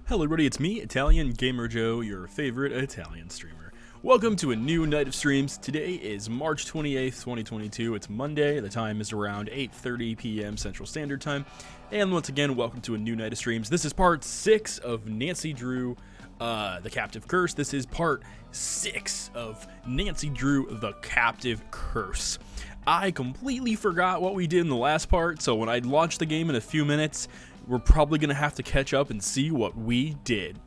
Hello everybody, it's me, Italian Gamer Joe, your favorite Italian streamer. Welcome to a new night of streams. Today is March 28th, 2022. It's Monday. The time is around 8:30 p.m. Central Standard Time. And once again, welcome to a new night of streams. This is part 6 of Nancy Drew, The Captive Curse. This is part 6 of Nancy Drew, The Captive Curse. I completely forgot what we did in the last part, so when I launch the game in a few minutes, we're probably going to have to catch up and see what we did.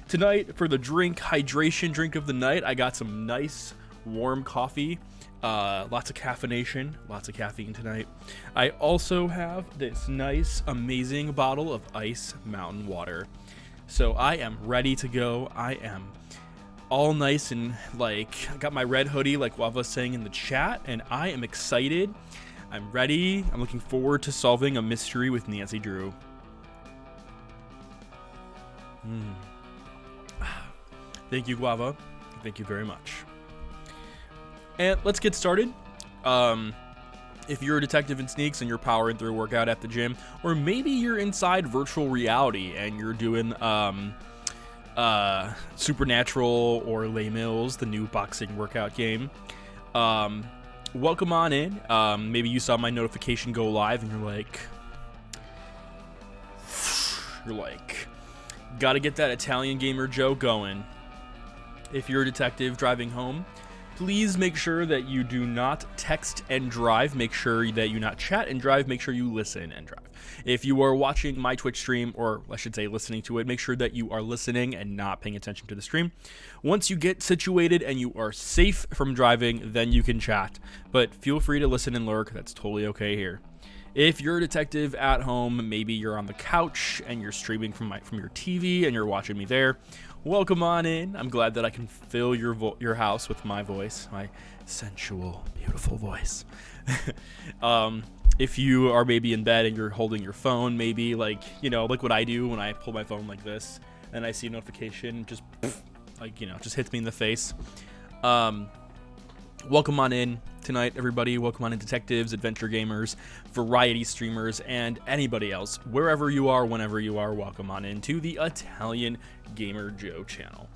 Tonight, for the hydration drink of the night, I got some nice warm coffee. Lots of caffeination, lots of caffeine tonight. I also have this nice, amazing bottle of ice mountain water. So I am ready to go. I am all nice and I got my red hoodie like Wava was saying in the chat, and I am excited. I'm ready. I'm looking forward to solving a mystery with Nancy Drew. Thank you, Guava. Thank you very much. And let's get started. If you're a detective in Sneaks and you're powering through a workout at the gym, or maybe you're inside virtual reality and you're doing Supernatural or Les Mills, the new boxing workout game, welcome on in. Maybe you saw my notification go live and you're like, gotta get that Italian Gamer Joe going. If you're a detective driving home, please make sure that you do not text and drive. Make sure that you not chat and drive. Make sure you listen and drive. If you are watching my Twitch stream, or I should say listening to it, make sure that you are listening and not paying attention to the stream. Once you get situated and you are safe from driving, then you can chat. But feel free to listen and lurk. That's totally okay here. If you're a detective at home, maybe you're on the couch and you're streaming from your TV and you're watching me there, welcome on in. I'm glad that I can fill your house with my voice, my sensual, beautiful voice. If you are maybe in bed and you're holding your phone, maybe like what I do when I pull my phone like this and I see a notification, just just hits me in the face. Welcome on in tonight, everybody. Welcome on in, detectives, adventure gamers, variety streamers, and anybody else. Wherever you are, whenever you are, welcome on in to the Italian Gamer Joe channel.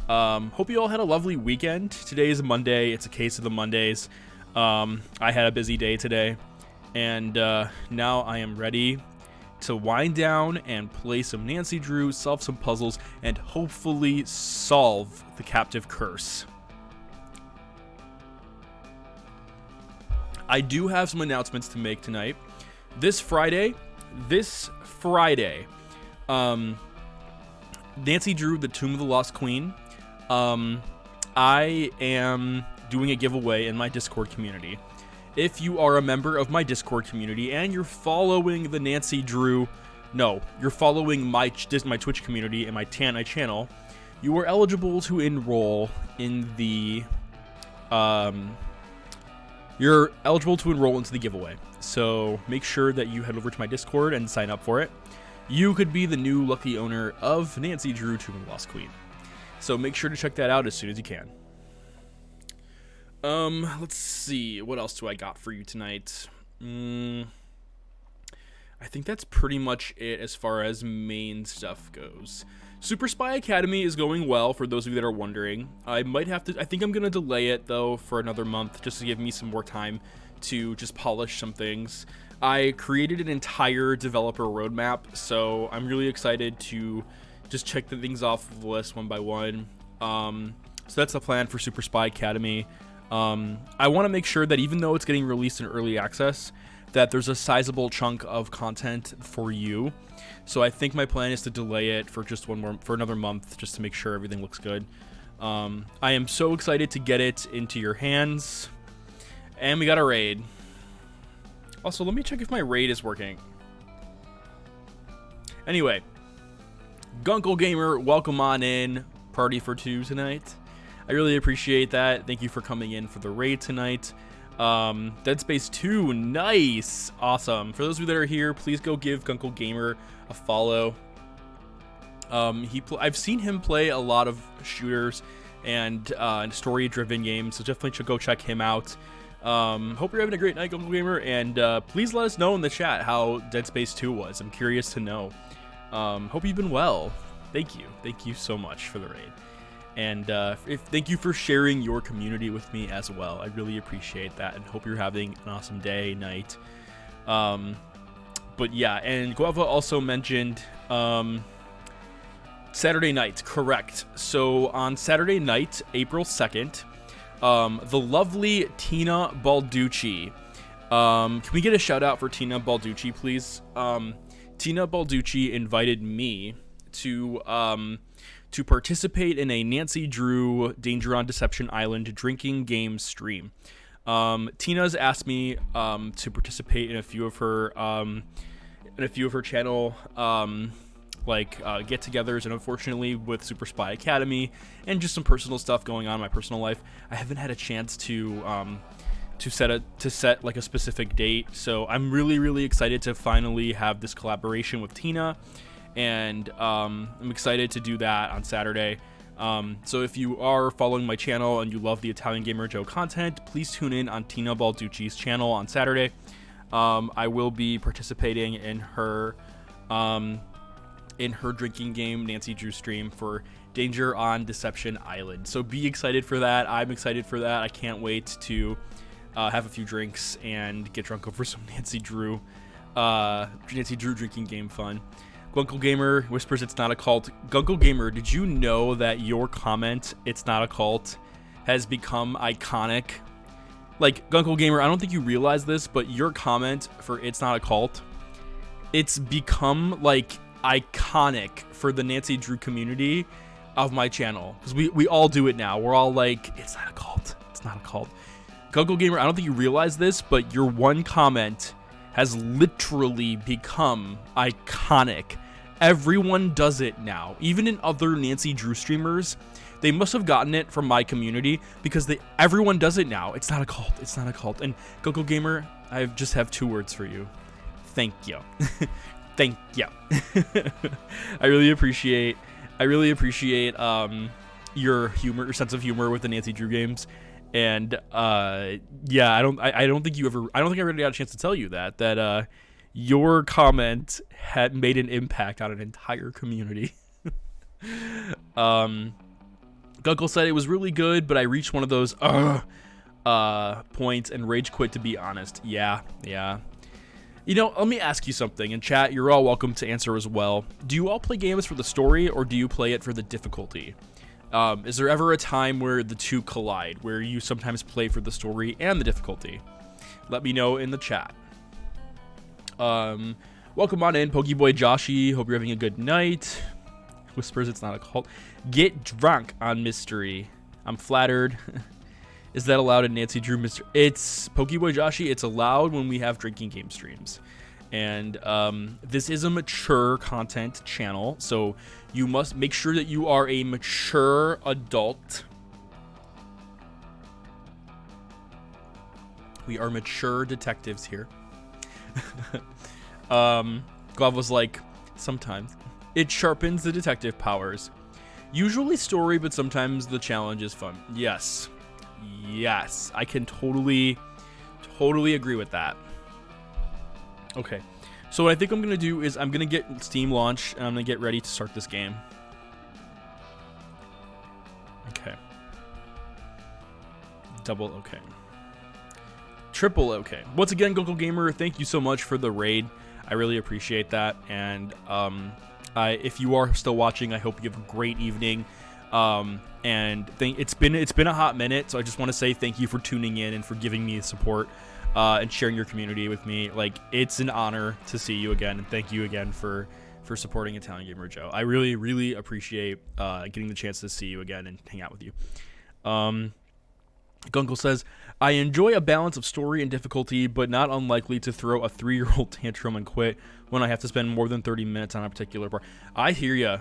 Hope you all had a lovely weekend. Today is Monday. It's a case of the Mondays. I had a busy day today, and now I am ready to wind down and play some Nancy Drew, solve some puzzles, and hopefully solve the Captive Curse. I do have some announcements to make tonight. This Friday, Nancy Drew, the Tomb of the Lost Queen, I am doing a giveaway in my Discord community. If you are a member of my Discord community and you're following the Nancy Drew, you're following my Twitch community and my channel, you are eligible to enroll in the You're eligible to enroll into the giveaway, so make sure that you head over to my Discord and sign up for it. You could be the new lucky owner of Nancy Drew, Tomb of the Lost Queen. So make sure to check that out as soon as you can. Let's see, what else do I got for you tonight? I think that's pretty much it as far as main stuff goes. Super Spy Academy is going well, for those of you that are wondering. I think I'm going to delay it, though, for another month, just to give me some more time to just polish some things. I created an entire developer roadmap, so I'm really excited to just check the things off of the list one by one. So that's the plan for Super Spy Academy. I want to make sure that even though it's getting released in early access, that there's a sizable chunk of content for you. So I think my plan is to delay it for just another month, just to make sure everything looks good. I am so excited to get it into your hands. And we got a raid. Also, let me check if my raid is working. Anyway, Gunkle Gamer, welcome on in. Party for two tonight. I really appreciate that. Thank you for coming in for the raid tonight. Dead Space 2, nice, awesome. For those of you that are here, please go give Gunkle Gamer a follow. I've seen him play a lot of shooters and story-driven games, so definitely should go check him out. Hope you're having a great night, Gunkle Gamer, and please let us know in the chat how Dead Space 2 was. I'm curious to know. Hope you've been well. Thank you so much for the raid. And thank you for sharing your community with me as well. I really appreciate that, and hope you're having an awesome day, night. But yeah, and Guava also mentioned Saturday night, correct. So on Saturday night, April 2nd, the lovely Tina Balducci. Can we get a shout out for Tina Balducci, please? Tina Balducci invited me to participate in a Nancy Drew Danger on Deception Island drinking game stream. Tina's asked me to participate in a few of her channel get-togethers, and unfortunately with Super Spy Academy and just some personal stuff going on in my personal life, I haven't had a chance to set like a specific date. So I'm really excited to finally have this collaboration with Tina. And I'm excited to do that on Saturday. So if you are following my channel and you love the Italian Gamer Joe content, please tune in on Tina Balducci's channel on Saturday. I will be participating in her drinking game Nancy Drew stream for Danger on Deception Island. So be excited for that. I'm excited for that. I can't wait to have a few drinks and get drunk over some Nancy Drew drinking game fun. Gunkle Gamer whispers it's not a cult. Gunkle Gamer, did you know that your comment, it's not a cult, has become iconic? Like, Gunkle Gamer, I don't think you realize this, but your comment for it's not a cult, it's become, like, iconic for the Nancy Drew community of my channel. Because we all do it now. We're all like, it's not a cult. It's not a cult. Gunkle Gamer, I don't think you realize this, but your one comment has literally become iconic. Everyone does it now. Even in other Nancy Drew streamers, they must have gotten it from my community because everyone does it now. It's not a cult. It's not a cult. And Gunkle Gamer, I just have two words for you. Thank you. Thank you. I really appreciate your humor, your sense of humor with the Nancy Drew games. And yeah, I don't think I really got a chance to tell you that your comment had made an impact on an entire community. Gunkle said it was really good, but I reached one of those points and rage quit, to be honest. Yeah. You know, let me ask you something. In chat, you're all welcome to answer as well. Do you all play games for the story, or do you play it for the difficulty? Is there ever a time where the two collide, where you sometimes play for the story and the difficulty? Let me know in the chat. Welcome on in, Pokeboy Joshi. Hope you're having a good night. Whispers it's not a cult. Get drunk on mystery. I'm flattered. Is that allowed in Nancy Drew mystery? It's Pokeboy Joshi. It's allowed when we have drinking game streams. And this is a mature content channel, so you must make sure that you are a mature adult. We are mature detectives here. Glav was like, sometimes. It sharpens the detective powers. Usually story, but sometimes the challenge is fun. Yes. I can totally agree with that. Okay. So what I think I'm going to do is I'm going to get Steam launched, and I'm going to get ready to start this game. Okay. Double okay. Triple okay. Once again, Gunkel Gamer, thank you so much for the raid. I really appreciate that. And if you are still watching, I hope you have a great evening. And it's been a hot minute, so I just want to say thank you for tuning in and for giving me support and sharing your community with me. Like, it's an honor to see you again, and thank you again for supporting Italian Gamer Joe. I really, really appreciate getting the chance to see you again and hang out with you. Gunkel says, I enjoy a balance of story and difficulty, but not unlikely to throw a 3-year-old tantrum and quit when I have to spend more than 30 minutes on a particular part. I hear ya.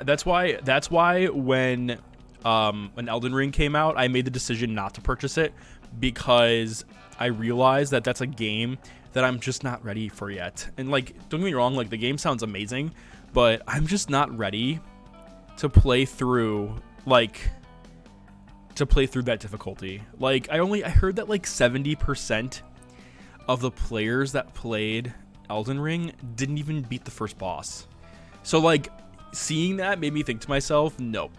That's why when Elden Ring came out, I made the decision not to purchase it, because I realized that that's a game that I'm just not ready for yet. And like, don't get me wrong, like the game sounds amazing, but I'm just not ready to play through that difficulty. Like, I heard that like 70% of the players that played Elden Ring didn't even beat the first boss. So like, seeing that made me think to myself, no,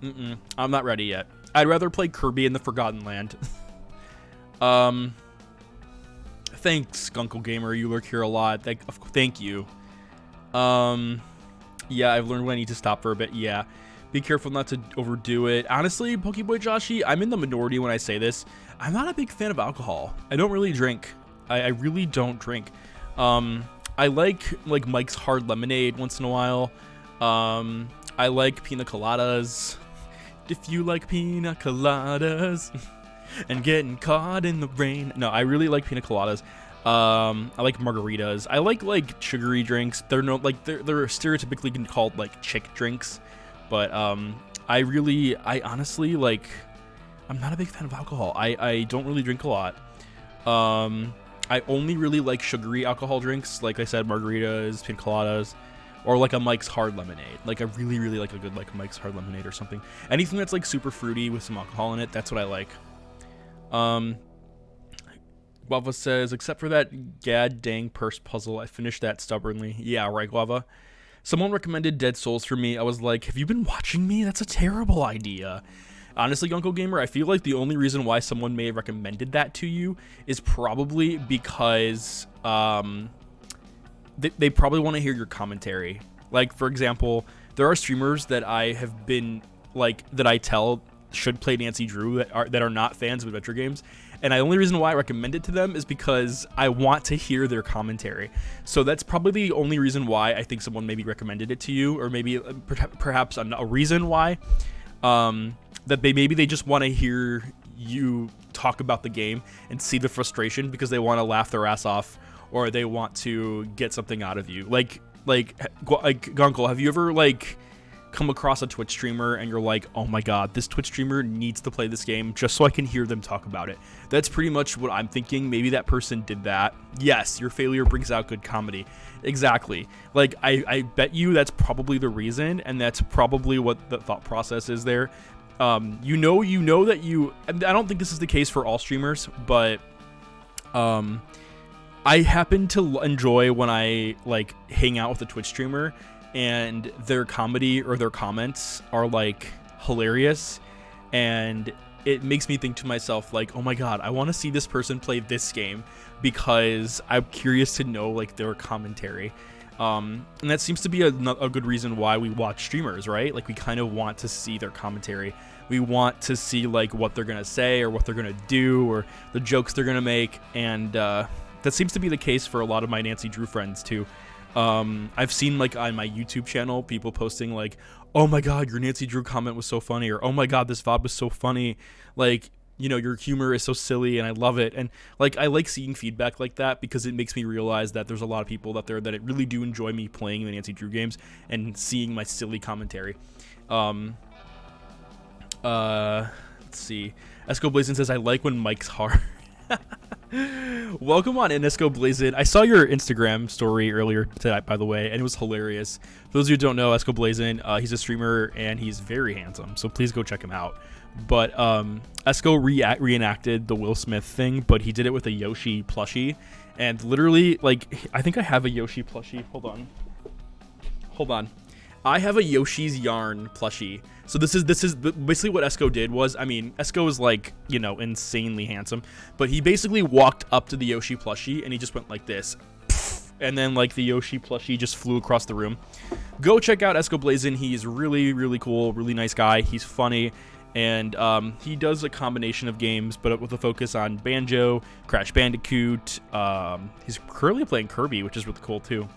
I'm not ready yet. I'd rather play Kirby in the Forgotten Land. Thanks, Gunkel Gamer. You lurk here a lot. Thank you. Yeah, I've learned when I need to stop for a bit. Yeah. Be careful not to overdo it. Honestly, Pokeboy Joshi, I'm in the minority when I say this. I'm not a big fan of alcohol. I don't really drink. I really don't drink. I like Mike's Hard Lemonade once in a while. I like pina coladas. If you like pina coladas and getting caught in the rain. No, I really like pina coladas. I like margaritas. I like sugary drinks. They're stereotypically called like chick drinks. But I honestly, like, I'm not a big fan of alcohol. I don't really drink a lot. I only really like sugary alcohol drinks, like I said, margaritas, pina coladas, or like a Mike's Hard Lemonade. Like, I really, really like a good like Mike's Hard Lemonade or something. Anything that's like super fruity with some alcohol in it, that's what I like. Guava says, except for that gad dang purse puzzle, I finished that stubbornly. Yeah, right, Guava. Someone recommended Dead Souls for me. I was like, have you been watching me? That's a terrible idea. Honestly, Gunkel Gamer, I feel like the only reason why someone may have recommended that to you is probably because they probably want to hear your commentary. Like, for example, there are streamers that I have been, like, that I tell should play Nancy Drew that are not fans of adventure games. And the only reason why I recommend it to them is because I want to hear their commentary. So that's probably the only reason why I think someone maybe recommended it to you, or maybe perhaps a reason why. That they just want to hear you talk about the game and see the frustration because they want to laugh their ass off, or they want to get something out of you. Like Gunkel, have you ever come across a Twitch streamer and you're like, oh my god, this Twitch streamer needs to play this game just so I can hear them talk about it? That's pretty much what I'm thinking. Maybe that person did that. Yes, your failure brings out good comedy. Exactly. Like, I bet you that's probably the reason, and that's probably what the thought process is there. You know that I don't think this is the case for all streamers, but I happen to enjoy when I hang out with a Twitch streamer and their comedy or their comments are hilarious, and it makes me think to myself, oh my god, I want to see this person play this game because I'm curious to know their commentary. And that seems to be a good reason why we watch streamers, right? We kind of want to see their commentary. We want to see what they're gonna say or what they're gonna do or the jokes they're gonna make, and that seems to be the case for a lot of my Nancy Drew friends too. I've seen on my YouTube channel people posting oh my god, your Nancy Drew comment was so funny, or oh my god, this VOD was so funny, your humor is so silly and I love it. And I like seeing feedback like that because it makes me realize that there's a lot of people out there that really do enjoy me playing the Nancy Drew games and seeing my silly commentary. Let's see. Esco Blazin says, I like when Mike's hard. Welcome on in, Esco Blazin. I saw your Instagram story earlier today, by the way, and it was hilarious. For those of you who don't know, Esco Blazin, he's a streamer and he's very handsome, so please go check him out. But Esco reenacted the Will Smith thing, but he did it with a Yoshi plushie, And literally, like, I think I have a Yoshi plushie. Hold on. I have a Yoshi's Yarn plushie. So this is basically what Esco did was, I mean, Esco is like, you know, insanely handsome, but he basically walked up to the Yoshi plushie and he just went like this. And then like the Yoshi plushie just flew across the room. Go check out Esco Blazin. He's really, really cool, really nice guy. He's funny. And he does a combination of games, but with a focus on Banjo, Crash Bandicoot. He's currently playing Kirby, which is really cool too.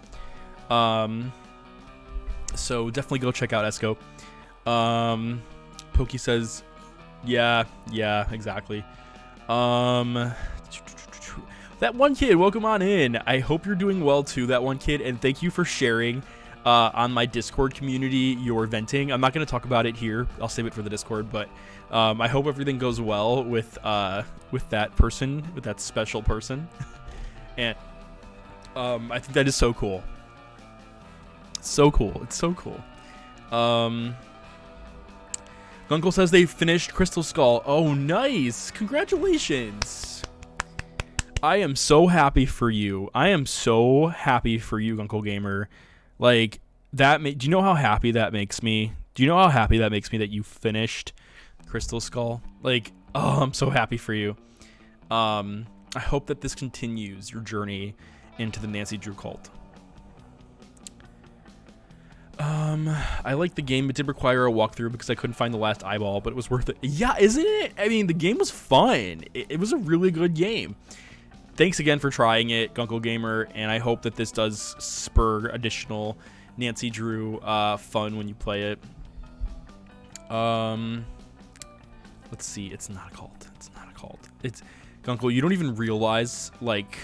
So definitely go check out Esco. Pokey says, yeah, exactly. That one kid, welcome on in. I hope you're doing well too, that one kid, and thank you for sharing on my Discord community your venting. I'm not going to talk about it here. I'll save it for the Discord, but I hope everything goes well with that person, with that special person. And I think that is so cool. So cool. It's so cool. Gunkle says they finished Crystal Skull. Oh, nice. Congratulations. I am so happy for you. Gunkle Gamer. Like, do you know how happy that makes me? That you finished Crystal Skull? Like, oh, I'm so happy for you. I hope that this continues your journey into the Nancy Drew cult. I like the game. It did require a walkthrough because I couldn't find the last eyeball, but it was worth it. Yeah, isn't it? I mean, the game was fun. It was a really good game. Thanks again for trying it, Gunkle Gamer, and I hope that this does spur additional Nancy Drew fun when you play it. Let's see. It's not a cult. It's Gunkle. You don't even realize like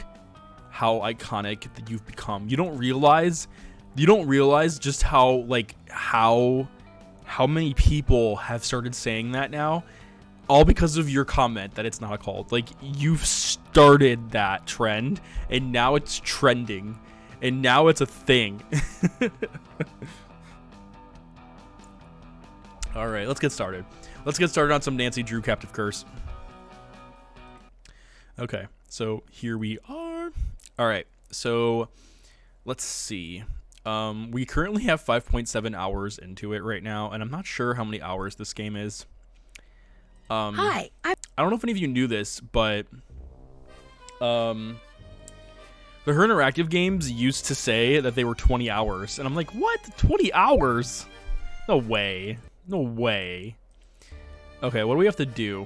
how iconic that you've become. You don't realize just how many people have started saying that now, all because of your comment that it's not a cult. Like, you've started that trend, and now it's trending, and now it's a thing. All right, let's get started. Let's get started on some Nancy Drew Captive Curse. Okay, so here we are. All right, so let's see. We currently have 5.7 hours into it right now, and I'm not sure how many hours this game is. Hi. I don't know if any of you knew this, but the Her Interactive games used to say that they were 20 hours, and I'm like, what? 20 hours? No way. Okay, what do we have to do?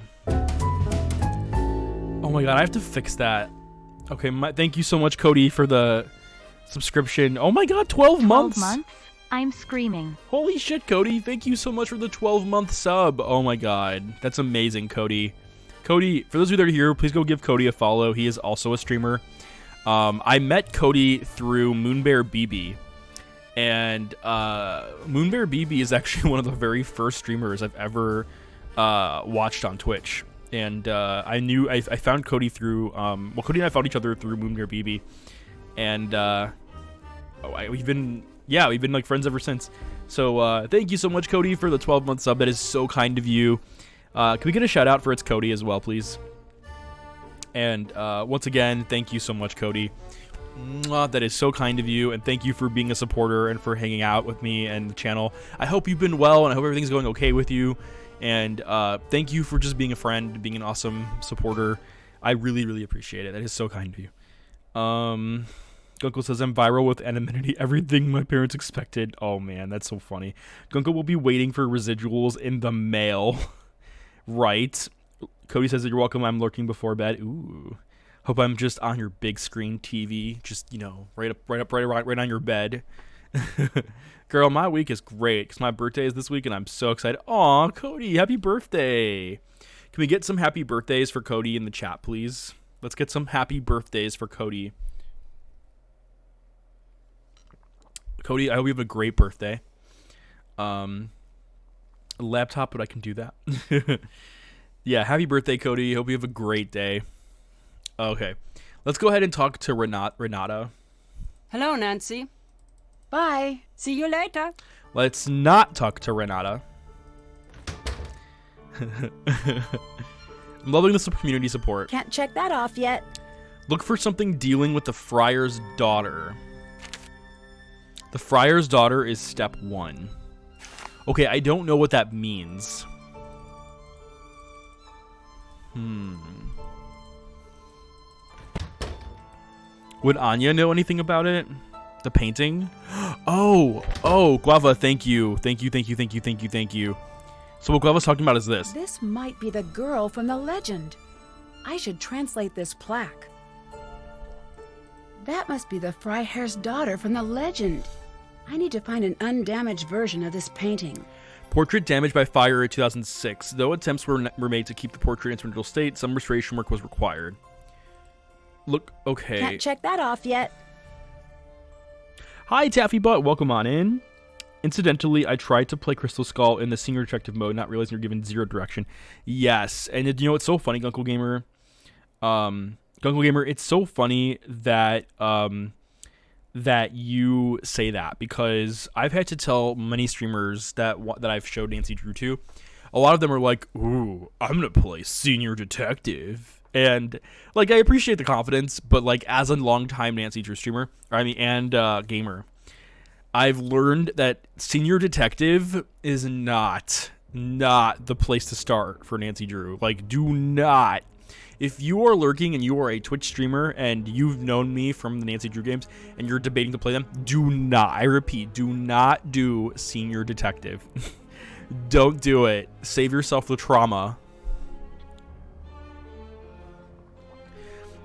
Oh my god, I have to fix that. Okay, thank you so much, Cody, for the subscription. Oh my god, 12 months. 12 months? I'm screaming. Holy shit, Cody. Thank you so much for the 12-month sub. Oh my god. That's amazing, Cody. Cody, for those of you that are here, please go give Cody a follow. He is also a streamer. I met Cody through Moonbear BB. And Moonbear BB is actually one of the very first streamers I've ever watched on Twitch. And I found Cody through, Cody and I found each other through Moonbear BB. And we've been like friends ever since. So thank you so much, Cody, for the 12-month sub. That is so kind of you. Can we get a shout out for It's Cody as well, please? And once again, thank you so much, Cody. That is so kind of you, and thank you for being a supporter and for hanging out with me and the channel. I hope you've been well, and I hope everything's going okay with you. And thank you for just being a friend, being an awesome supporter. I really, really appreciate it. That is so kind of you. Gunkle says, I'm viral with anonymity, everything my parents expected. Oh man, that's so funny. Gunkle will be waiting for residuals in the mail. Right. Cody says that you're welcome. I'm lurking before bed. Ooh. Hope I'm just on your big screen TV. Just, right on your bed. Girl, my week is great because my birthday is this week and I'm so excited. Aw, Cody, happy birthday. Can we get some happy birthdays for Cody in the chat, please? Let's get some happy birthdays for Cody. Cody, I hope you have a great birthday. A laptop, but I can do that. Yeah, happy birthday, Cody. Hope you have a great day. Okay, let's go ahead and talk to Renata. Hello, Nancy. Bye. See you later. Let's not talk to Renata. I'm loving this community support. Can't check that off yet. Look for something dealing with the friar's daughter. The friar's daughter is step 1. Okay, I don't know what that means. Would Anya know anything about it? The painting? Oh, Guava, thank you. Thank you. So what Guava's talking about is this. This might be the girl from the legend. I should translate this plaque. That must be the Freiherr's daughter from the legend. I need to find an undamaged version of this painting. Portrait damaged by fire in 2006. Though attempts were made to keep the portrait in its original state, some restoration work was required. Look, okay. Can't check that off yet. Hi, Taffy Butt. Welcome on in. Incidentally, I tried to play Crystal Skull in the senior detective mode, not realizing you're given 0 direction. Yes, and you know what's so funny, Gunkle Gamer? It's so funny that that you say that, because I've had to tell many streamers that I've showed Nancy Drew to. A lot of them are like, "Ooh, I'm gonna play senior detective," and like I appreciate the confidence, but like as a longtime Nancy Drew streamer, and gamer, I've learned that senior detective is not the place to start for Nancy Drew. Like, do not. If you are lurking and you are a Twitch streamer and you've known me from the Nancy Drew games and you're debating to play them, do not, I repeat, do not do senior detective. Don't do it. Save yourself the trauma.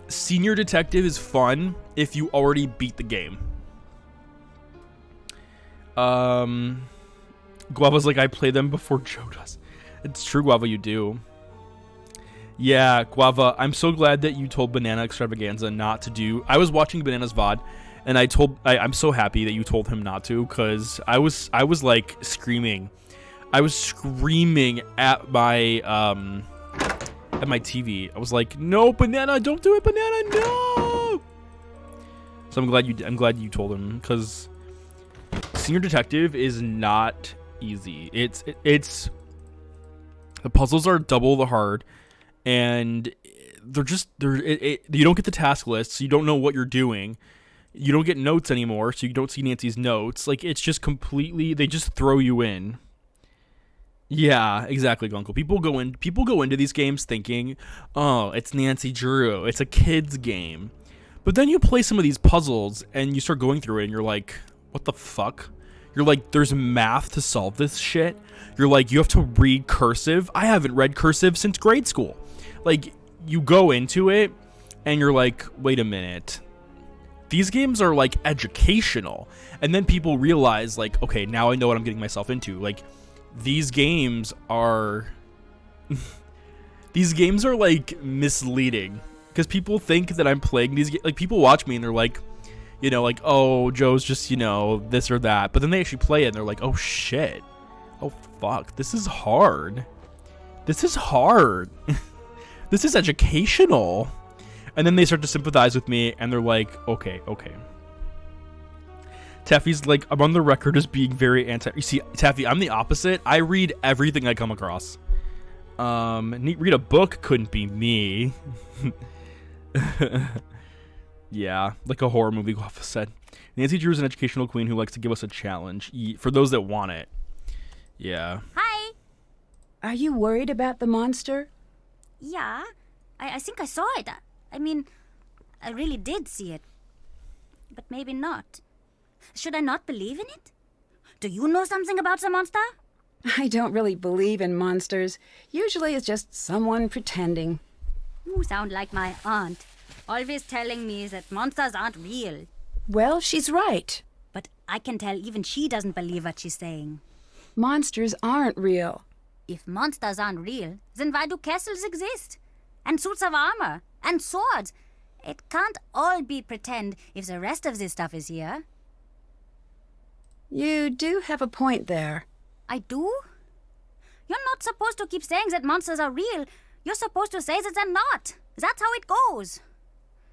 Senior detective is fun if you already beat the game. Guava's like, I play them before Joe does. It's true, Guava, you do. Yeah, Guava, I'm so glad that you told Banana Extravaganza not to do. I was watching Banana's VOD, and I'm so happy that you told him not to, because I was like screaming. I was screaming at my TV. I was like, no, Banana, don't do it, Banana, no. So I'm glad you told him, because senior detective is not easy. It's the puzzles are double the hard. And you don't get the task list, so you don't know what you're doing. You don't get notes anymore, so you don't see Nancy's notes. Like, it's just completely, they just throw you in. Yeah, exactly, Gunkle. People go into these games thinking, oh, it's Nancy Drew, it's a kid's game. But then you play some of these puzzles and you start going through it and you're like, what the fuck? You're like, there's math to solve this shit. You're like, you have to read cursive. I haven't read cursive since grade school. Like, you go into it and you're like, wait a minute. These games are like educational. And then people realize like, okay, now I know what I'm getting myself into. Like, these games are like misleading, because people think that I'm playing these games. Like, people watch me and they're like, you know, like, oh, Joe's just, you know, this or that. But then they actually play it and they're like, oh shit. Oh fuck, this is hard. This is hard. This is educational. And then they start to sympathize with me and they're like, okay. Taffy's like, I'm on the record as being very anti. You see, Taffy, I'm the opposite. I read everything I come across. Read a book couldn't be me. Yeah, like a horror movie, Guava said. Nancy Drew is an educational queen who likes to give us a challenge. For those that want it. Yeah. Hi. Are you worried about the monster? Yeah, I think I saw it. I mean, I really did see it. But maybe not. Should I not believe in it? Do you know something about the monster? I don't really believe in monsters. Usually it's just someone pretending. You sound like my aunt, always telling me that monsters aren't real. Well, she's right. But I can tell even she doesn't believe what she's saying. Monsters aren't real. If monsters aren't real, then why do castles exist? And suits of armor? And swords? It can't all be pretend if the rest of this stuff is here. You do have a point there. I do? You're not supposed to keep saying that monsters are real. You're supposed to say that they're not. That's how it goes.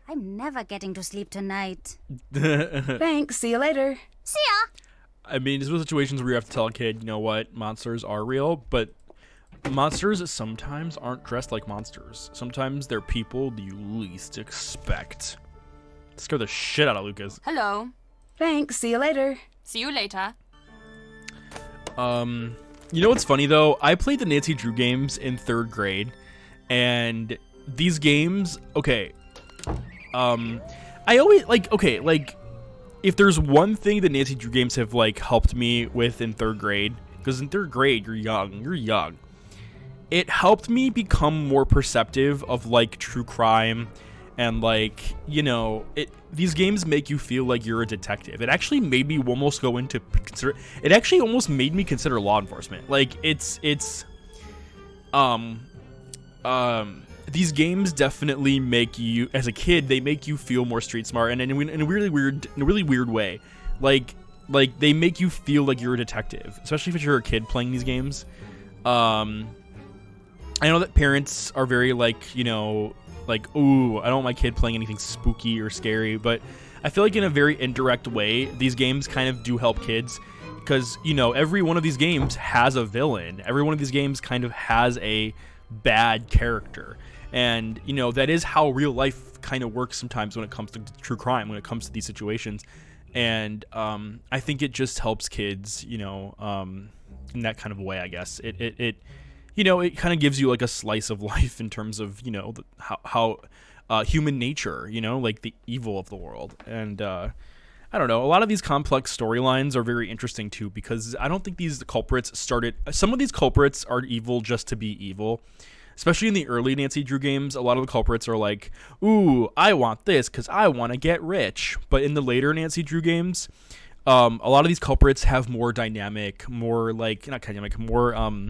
I'm never getting to sleep tonight. Thanks. See you later. See ya! I mean, there's situations where you have to tell a kid, you know what, monsters are real, but monsters sometimes aren't dressed like monsters. Sometimes they're people you least expect. Scare the shit out of Lucas. Hello. Thanks, see you later. See you later. You know what's funny though? I played the Nancy Drew games in 3rd grade, and these games, okay. I always like if there's one thing that Nancy Drew games have like helped me with in 3rd grade, because in 3rd grade you're young. It helped me become more perceptive of like true crime, and like, you know, these games make you feel like you're a detective. It actually made me almost go into consider. It actually almost made me consider law enforcement. Like these games definitely make you, as a kid, they make you feel more street smart, and in a really weird way. Like they make you feel like you're a detective, especially if you're a kid playing these games. I know that parents are very like, you know, like, ooh, I don't want my kid playing anything spooky or scary, but I feel like in a very indirect way, these games kind of do help kids, because, you know, every one of these games has a villain. Every one of these games kind of has a bad character, and, you know, that is how real life kind of works sometimes when it comes to true crime, when it comes to these situations. And I think it just helps kids, you know, in that kind of way, I guess. It you know, it kind of gives you like a slice of life in terms of, you know, how human nature, you know, like the evil of the world. And I don't know, a lot of these complex storylines are very interesting too, because I don't think these culprits started, some of these culprits are evil just to be evil. Especially in the early Nancy Drew games, a lot of the culprits are like, ooh, I want this because I want to get rich. But in the later Nancy Drew games, a lot of these culprits have more dynamic, more like, not dynamic, more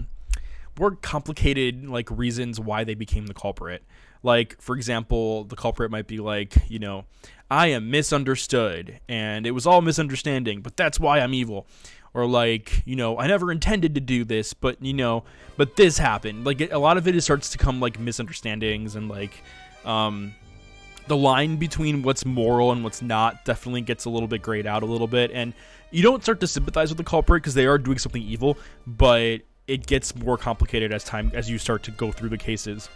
complicated like reasons why they became the culprit. Like, for example, the culprit might be like, you know, I am misunderstood and it was all misunderstanding, but that's why I'm evil. Or like, you know, I never intended to do this, but, you know, but this happened. Like, a lot of it starts to come like misunderstandings, and like the line between what's moral and what's not definitely gets a little bit grayed out a little bit. And you don't start to sympathize with the culprit because they are doing something evil, but it gets more complicated as you start to go through the cases.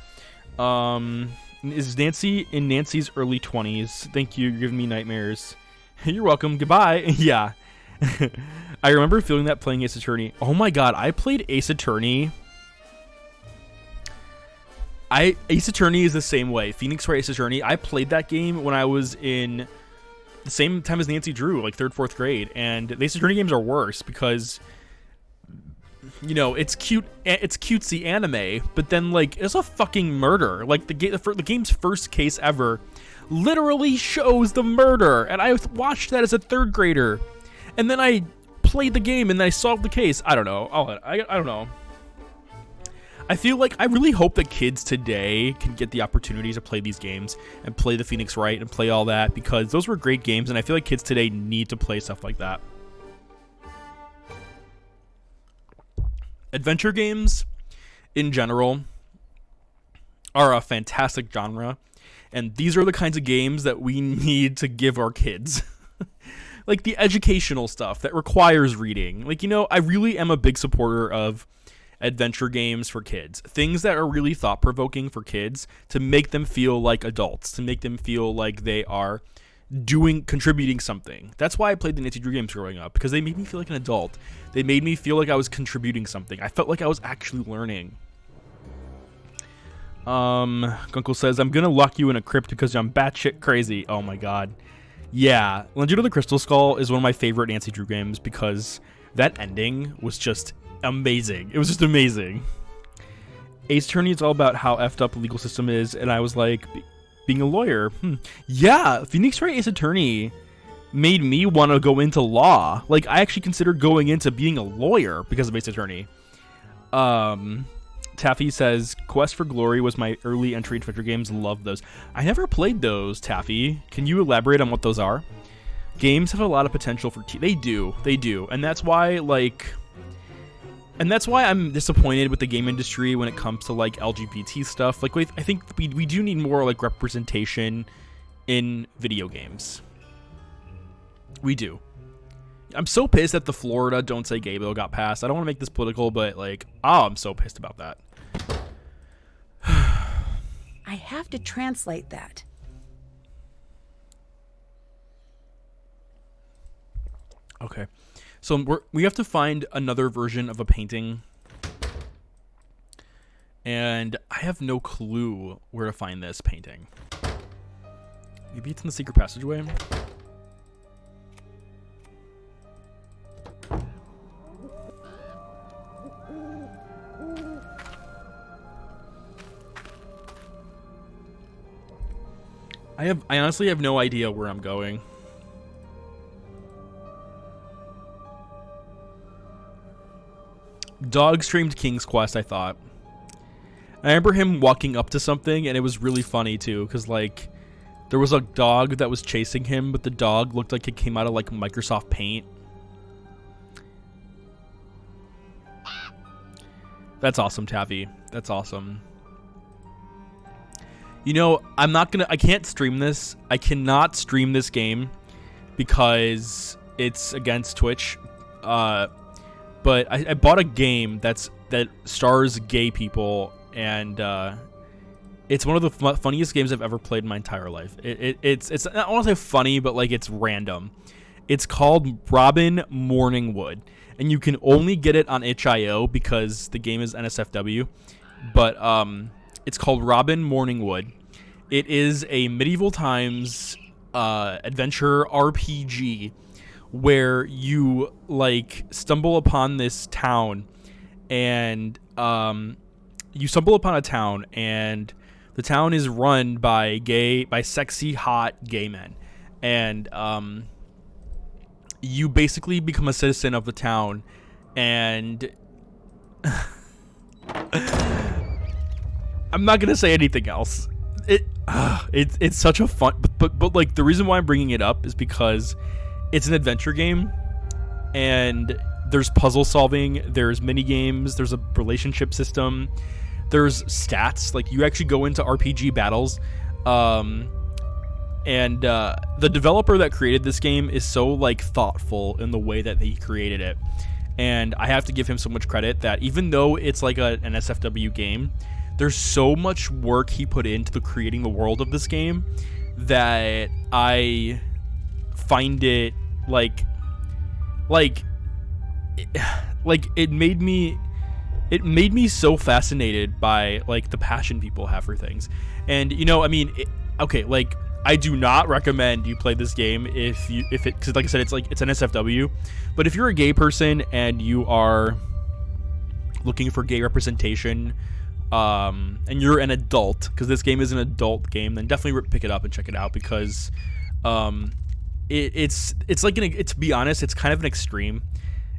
Is Nancy in Nancy's early 20s? Thank you, you're giving me nightmares. You're welcome. Goodbye. Yeah. I remember feeling that playing Ace Attorney. Oh my god, I played Ace Attorney. Ace Attorney is the same way. Phoenix Wright Ace Attorney. I played that game when I was in the same time as Nancy Drew, like 3rd, 4th grade. And the Ace Attorney games are worse because, you know, it's cute, it's cutesy anime, but then like it's a fucking murder. Like the game's first case ever literally shows the murder, and I watched that as a 3rd grader, and then I played the game and then I solved the case. I don't know. I don't know. I feel like I really hope that kids today can get the opportunity to play these games and play the Phoenix Wright and play all that, because those were great games, and I feel like kids today need to play stuff like that. Adventure games, in general, are a fantastic genre, and these are the kinds of games that we need to give our kids. Like the educational stuff that requires reading. Like, you know, I really am a big supporter of adventure games for kids. Things that are really thought-provoking for kids to make them feel like adults, to make them feel like they are contributing something. That's why I played the Nancy Drew games growing up, because they made me feel like an adult. They made me feel like I was contributing something. I felt like I was actually learning. Gunkle says, I'm gonna lock you in a crypt because I'm batshit crazy. Oh my god. Yeah, Legend of the Crystal Skull is one of my favorite Nancy Drew games because that ending was just amazing. It was just amazing. Ace Attorney is all about how effed up the legal system is, and I was like, being a lawyer. Yeah, Phoenix Wright Ace Attorney made me want to go into law. Like, I actually considered going into being a lawyer because of Ace Attorney. Taffy says, Quest for Glory was my early entry adventure games. Love those. I never played those, Taffy. Can you elaborate on what those are? Games have a lot of potential for... They do. And that's why, like... And that's why I'm disappointed with the game industry when it comes to, like, LGBT stuff. Like, I think we do need more, like, representation in video games. We do. I'm so pissed that the Florida Don't Say Gay bill got passed. I don't want to make this political, but, like, oh, I'm so pissed about that. I have to translate that. Okay. So we have to find another version of a painting. And I have no clue where to find this painting. Maybe it's in the secret passageway. I honestly have no idea where I'm going. Dog streamed King's Quest, I thought. I remember him walking up to something, and it was really funny, too, because, like, there was a dog that was chasing him, but the dog looked like it came out of, like, Microsoft Paint. That's awesome, Taffy. That's awesome. You know, I can't stream this. I cannot stream this game because it's against Twitch. But I bought a game that stars gay people, and it's one of the funniest games I've ever played in my entire life. It's I don't want to say funny, but like it's random. It's called Robin Morningwood, and you can only get it on itch.io because the game is NSFW. But it's called Robin Morningwood. It is a medieval times adventure RPG where you like stumble upon this town, and you stumble upon a town, and the town is run by sexy, hot gay men, and you basically become a citizen of the town, and I'm not gonna say anything else. It's such a fun, but like the reason why I'm bringing it up is because it's an adventure game, and there's puzzle solving, there's mini games, there's a relationship system, there's stats. Like you actually go into RPG battles, and the developer that created this game is so like thoughtful in the way that he created it, and I have to give him so much credit that even though it's like an SFW game, there's so much work he put into creating the world of this game that I find it it made me so fascinated by like the passion people have for things. And you know, I mean, like I do not recommend you play this game because like I said, it's an SFW. But if you're a gay person and you are looking for gay representation, and you're an adult, because this game is an adult game, then definitely pick it up and check it out, because it's like to be honest, it's kind of an extreme.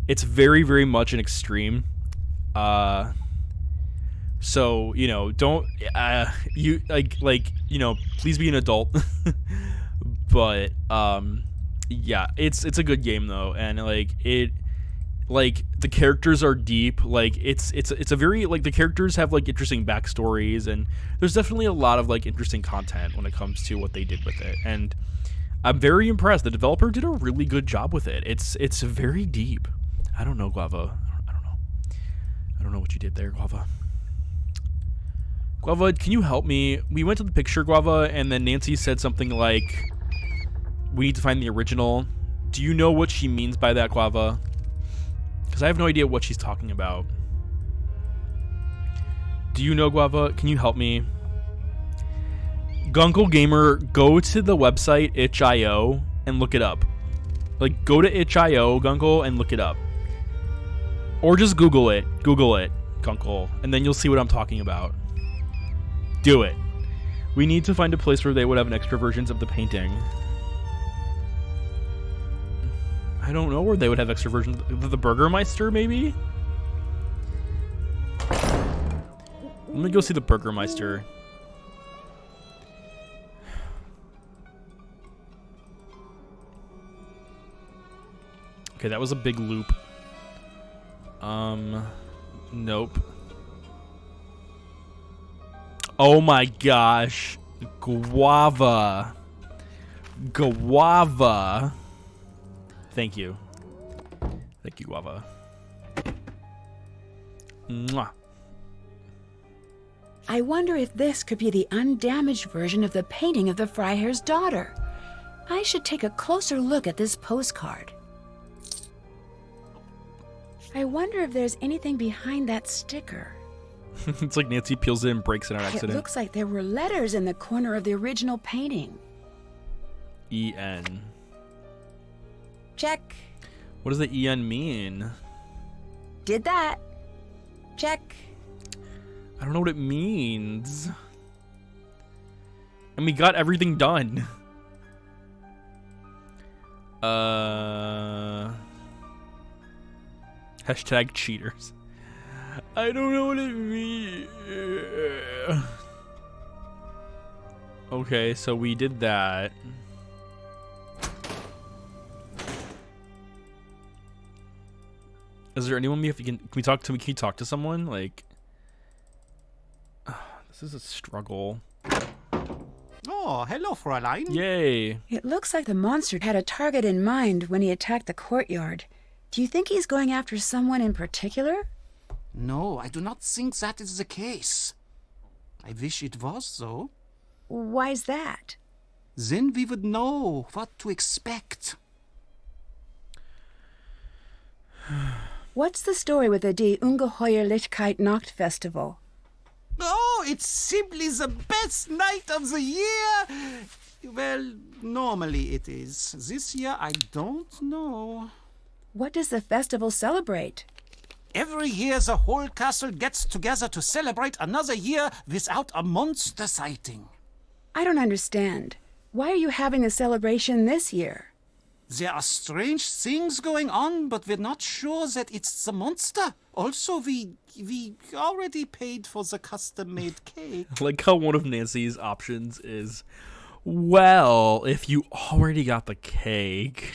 It's very, very much an extreme. So you know, don't you you know, please be an adult. But yeah, it's a good game though, and like the characters are deep. Like it's a very like the characters have like interesting backstories, and there's definitely a lot of like interesting content when it comes to what they did with it, and I'm very impressed. The developer did a really good job with it. It's very deep. I don't know, Guava. I don't know what you did there, Guava. Guava, can you help me? We went to the picture, Guava, and then Nancy said something like, we need to find the original. Do you know what she means by that, Guava? Because I have no idea what she's talking about. Do you know, Guava? Can you help me? Gunkle Gamer, go to the website itch.io and look it up. Like, go to itch.io, Gunkle, and look it up. Or just Google it. Google it, Gunkle, and then you'll see what I'm talking about. Do it. We need to find a place where they would have an extra versions of the painting. I don't know where they would have extra versions. The Burgermeister, maybe? Let me go see the Burgermeister. Okay, that was a big loop. Nope. Oh my gosh. Guava. Guava. Thank you. Thank you, Guava. Mwah. I wonder if this could be the undamaged version of the painting of the Freiherr's daughter. I should take a closer look at this postcard. I wonder if there's anything behind that sticker. It's like Nancy peels it and breaks it on It accident. looks like there were letters in the corner of the original painting. EN. Check. What does the EN mean? Did that. Check. I don't know what it means. And we got everything done. Hashtag cheaters. I don't know what it means. Okay, so we did that. Is there anyone can we talk to? Can you talk to someone? Like, this is a struggle. Oh, hello, Fräulein. Yay! It looks like the monster had a target in mind when he attacked the courtyard. Do you think he's going after someone in particular? No, I do not think that is the case. I wish it was, though. Why's that? Then we would know what to expect. What's the story with the Die Ungeheuerlichkeit Nacht Festival? Oh, it's simply the best night of the year. Well, normally it is. This year, I don't know. What does the festival celebrate? Every year, the whole castle gets together to celebrate another year without a monster sighting. I don't understand. Why are you having a celebration this year? There are strange things going on, but we're not sure that it's the monster. Also, we already paid for the custom-made cake. I like how one of Nancy's options is, well, if you already got the cake,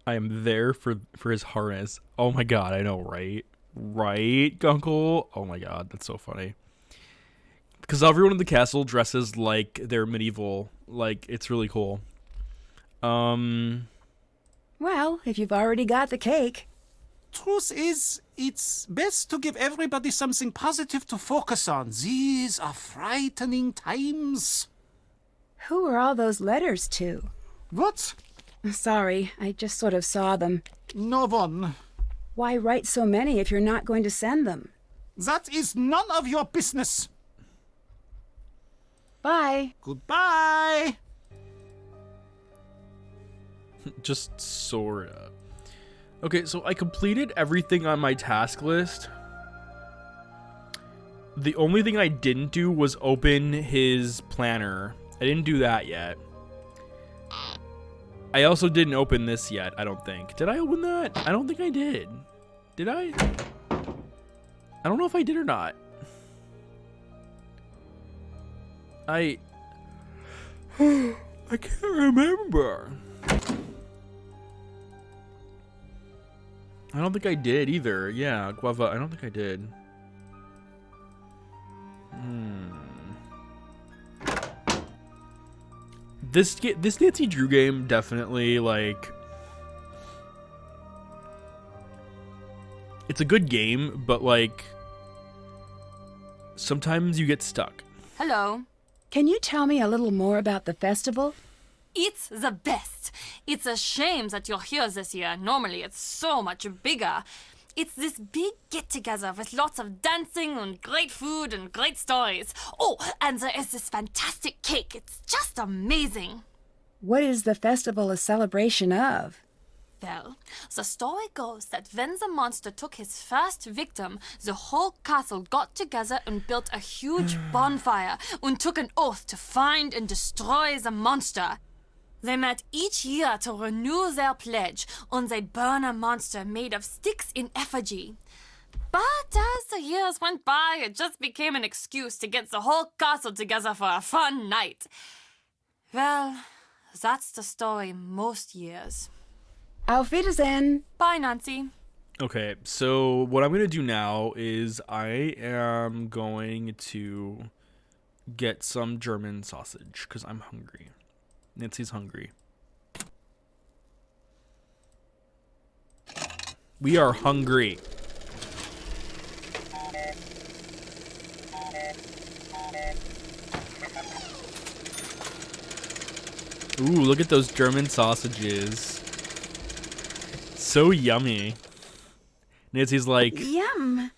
I am there for his harness. Oh my god, I know, right? Right, Gunkle? Oh my god, that's so funny. Because everyone in the castle dresses like they're medieval. Like, it's really cool. Well, if you've already got the cake. Truth is, it's best to give everybody something positive to focus on. These are frightening times. Who are all those letters to? What? Sorry, I just sort of saw them. No one. Why write so many if you're not going to send them? That is none of your business. Bye. Goodbye. Just sorta. Okay, so I completed everything on my task list. The only thing I didn't do was open his planner. I didn't do that yet. I also didn't open this yet, I don't think. Did I open that? I don't think I did. Did I? I don't know if I did or not. I can't remember. I don't think I did either. Yeah, Guava, I don't think I did. This Nancy Drew game definitely, like, it's a good game, but like sometimes you get stuck. Hello. Can you tell me a little more about the festival? It's the best. It's a shame that you're here this year. Normally it's so much bigger. It's this big get-together with lots of dancing and great food and great stories. Oh, and there is this fantastic cake. It's just amazing. What is the festival a celebration of? Well, the story goes that when the monster took his first victim, the whole castle got together and built a huge bonfire and took an oath to find and destroy the monster. They met each year to renew their pledge, and they'd burn a monster made of sticks in effigy. But as the years went by, it just became an excuse to get the whole castle together for a fun night. Well, that's the story most years. Auf Wiedersehen. Bye, Nancy. Okay, so what I'm going to do now is I am going to get some German sausage because I'm hungry. Nancy's hungry. We are hungry. Ooh, look at those German sausages. So yummy. Nancy's like, Yum.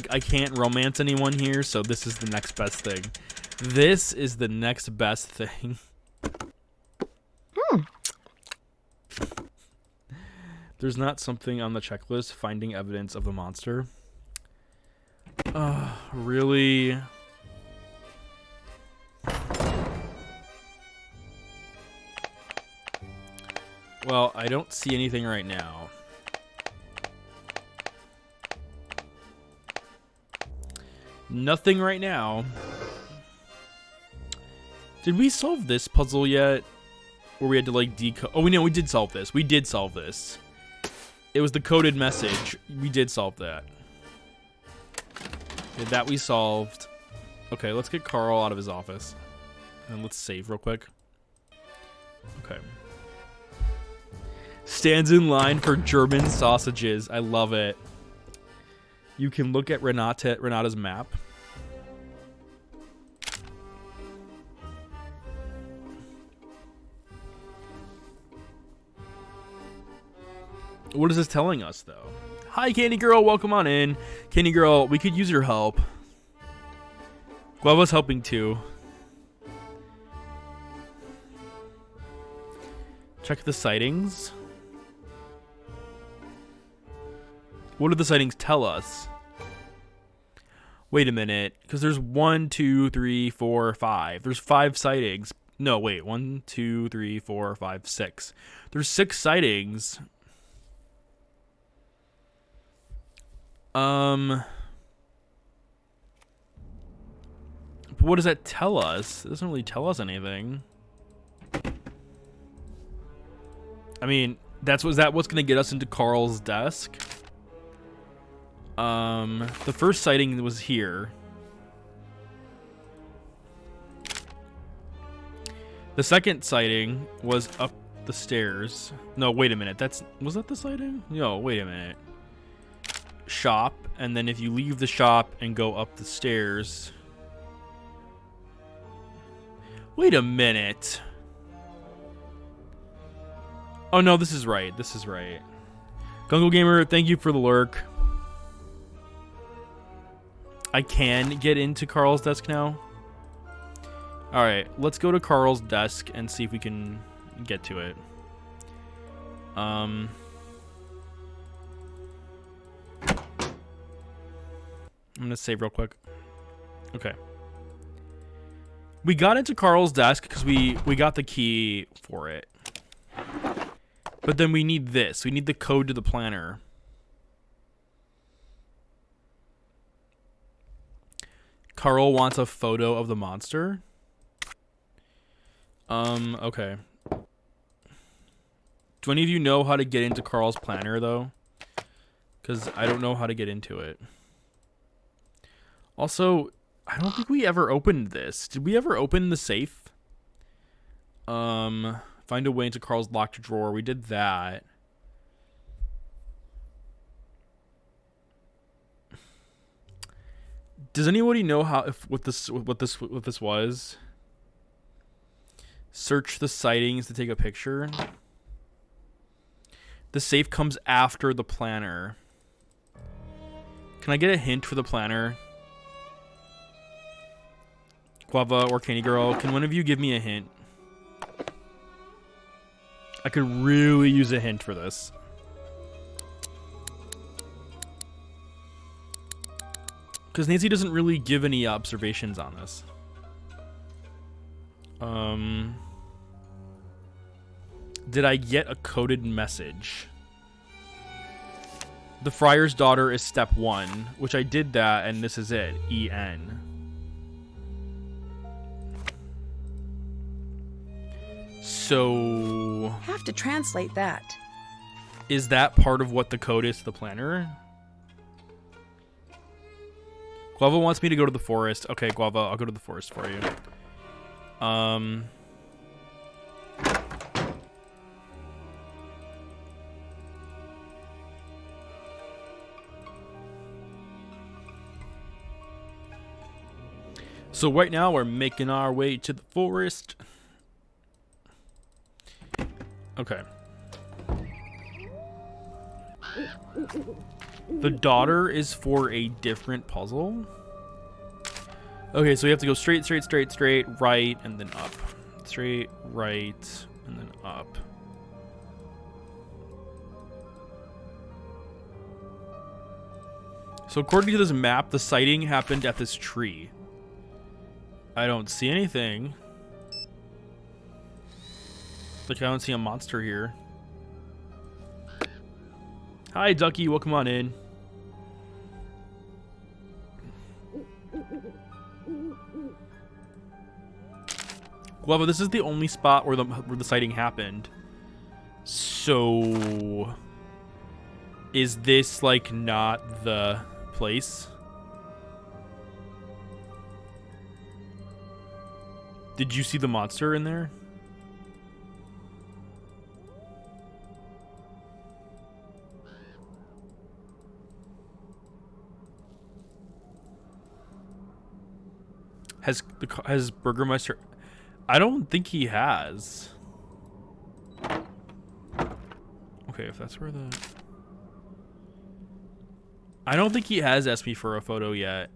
I can't romance anyone here, so this is the next best thing. This is the next best thing. There's not something on the checklist, finding evidence of the monster. Really? Well, I don't see anything right now. Nothing right now. Did we solve this puzzle yet? Where we had to like decode... Oh, we did solve this. We did solve this. It was the coded message. We did solve that. Okay, that we solved. Okay, let's get Carl out of his office. And let's save real quick. Okay. Stands in line for German sausages. I love it. You can look at Renata's map. What is this telling us, though? Hi, Candy Girl. Welcome on in. Candy Girl, we could use your help. Guava's helping, too. Check the sightings. What do the sightings tell us? Wait a minute. Because there's 1, 2, 3, 4, 5. There's 5 sightings. No, wait. 1, 2, 3, 4, 5, 6. There's 6 sightings. What does that tell us? It doesn't really tell us anything. I mean, is that what's gonna get us into Carl's desk? The first sighting was here. The second sighting was up the stairs. No, wait a minute. Was that the sighting? No, wait a minute. Shop, and then if you leave the shop and go up the stairs. Wait a minute. Oh no, this is right. This is right. Gungo Gamer, thank you for the lurk. I can get into Carl's desk now. Alright, let's go to Carl's desk and see if we can get to it. I'm gonna save real quick. Okay. We got into Carl's desk because we got the key for it. But then we need this. We need the code to the planner. Carl wants a photo of the monster. Okay. Do any of you know how to get into Carl's planner, though? Because I don't know how to get into it. Also, I don't think we ever opened this. Did we ever open the safe? Find a way into Carl's locked drawer. We did that. Does anybody know what this was? Search the sightings to take a picture. The safe comes after the planner. Can I get a hint for the planner? Guava or Candy Girl, can one of you give me a hint? I could really use a hint for this. Because Nancy doesn't really give any observations on this. Did I get a coded message? The Friar's Daughter is step 1, which I did that, and this is it. EN. So... Have to translate that. Is that part of what the code is to the planner? Guava wants me to go to the forest. Okay, Guava, I'll go to the forest for you. So right now we're making our way to the forest. Okay. The daughter is for a different puzzle. Okay, so you have to go straight, right, and then up. Straight, right, and then up. So according to this map, the sighting happened at this tree. I don't see anything. Like, I don't see a monster here. Hi, Ducky. Welcome on in. Well, but this is the only spot where the sighting happened. So, is this, like, not the place? Did you see the monster in there? Has Burgermeister? I don't think he has. Okay, if that's where the... I don't think he has asked me for a photo yet.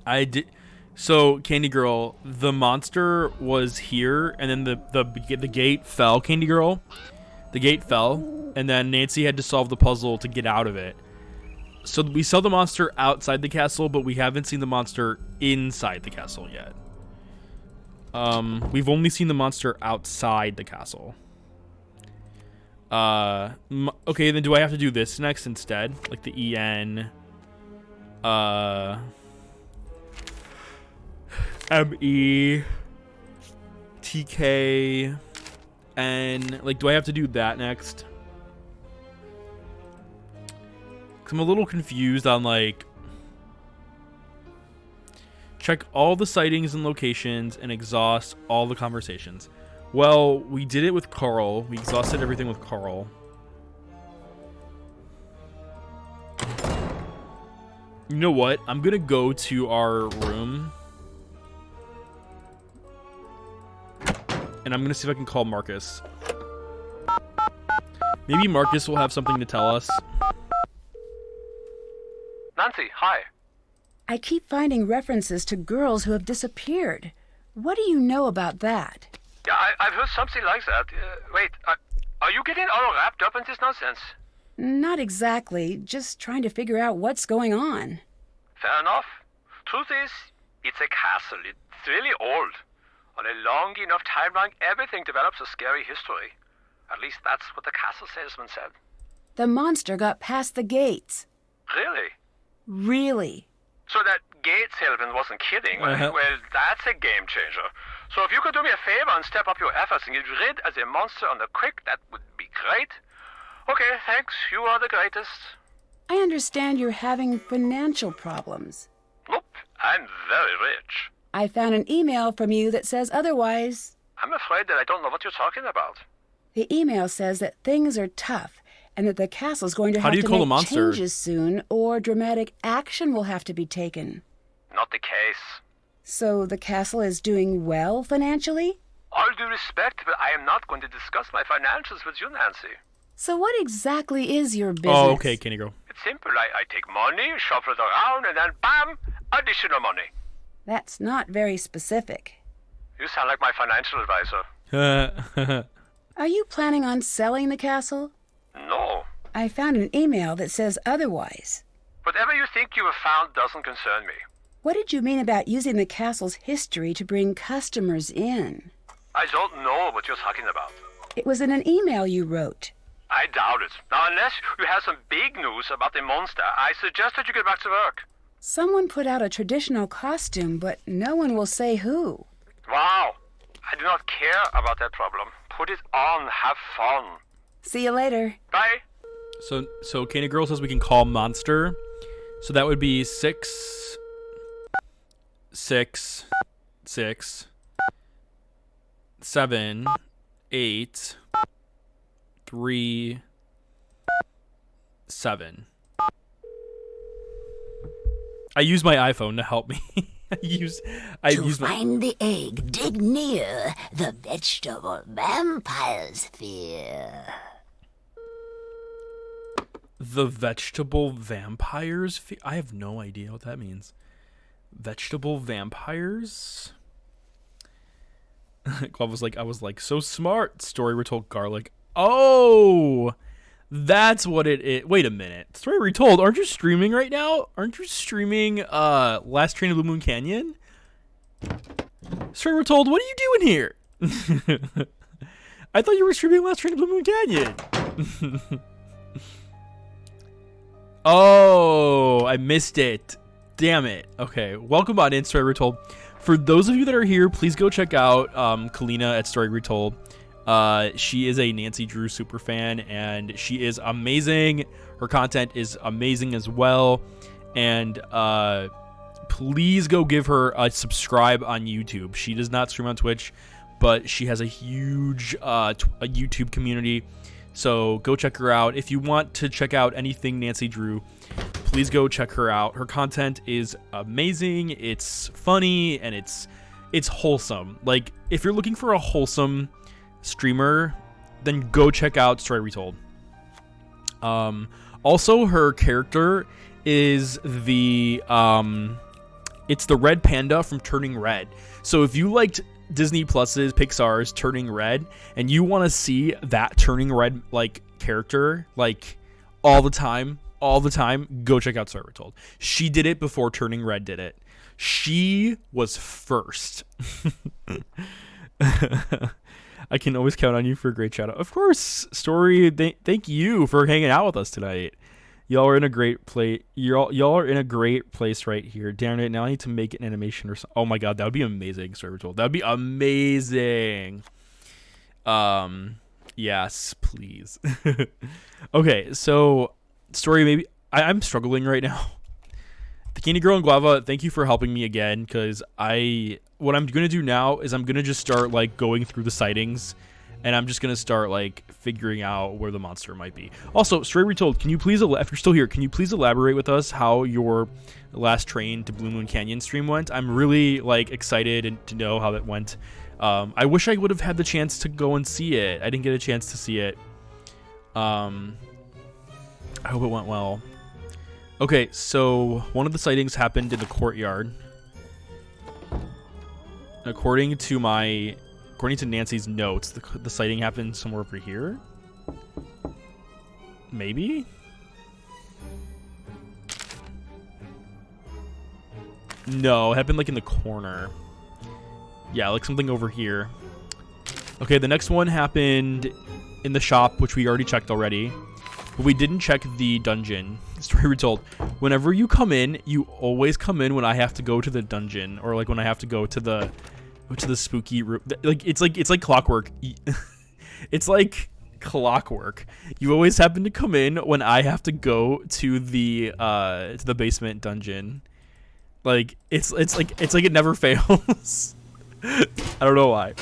I did. So, Candy Girl, the monster was here, and then the gate fell. Candy Girl, the gate fell, and then Nancy had to solve the puzzle to get out of it. So we saw the monster outside the castle, but we haven't seen the monster inside the castle yet. We've only seen the monster outside the castle. Okay, then do I have to do this next instead? Like the EN, ME, TK, and like, do I have to do that next? I'm a little confused on, like, check all the sightings and locations and exhaust all the conversations. Well, we did it with Carl. We exhausted everything with Carl. You know what? I'm gonna go to our room. And I'm gonna see if I can call Marcus. Maybe Marcus will have something to tell us. Nancy, hi. I keep finding references to girls who have disappeared. What do you know about that? Yeah, I've heard something like that. Wait, are you getting all wrapped up in this nonsense? Not exactly, just trying to figure out what's going on. Fair enough. Truth is, it's a castle. It's really old. On a long enough timeline, everything develops a scary history. At least that's what the castle salesman said. The monster got past the gates. Really? Really? So that gate salesman wasn't kidding. Well, that's a game changer. So if you could do me a favor and step up your efforts and get rid of the monster on the quick, that would be great. Okay, thanks. You are the greatest. I understand you're having financial problems. Nope, I'm very rich. I found an email from you that says otherwise. I'm afraid that I don't know what you're talking about. The email says that things are tough and that the castle's going to have to make changes soon, or dramatic action will have to be taken. Not the case. So the castle is doing well financially? All due respect, but I am not going to discuss my financials with you, Nancy. So what exactly is your business? Oh, okay, Candy Girl. It's simple. I take money, shuffle it around, and then bam, additional money. That's not very specific. You sound like my financial advisor. Are you planning on selling the castle? No. I found an email that says otherwise. Whatever you think you have found doesn't concern me. What did you mean about using the castle's history to bring customers in? I don't know what you're talking about. It was in an email you wrote. I doubt it. Now, unless you have some big news about the monster, I suggest that you get back to work. Someone put out a traditional costume, but no one will say who. Wow. I do not care about that problem. Put it on. Have fun. See you later. Bye. So Candy Girl says we can call Monster. So that would be 6, 6, 6, 7, 8, 3, 7. I use my iPhone to help me. Find the egg, dig near the vegetable vampire sphere. The vegetable vampires? I have no idea what that means. Vegetable vampires? I was like, so smart. Story retold garlic. Oh, that's what it is. Wait a minute. Story retold. Aren't you streaming right now? Aren't you streaming Last Train to Blue Moon Canyon? Story retold. What are you doing here? I thought you were streaming Last Train to Blue Moon Canyon. Oh, I missed it. Damn it. Okay, welcome on in, Story Retold. For those of you that are here, please go check out Kalina at Story Retold. She is a Nancy Drew super fan, and she is amazing. Her content is amazing as well. And please go give her a subscribe on YouTube. She does not stream on Twitch, but she has a huge a YouTube community. So go check her out. If you want to check out anything Nancy Drew, please go check her out. Her content is amazing. It's funny and it's wholesome. Like, if you're looking for a wholesome streamer, then go check out Story Retold. Also, her character is it's the red panda from Turning Red. So if you liked Disney Plus's Pixar's Turning Red and you want to see that Turning Red like character like all the time, go check out Story Retold. She did it before Turning Red did it. She was first. I can always count on you for a great shout out. Of course, Story, thank you for hanging out with us tonight. Y'all are in a great place. Y'all are in a great place right here. Damn it! Now I need to make an animation or something. Oh my god, that would be amazing. Story Retold. That would be amazing. Yes, please. Okay, so Story, maybe I'm struggling right now. The Candy Girl and Guava, thank you for helping me again, because what I'm gonna do now is I'm gonna just start like going through the sightings. And I'm just going to start, like, figuring out where the monster might be. Also, Story Retold, can you please, if you're still here, can you please elaborate with us how your Last Train to Blue Moon Canyon stream went? I'm really, like, excited to know how that went. I wish I would have had the chance to go and see it. I didn't get a chance to see it. I hope it went well. Okay, so one of the sightings happened in the courtyard. According to Nancy's notes, the sighting happened somewhere over here. Maybe? No, it happened like in the corner. Yeah, like something over here. Okay, the next one happened in the shop, which we already checked already. But we didn't check the dungeon. Story Retold. Whenever you come in, you always come in when I have to go to the dungeon, or like when I have to go to the spooky room. It's like clockwork. It's like clockwork. You always happen to come in when I have to go to the basement dungeon. Like it's like it never fails. I don't know why.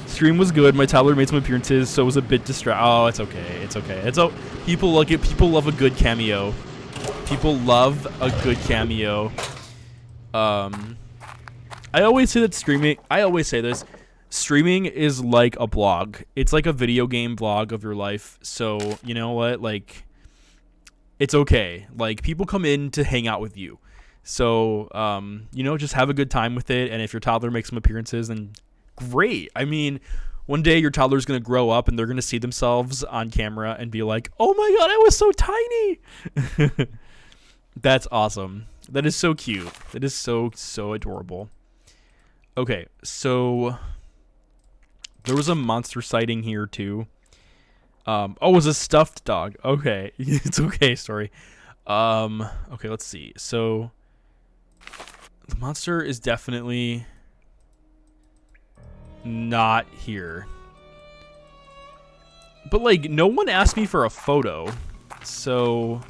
Stream was good. My toddler made some appearances, so it was a bit distracting. Oh, it's okay. It's okay. People like it. People love a good cameo. People love a good cameo. I always say that streaming is like a blog. It's like a video game vlog of your life. So, you know what? Like, it's okay. Like, people come in to hang out with you. So, just have a good time with it. And if your toddler makes some appearances, then great. I mean, one day your toddler's going to grow up and they're going to see themselves on camera and be like, oh my god, I was so tiny. That's awesome. That is so cute. That is so, so adorable. Okay, so there was a monster sighting here too. It was a stuffed dog. Okay, it's okay, Story. Okay, let's see. So the monster is definitely not here. But like, no one asked me for a photo. So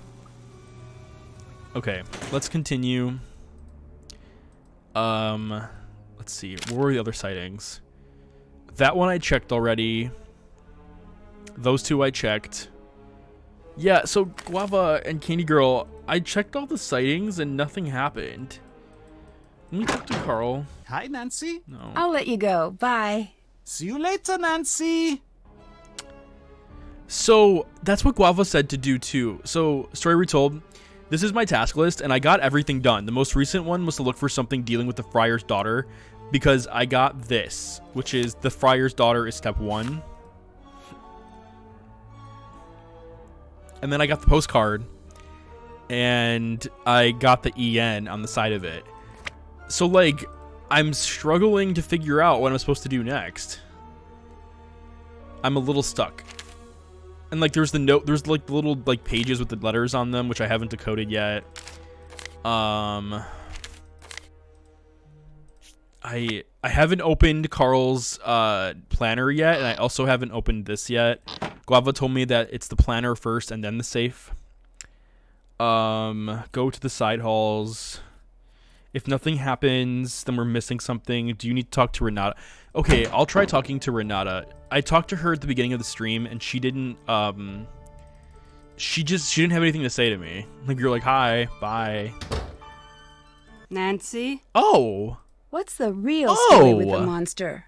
okay, let's continue. Let's see. What were the other sightings? That one I checked already. Those two I checked. Yeah, so Guava and Candy Girl, I checked all the sightings and nothing happened. Let me talk to Carl. Hi, Nancy. No. I'll let you go. Bye. See you later, Nancy. So that's what Guava said to do too. So story retold, this is my task list and I got everything done. The most recent one was to look for something dealing with the friar's daughter because I got this, which is the friar's daughter is step 1. And then I got the postcard and I got the EN on the side of it. So like I'm struggling to figure out what I'm supposed to do next. I'm a little stuck. And like there's the note, there's like the little like pages with the letters on them, which I haven't decoded yet. I haven't opened Carl's planner yet, and I also haven't opened this yet. Guava told me that it's the planner first and then the safe. Go to the side halls. If nothing happens, then we're missing something. Do you need to talk to Renata? Okay, I'll try talking to Renata. I talked to her at the beginning of the stream, and she didn't, she didn't have anything to say to me. Like, you're like, hi, bye. Nancy? Oh! What's the real story with the monster?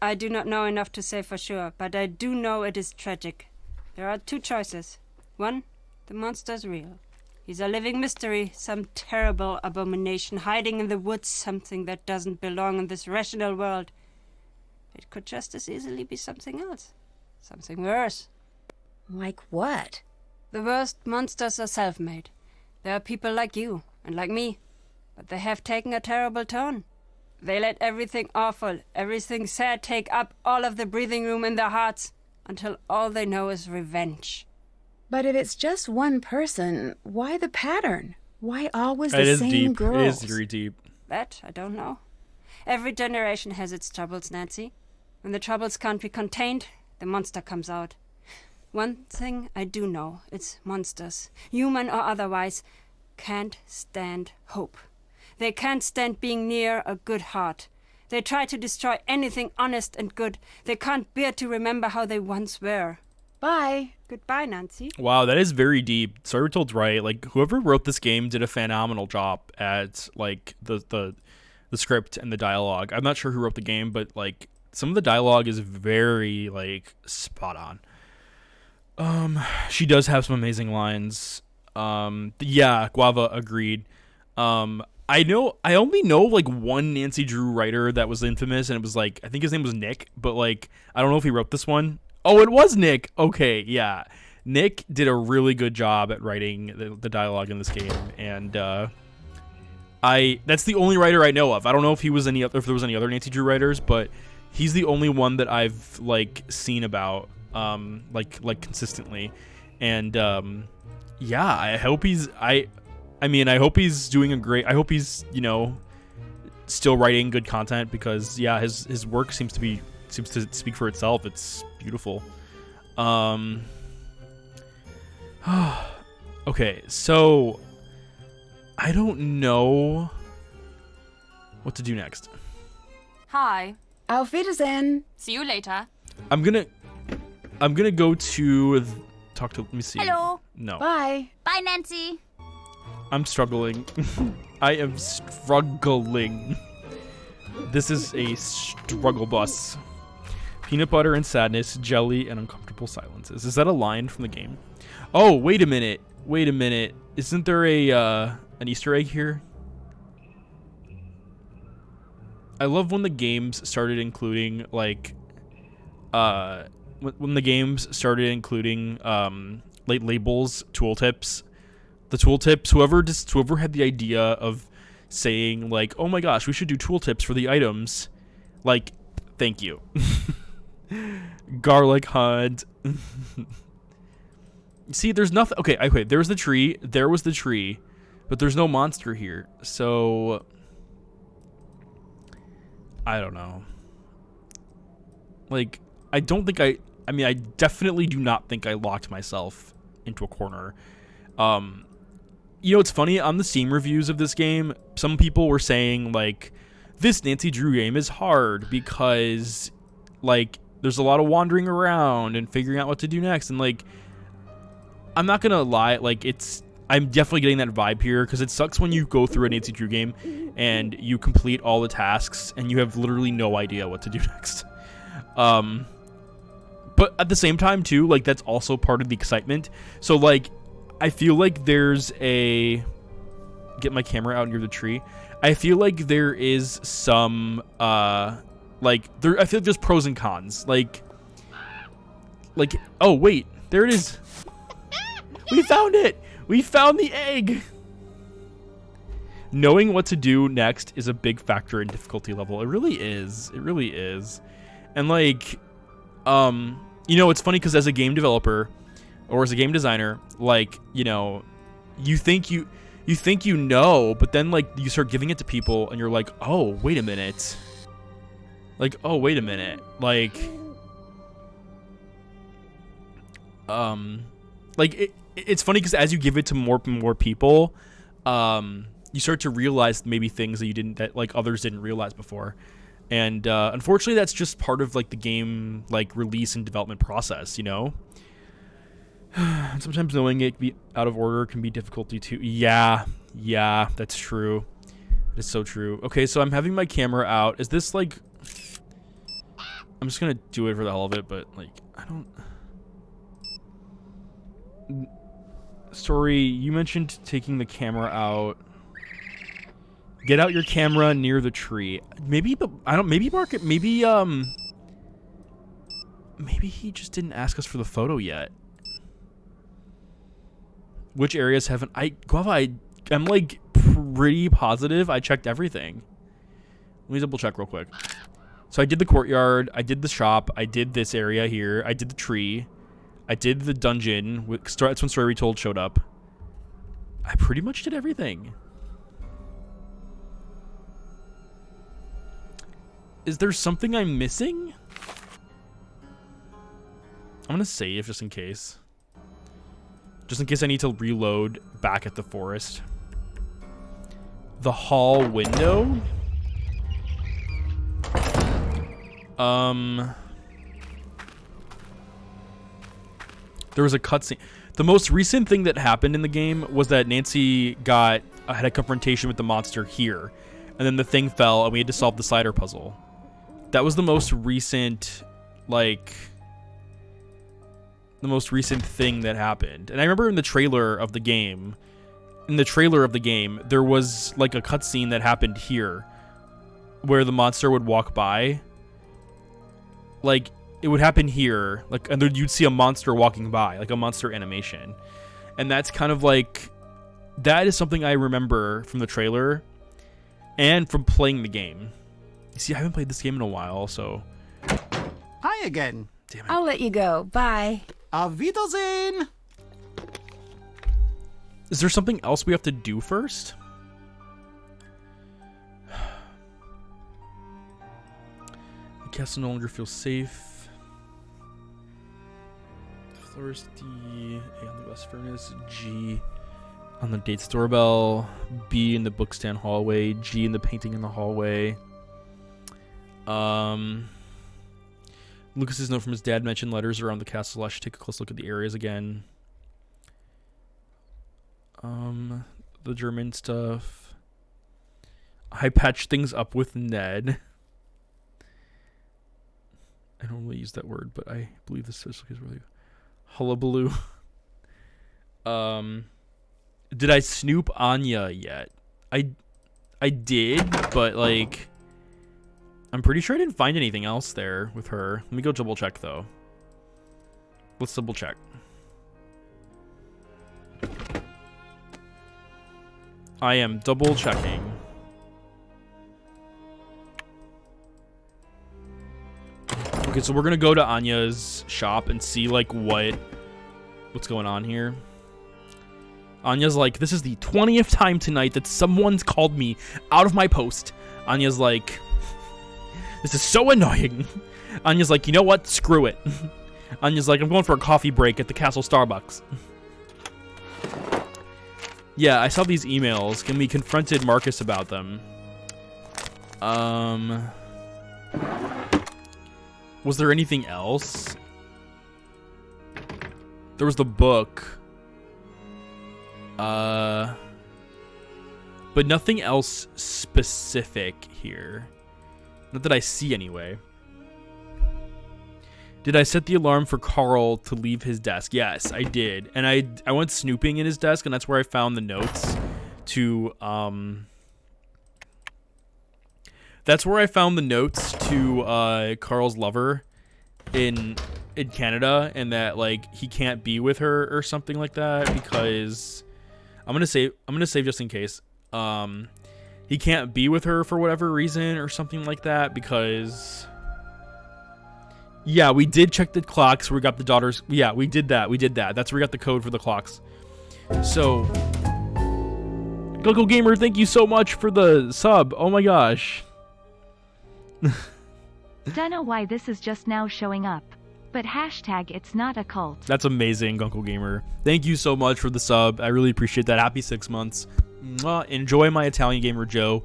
I do not know enough to say for sure, but I do know it is tragic. There are 2 choices. 1, the monster is real. He's a living mystery, some terrible abomination hiding in the woods, something that doesn't belong in this rational world. It could just as easily be something else. Something worse. Like what? The worst monsters are self-made. There are people like you and like me, but they have taken a terrible turn. They let everything awful, everything sad take up all of the breathing room in their hearts until all they know is revenge. But if it's just one person, why the pattern? Why always the same girls? It is very deep. That I don't know. Every generation has its troubles, Nancy. When the troubles can't be contained, the monster comes out. One thing I do know, it's monsters, human or otherwise, can't stand hope. They can't stand being near a good heart. They try to destroy anything honest and good. They can't bear to remember how they once were. Bye. Goodbye, Nancy. Wow, that is very deep. Sorry, told right. Like whoever wrote this game did a phenomenal job at like the script and the dialogue. I'm not sure who wrote the game, but like some of the dialogue is very like spot on. She does have some amazing lines. Yeah, Guava agreed. I only know like one Nancy Drew writer that was infamous, and it was like I think his name was Nick, but like I don't know if he wrote this one. Oh, it was Nick. Okay, yeah. Nick did a really good job at writing the dialogue in this game, and that's the only writer I know of. I don't know if there was any other Nancy Drew writers, but he's the only one that I've like seen about like consistently. And yeah, I hope he's I hope he's doing I hope he's, you know, still writing good content, because yeah, his work seems to speak for itself. It's beautiful. Okay, so I don't know what to do next. Hi. Auf Wiedersehen. See you later. I'm gonna go to talk to. Let me see. Hello. No. Bye. Bye, Nancy. I'm struggling. I am struggling. This is a struggle bus. Peanut butter and sadness, jelly and uncomfortable silences. Is that a line from the game? Oh, wait a minute. Isn't there an Easter egg here? I love when the games started including like when the games started including late labels, tooltips. The tooltips, whoever had the idea of saying like, "Oh my gosh, we should do tooltips for the items." Like, thank you. Garlic hunt. See, there's nothing. Okay, there's the tree. There was the tree, but there's no monster here. So I don't know. Like, I definitely do not think I locked myself into a corner. You know, it's funny, on the Steam reviews of this game, some people were saying like, this Nancy Drew game is hard because like there's a lot of wandering around and figuring out what to do next, and like I'm not gonna lie, like I'm definitely getting that vibe here, because it sucks when you go through a Nancy Drew game and you complete all the tasks and you have literally no idea what to do next. But at the same time too, like that's also part of the excitement. So like I feel like there's a get my camera out near the tree. I feel like there is some I feel like there's pros and cons. Like oh wait, there it is. We found it. We found the egg. Knowing what to do next is a big factor in difficulty level. It really is. It really is. And like you know, it's funny because as a game developer or as a game designer, like, you know, you think you know, but then like you start giving it to people and you're like, oh, wait a minute. Like, oh, wait a minute. Like it's funny because as you give it to more people, you start to realize maybe things that like others didn't realize before. And unfortunately, that's just part of like the game like release and development process, you know. Sometimes knowing it can be out of order can be difficulty too. Yeah, that's true. It's so true. Okay, so I'm having my camera out. Is this like? I'm just gonna do it for the hell of it, but like I don't. Sorry, you mentioned taking the camera out. Get out your camera near the tree. Maybe, but I don't. Maybe Market. Maybe maybe he just didn't ask us for the photo yet. Which areas haven't Guava? I'm like pretty positive I checked everything. Let me double check real quick. So I did the courtyard. I did the shop. I did this area here. I did the tree. I did the dungeon. That's when Story Retold showed up. I pretty much did everything. Is there something I'm missing? I'm gonna save just in case. Just in case I need to reload back at the forest. The hall window? There was a cutscene. The most recent thing that happened in the game was that Nancy had a confrontation with the monster here. And then the thing fell and we had to solve the slider puzzle. That was the most recent, like, thing that happened. And I remember in the trailer of the game, there was like a cutscene that happened here where the monster would walk by. Like, it would happen here, like, and then you'd see a monster walking by, like a monster animation. And that's kind of like, that is something I remember from the trailer and from playing the game. You see, I haven't played this game in a while, so. Hi again. Damn it. I'll let you go. Bye. Auf Wiedersehen. Is there something else we have to do first? The castle no longer feels safe. Floors D, A on the west furnace, G on the date's doorbell, B in the bookstand hallway, G in the painting in the hallway. Lucas's note from his dad mentioned letters around the castle. I should take a close look at the areas again. The German stuff. I patched things up with Ned. I don't really use that word, but I believe this is really hullabaloo. Did I snoop Anya yet? I did, but like I'm pretty sure I didn't find anything else there with her. Let me go double check though. Let's double check. I am double checking. Okay, so we're gonna go to Anya's shop and see like what's going on here. Anya's like, this is the 20th time tonight that someone's called me out of my post. Anya's like, this is so annoying. Anya's like, you know what? Screw it. Anya's like, I'm going for a coffee break at the castle Starbucks. Yeah, I saw these emails. Can we confronted Marcus about them? Was there anything else? There was the book. But nothing else specific here. Not that I see anyway. Did I set the alarm for Carl to leave his desk? Yes, I did. And I went snooping in his desk, and that's where I found the notes to Carl's lover in Canada, and that like he can't be with her or something like that because I'm gonna save just in case. He can't be with her for whatever reason or something like that because. Yeah, we did check the clocks. We got the daughters. Yeah, we did that. That's where we got the code for the clocks. So, Goku Gamer, thank you so much for the sub. Oh my gosh. Don't know why this is just now showing up, but hashtag it's not a cult. That's amazing, Goku Gamer. Thank you so much for the sub. I really appreciate that. Happy 6 months. Enjoy my Italian Gamer Joe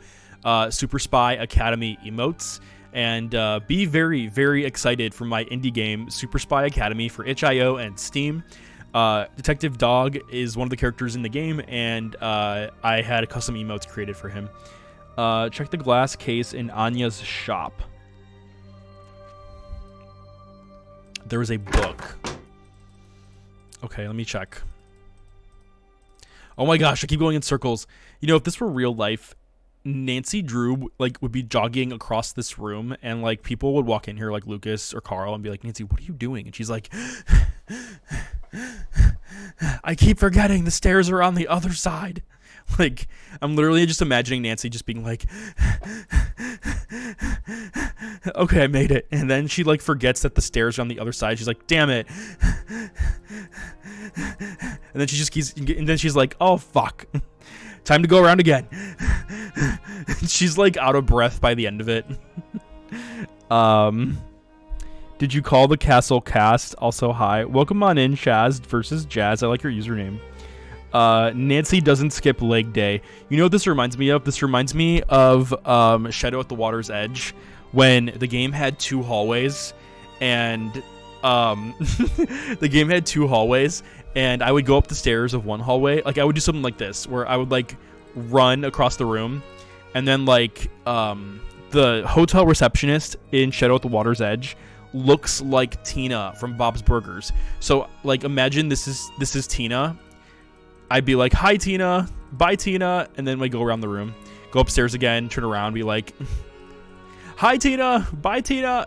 Super Spy Academy emotes. And be very, very excited for my indie game, Super Spy Academy, for itch.io and Steam. Detective Dog is one of the characters in the game, and I had a custom emotes created for him. Check the glass case in Anya's shop. There was a book. Okay, let me check. Oh my gosh, I keep going in circles. You know, if this were real life, Nancy Drew like would be jogging across this room, and like people would walk in here like Lucas or Carl and be like, Nancy, what are you doing? And she's like, I keep forgetting the stairs are on the other side. Like, I'm literally just imagining Nancy just being like, okay, I made it. And then she like forgets that the stairs are on the other side. She's like, damn it. And then she just keeps, and then she's like, oh fuck, time to go around again. She's like out of breath by the end of it. Did you call the castle cast? Also, hi. Welcome on in, Shaz versus Jazz. I like your username. Nancy doesn't skip leg day. You know what this reminds me of? This reminds me of Shadow at the Water's Edge, when the game had two hallways, and the game had two hallways, and I would go up the stairs of one hallway. Like, I would do something like this, where I would like run across the room, and then like the hotel receptionist in Shadow at the Water's Edge looks like Tina from Bob's Burgers. So like, imagine this is Tina. I'd be like, hi Tina, bye Tina, and then we go around the room, go upstairs again, turn around, be like, hi Tina, bye Tina.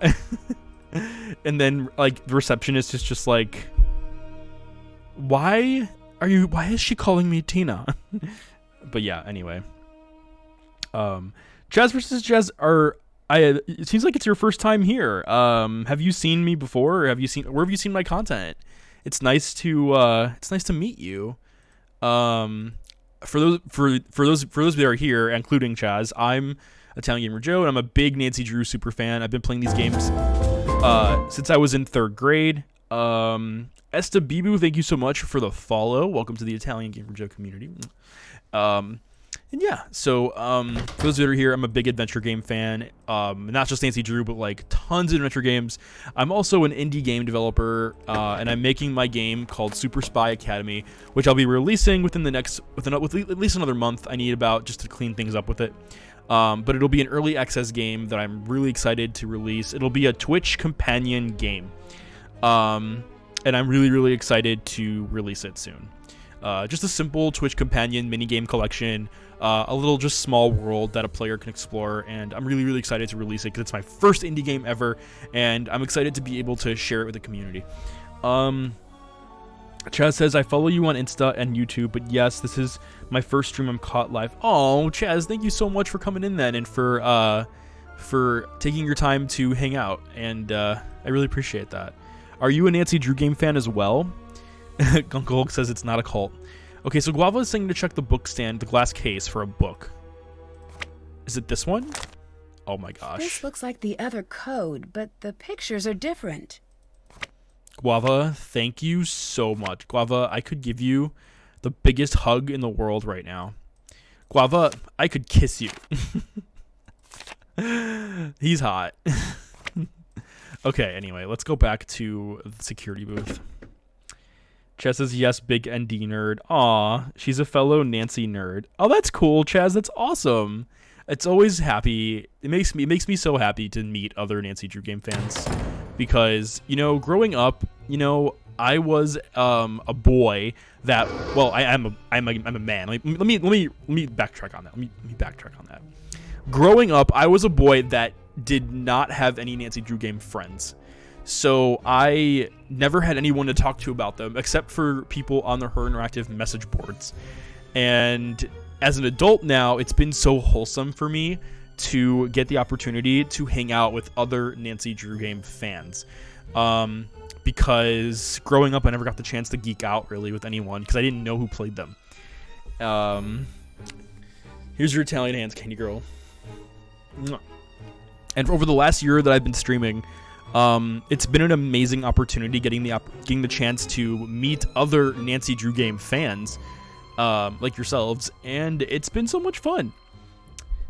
And then like the receptionist is just like, why is she calling me Tina? But yeah, anyway. Jazz versus Jazz it seems like it's your first time here. Have you seen me before, or where have you seen my content? It's nice to meet you. For those that are here, including Chaz, I'm Italian Gamer Joe, and I'm a big Nancy Drew super fan. I've been playing these games since I was in 3rd grade. Esta Bibu, thank you so much for the follow. Welcome to the Italian Gamer Joe community. And yeah, so for those that are here, I'm a big adventure game fan. Not just Nancy Drew, but like tons of adventure games. I'm also an indie game developer, and I'm making my game called Super Spy Academy, which I'll be releasing with at least another month. I need about just to clean things up with it. But it'll be an early access game that I'm really excited to release. It'll be a Twitch companion game, and I'm really, really excited to release it soon. Just a simple Twitch companion minigame collection, a little just small world that a player can explore, and I'm really, really excited to release it because it's my first indie game ever, and I'm excited to be able to share it with the community. Chaz says, I follow you on Insta and YouTube, but yes, this is my first stream I'm caught live. Oh, Chaz, thank you so much for coming in then, and for taking your time to hang out, and I really appreciate that. Are you a Nancy Drew game fan as well? Gunka Hulk says it's not a cult. Okay, so Guava is saying to check the book stand, the glass case, for a book. Is it this one? Oh my gosh. This looks like the other code, but the pictures are different. Guava, thank you so much. Guava, I could give you the biggest hug in the world right now. Guava, I could kiss you. He's hot. Okay, anyway, let's go back to the security booth. Chaz says, yes, big ND nerd. Aw, she's a fellow Nancy nerd. Oh, that's cool, Chaz. That's awesome. It's always happy. It makes me so happy to meet other Nancy Drew Game fans because, growing up, I was a boy that, well, I'm a man. Let me backtrack on that. Let me backtrack on that. Growing up, I was a boy that did not have any Nancy Drew Game friends. So I never had anyone to talk to about them except for people on the Her Interactive message boards. And as an adult now, it's been so wholesome for me to get the opportunity to hang out with other Nancy Drew Game fans. Because growing up, I never got the chance to geek out really with anyone because I didn't know who played them. Here's your Italian hands, Candy Girl. And over the last year that I've been streaming, it's been an amazing opportunity getting the chance to meet other Nancy Drew Game fans like yourselves, and it's been so much fun.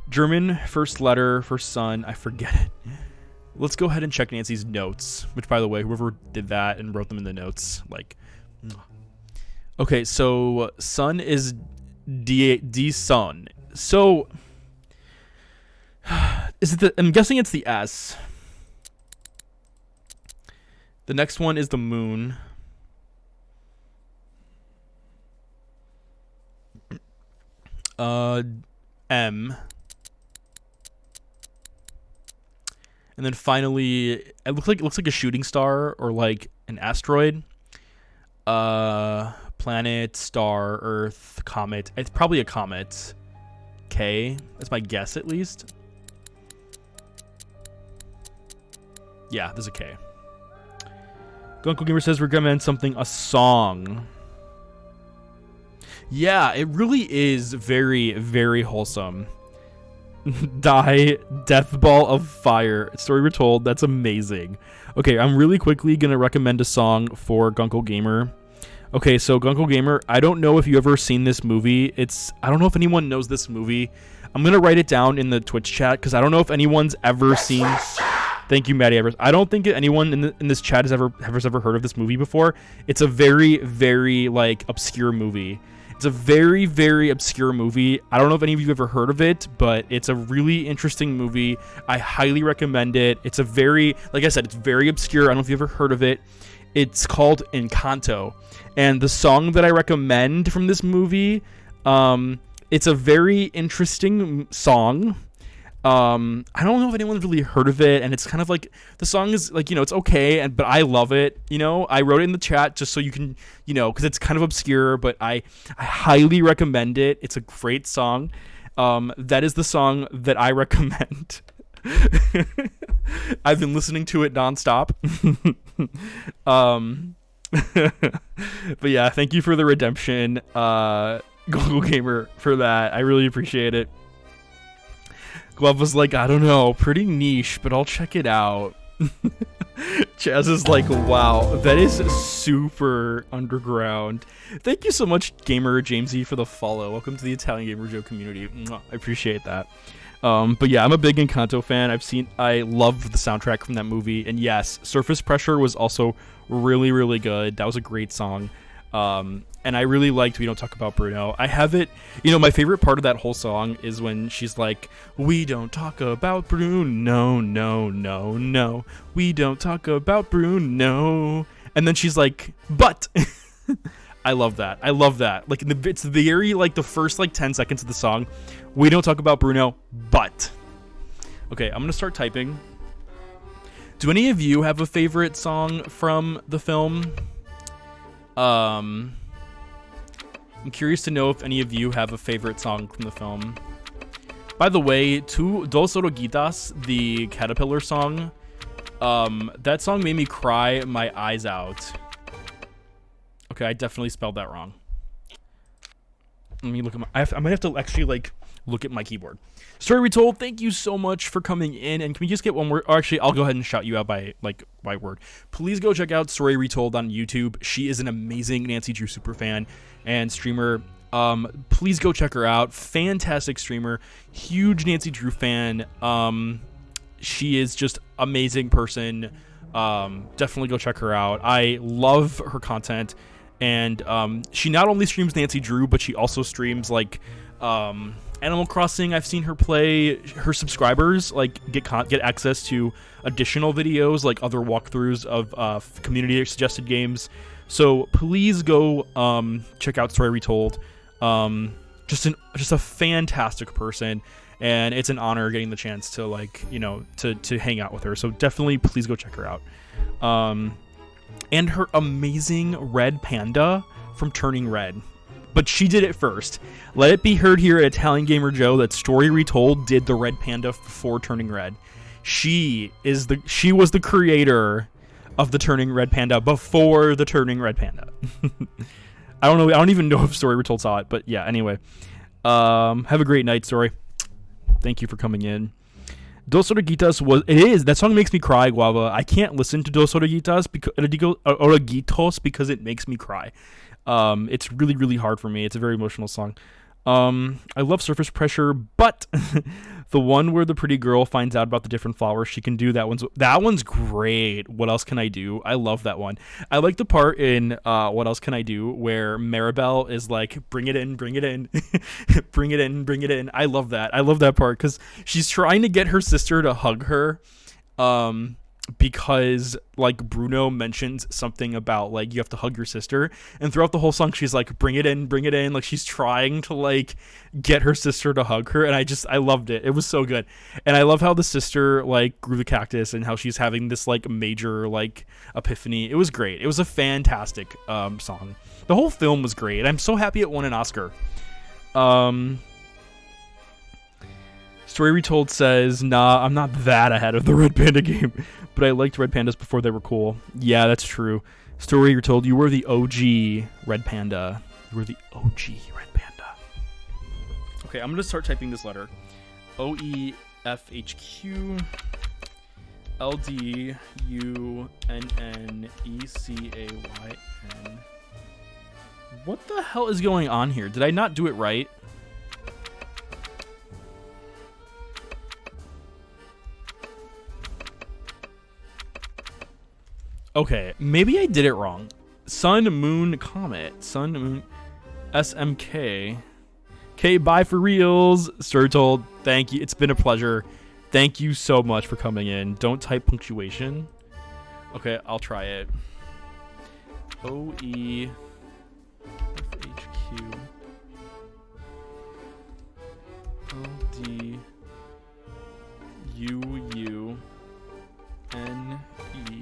German first letter, first son, I forget it. Let's go ahead and check Nancy's notes, which, by the way, whoever did that and wrote them in the notes, okay, so son is D son. So is it I'm guessing it's the S. The next one is the moon. M. And then finally, it looks like a shooting star or like an asteroid. Planet, star, Earth, comet. It's probably a comet. K. That's my guess, at least. Yeah, there's a K. Gunkel Gamer says recommend a song. Yeah, it really is very, very wholesome. Die, Death Ball of Fire. Story retold. That's amazing. Okay, I'm really quickly going to recommend a song for Gunkel Gamer. Okay, so Gunkel Gamer, I don't know if you've ever seen this movie. I don't know if anyone knows this movie. I'm going to write it down in the Twitch chat because I don't know if anyone's ever seen... Thank you, Maddie Evers. I don't think anyone in this chat has ever heard of this movie before. It's a very, very, obscure movie. It's a very, very obscure movie. I don't know if any of you have ever heard of it, but it's a really interesting movie. I highly recommend it. It's a very, like I said, it's very obscure. I don't know if you've ever heard of it. It's called Encanto. And the song that I recommend from this movie, it's a very interesting song. I don't know if anyone's really heard of it, and it's kind of like the song is it's okay, but I love it. I wrote it in the chat just so you can, because it's kind of obscure, but I highly recommend it. It's a great song. That is the song that I recommend. I've been listening to it nonstop. But yeah, thank you for the redemption, Google Gamer, for that. I really appreciate it. Glove was like, I don't know, pretty niche, but I'll check it out. Chaz is like, wow, that is super underground. Thank you so much, Gamer Jamesy, for the follow. Welcome to the Italian Gamer Joe community. Mwah, I appreciate that. But yeah, I'm a big Encanto fan. I love the soundtrack from that movie. And yes, Surface Pressure was also really, really good. That was a great song. And I really liked We Don't Talk About Bruno. I have it, my favorite part of that whole song is when she's like, we don't talk about Bruno, no, no, no. We don't talk about Bruno. And then she's like, but. I love that. I love that. It's very, the first, 10 seconds of the song. We don't talk about Bruno, but. Okay, I'm going to start typing. Do any of you have a favorite song from the film? I'm curious to know if any of you have a favorite song from the film. By the way, Dos Oruguitas, the Caterpillar song, that song made me cry my eyes out. Okay, I definitely spelled that wrong. Let me look at I might have to actually, look at my keyboard. Story Retold, thank you so much for coming in. And can we just get one word? Or actually, I'll go ahead and shout you out by word. Please go check out Story Retold on YouTube. She is an amazing Nancy Drew superfan and streamer. Please go check her out. Fantastic streamer. Huge Nancy Drew fan. She is just amazing person. Definitely go check her out. I love her content. And she not only streams Nancy Drew, but she also streams like Animal Crossing. I've seen her play. Her subscribers like get access to additional videos, like other walkthroughs of community suggested games. So please go check out Story Retold. Just a fantastic person, and it's an honor getting the chance to like to hang out with her. So definitely please go check her out. And her amazing red panda from Turning Red. But she did it first. Let it be heard here at Italian Gamer Joe that Story Retold did the red panda before Turning Red. She was the creator of the Turning Red panda before the Turning Red panda. I don't know. I don't even know if Story Retold saw it, but yeah. Anyway, have a great night, Story. Thank you for coming in. Dos Oreguitas that song makes me cry, Guava. I can't listen to Dos Oreguitas because it makes me cry. It's really, really hard for me. It's a very emotional song. I love Surface Pressure, but the one where the pretty girl finds out about the different flowers she can do, that one's great. What Else Can I Do? I love that one. I like the part in What Else Can I Do where Maribel is like, bring it in, bring it in, bring it in, bring it in. I love that. I love that part because she's trying to get her sister to hug her. Because like Bruno mentions something about like you have to hug your sister, and throughout the whole song she's like, bring it in, like she's trying to like get her sister to hug her, and I loved it. It was so good. And I love how the sister like grew the cactus and how she's having this like major like epiphany. It was great. It was a fantastic song. The whole film was great. I'm so happy it won an Oscar. Story Retold says, nah, I'm not that ahead of the Red Panda game, but I liked Red Pandas before they were cool. Yeah, that's true. Story Retold, you were the OG Red Panda. You were the OG Red Panda. Okay, I'm going to start typing this letter. OEFHQ LDUNNECAYN. What the hell is going on here? Did I not do it right? Okay, maybe I did it wrong. Sun, Moon, Comet. Sun, Moon, SMK. Okay, bye for reals. Sturtold, thank you. It's been a pleasure. Thank you so much for coming in. Don't type punctuation. Okay, I'll try it. OEFHQ LDUUNECAYN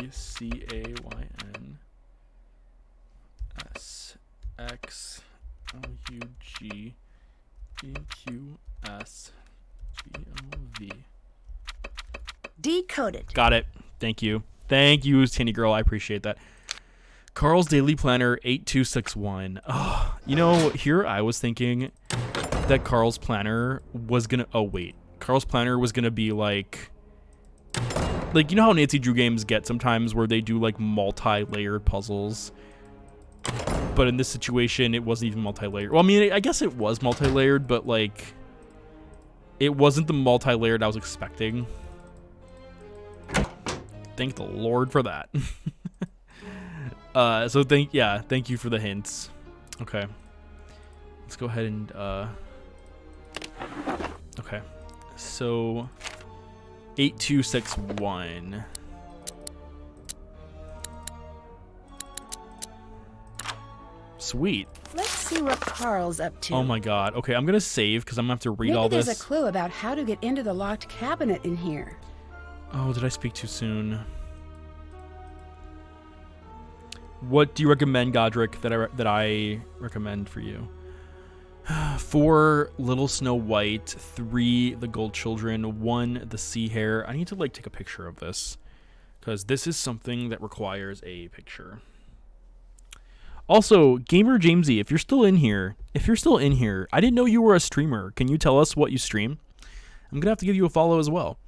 SXOUGEQSGOV. Decoded. Got it. Thank you. Thank you, Tinny Girl. I appreciate that. Carl's Daily Planner 8261. Oh, here I was thinking that Carl's Planner was gonna. Oh wait, Carl's Planner was gonna be like how Nancy Drew games get sometimes where they do like multi-layered puzzles. But in this situation, it wasn't even multi-layered. Well, I mean, I guess it was multi-layered, but like, it wasn't the multi-layered I was expecting. Thank the Lord for that. So thank you for the hints. Okay. Let's go ahead and, okay. So, 8261. Sweet. Let's see what Carl's up to. Oh my god. Okay, I'm gonna save because I'm gonna have to read all Maybe this. there's a clue about how to get into the locked cabinet in here. Oh, did I speak too soon? What do you recommend, Godric, that I recommend for you? 4, Little Snow White. 3, The Gold Children. 1, The Sea Hare. I need to like take a picture of this because this is something that requires a picture. Also, Gamer Jamesy, if you're still in here, I didn't know you were a streamer. Can you tell us what you stream? I'm gonna have to give you a follow as well.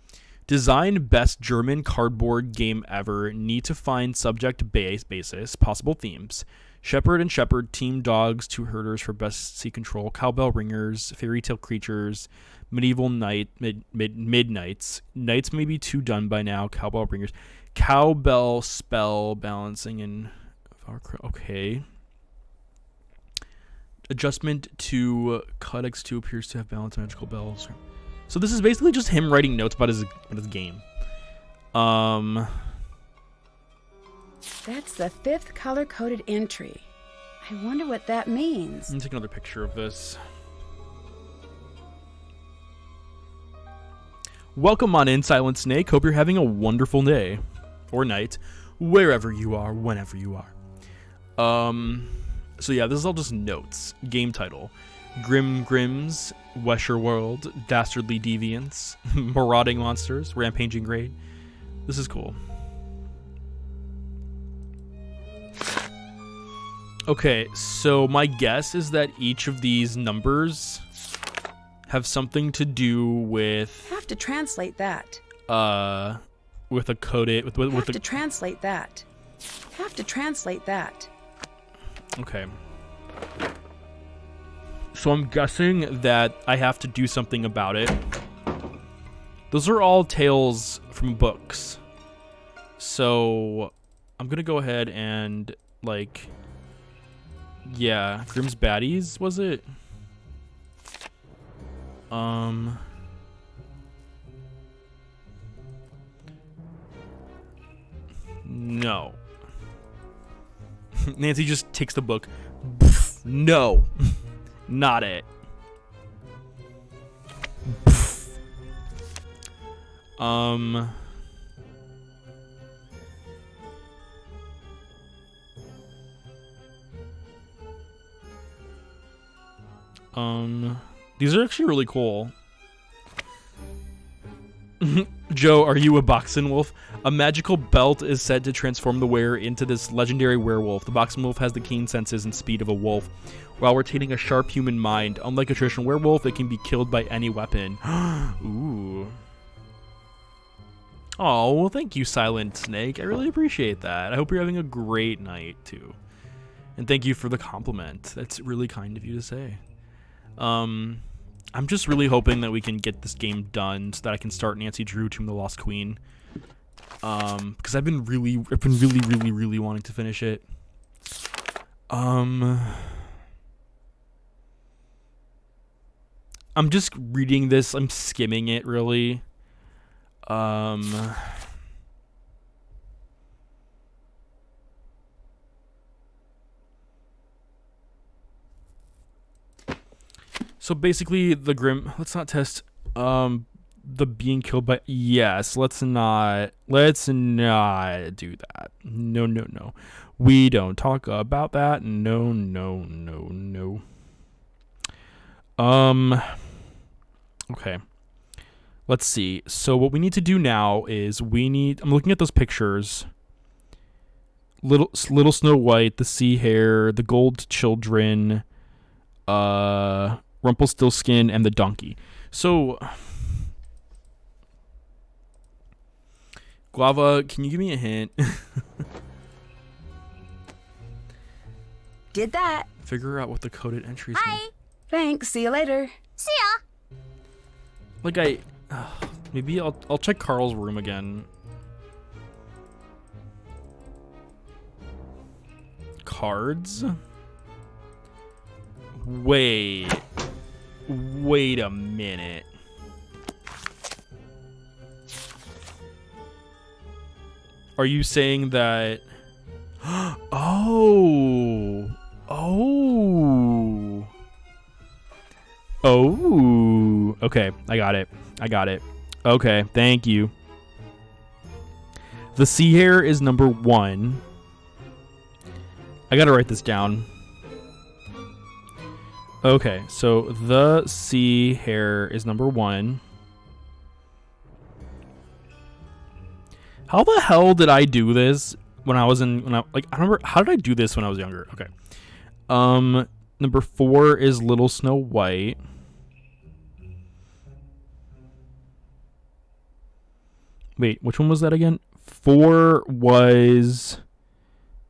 Design best German cardboard game ever. Need to find subject basis, possible themes. Shepherd and Shepherd, team dogs, 2 herders for best sea control. Cowbell ringers, fairy tale creatures, medieval night, midnights. Nights may be 2 done by now. Cowbell ringers, cowbell spell balancing and okay. Adjustment to Codex 2 appears to have balanced magical bells. So this is basically just him writing notes about his game. That's the 5th color-coded entry. I wonder what that means. Let me take another picture of this. Welcome on in, Silent Snake. Hope you're having a wonderful day. Or night. Wherever you are, whenever you are. So yeah, this is all just notes. Game title. Grim Grims, Wesher World, Dastardly Deviants, Marauding Monsters, Rampaging Raid. This is cool. Okay, so my guess is that each of these numbers have something to do with... Have to translate that. With a coded... Have to translate that. Have to translate that. Okay. So I'm guessing that I have to do something about it. Those are all tales from books. So I'm going to go ahead and, like... Yeah, Grimm's Baddies, was it? No. Nancy just takes the book. No. Not it. These are actually really cool. Joe, are you a boxing wolf? A magical belt is said to transform the wearer into this legendary werewolf. The boxing wolf has the keen senses and speed of a wolf, while retaining a sharp human mind. Unlike a traditional werewolf, it can be killed by any weapon. Ooh. Oh, well, thank you, Silent Snake. I really appreciate that. I hope you're having a great night, too. And thank you for the compliment. That's really kind of you to say. I'm just really hoping that we can get this game done so that I can start Nancy Drew, Tomb of the Lost Queen. Because I've been really wanting to finish it. I'm just reading this. I'm skimming it, really. So basically, the Grim. Let's not test. The being killed by. Yes. Let's not do that. No. We don't talk about that. No. Okay. Let's see. So what we need to do now is I'm looking at those pictures. Little Snow White, the Sea Hare, the Gold Children, Rumplestiltskin, and the donkey. So, Guava, can you give me a hint? Did that. Figure out what the coded entries mean. Hi. Thanks. See you later. See ya. Like maybe I'll check Carl's room again. Cards? Wait a minute. Are you saying that... Oh, okay, I got it. Okay, thank you. The Sea Hare is number 1. I gotta write this down. Okay, so the Sea Hare is number 1. How the hell did I do this I remember, how did I do this when I was younger? Okay. Number 4 is Little Snow White. Wait, which one was that again? 4 was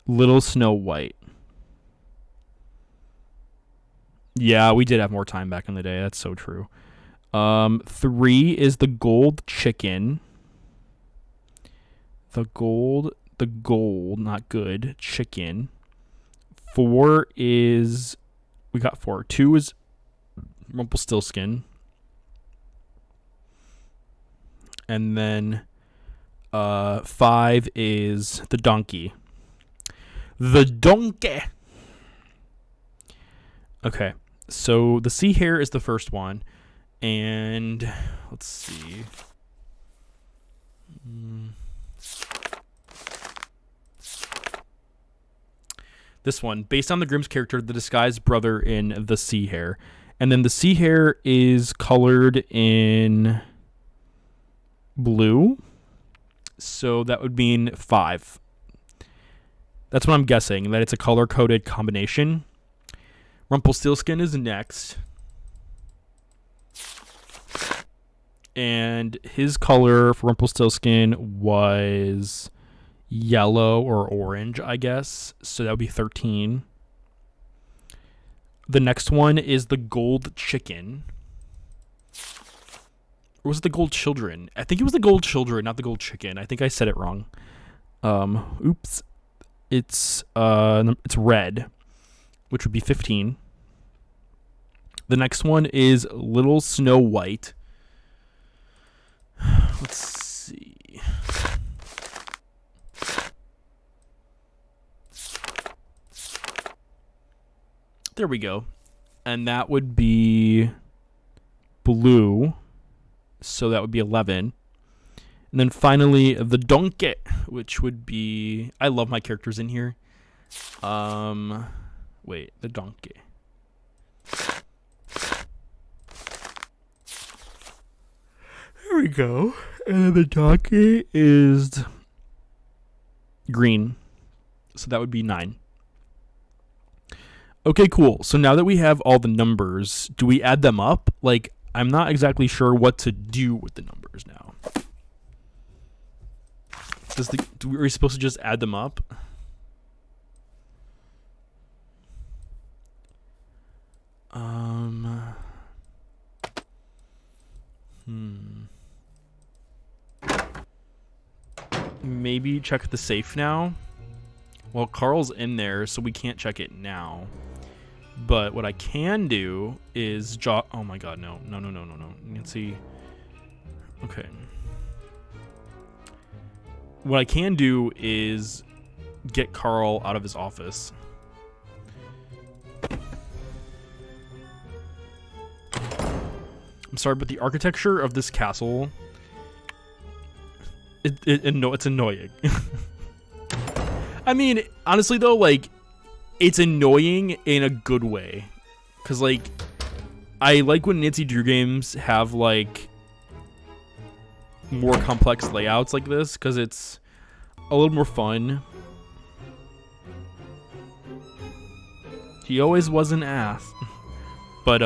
Little Snow White. Yeah, we did have more time back in the day. That's so true. 3 is the Gold Chicken. The gold, not good, chicken. 4 is we got 4. 2 is Rumplestiltskin. And then 5 is the donkey. The donkey. Okay, so the sea hare is the first one. And let's see. This one, based on the Grimm's character, the disguised brother in the sea hare. And then the sea hare is colored in blue. So that would mean 5. That's what I'm guessing, that it's a color-coded combination. Rumpelstiltskin is next. And his color for Rumpelstiltskin was yellow or orange, I guess. So that would be 13. The next one is the gold chicken. Or was it the gold children? I think it was the gold children, not the gold chicken. I think I said it wrong. Oops. It's red, which would be 15. The next one is Little Snow White. Let's see. There we go. And that would be blue. So that would be 11. And then finally, the donkey, which would be... I love my characters in here. Wait, the donkey. There we go. And then the donkey is green. So that would be 9. Okay, cool. So now that we have all the numbers, do we add them up? Like, I'm not exactly sure what to do with the numbers now. Are we supposed to just add them up? Maybe check the safe now. Well, Carl's in there, so we can't check it now. But what I can do is oh my god, no. Nancy. Okay. What I can do is get Carl out of his office. I'm sorry, but the architecture of this castle, it's annoying. I mean, honestly though, like, it's annoying in a good way. Cause like, I like when Nancy Drew games have like more complex layouts like this, cause it's a little more fun. He always was an ass. But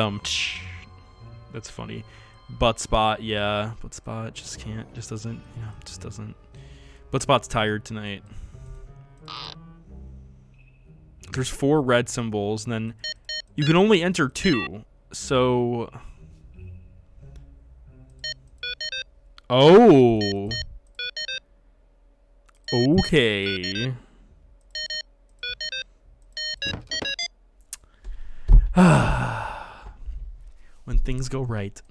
that's funny. Butt spot, yeah. Butt spot just doesn't. Butt spot's tired tonight. There's 4 red symbols, and then you can only enter 2. So, oh, okay. When things go right.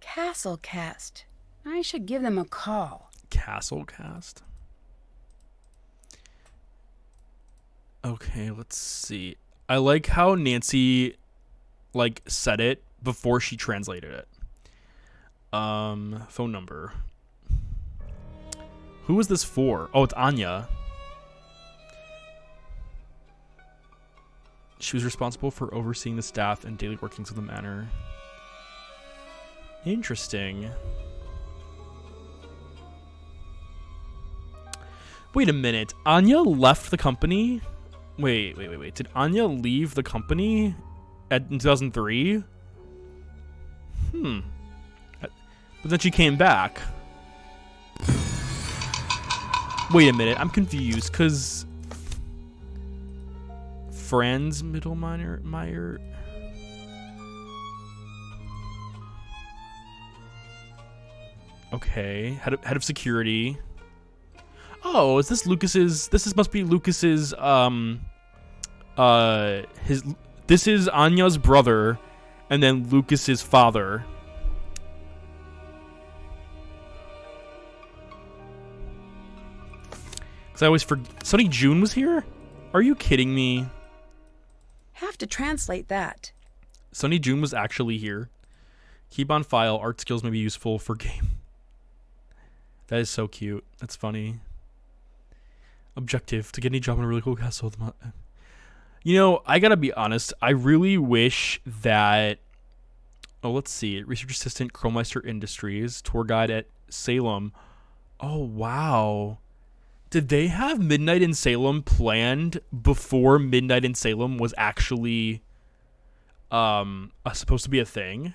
Castlecast. I should give them a call. Castlecast? Okay, let's see. I like how Nancy, like, said it before she translated it. Phone number. Who is this for? Oh, it's Anya. She was responsible for overseeing the staff and daily workings of the manor. Interesting. Wait a minute. Anya left the company? Wait. Did Anya leave the company in 2003? But then she came back. Wait a minute. I'm confused, because Franz Mittelmeier. Okay. Head of security. Oh, is this Lucas's? Must be Lucas's. His This is Anya's brother, and then Lucas's father. Because I always forget. Sunny June was here? Are you kidding me? Have to translate that. Sunny June was actually here. Keep on file. Art skills may be useful for game. That is so cute. That's funny. Objective. To get any job in a really cool castle. You know, I gotta be honest. I really wish that... Oh, let's see. Research assistant, Crowmeister Industries. Tour guide at Salem. Oh, wow. Did they have Midnight in Salem planned before Midnight in Salem was actually supposed to be a thing?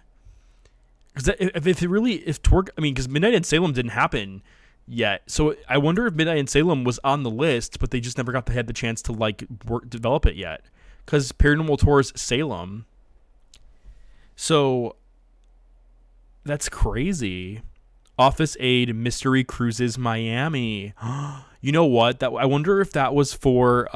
Because because Midnight in Salem didn't happen yet, so I wonder if Midnight in Salem was on the list, but they just never had the chance to develop it yet. Because Paranormal Tours Salem, so that's crazy. Office Aid Mystery Cruises Miami. You know what? I wonder if that was for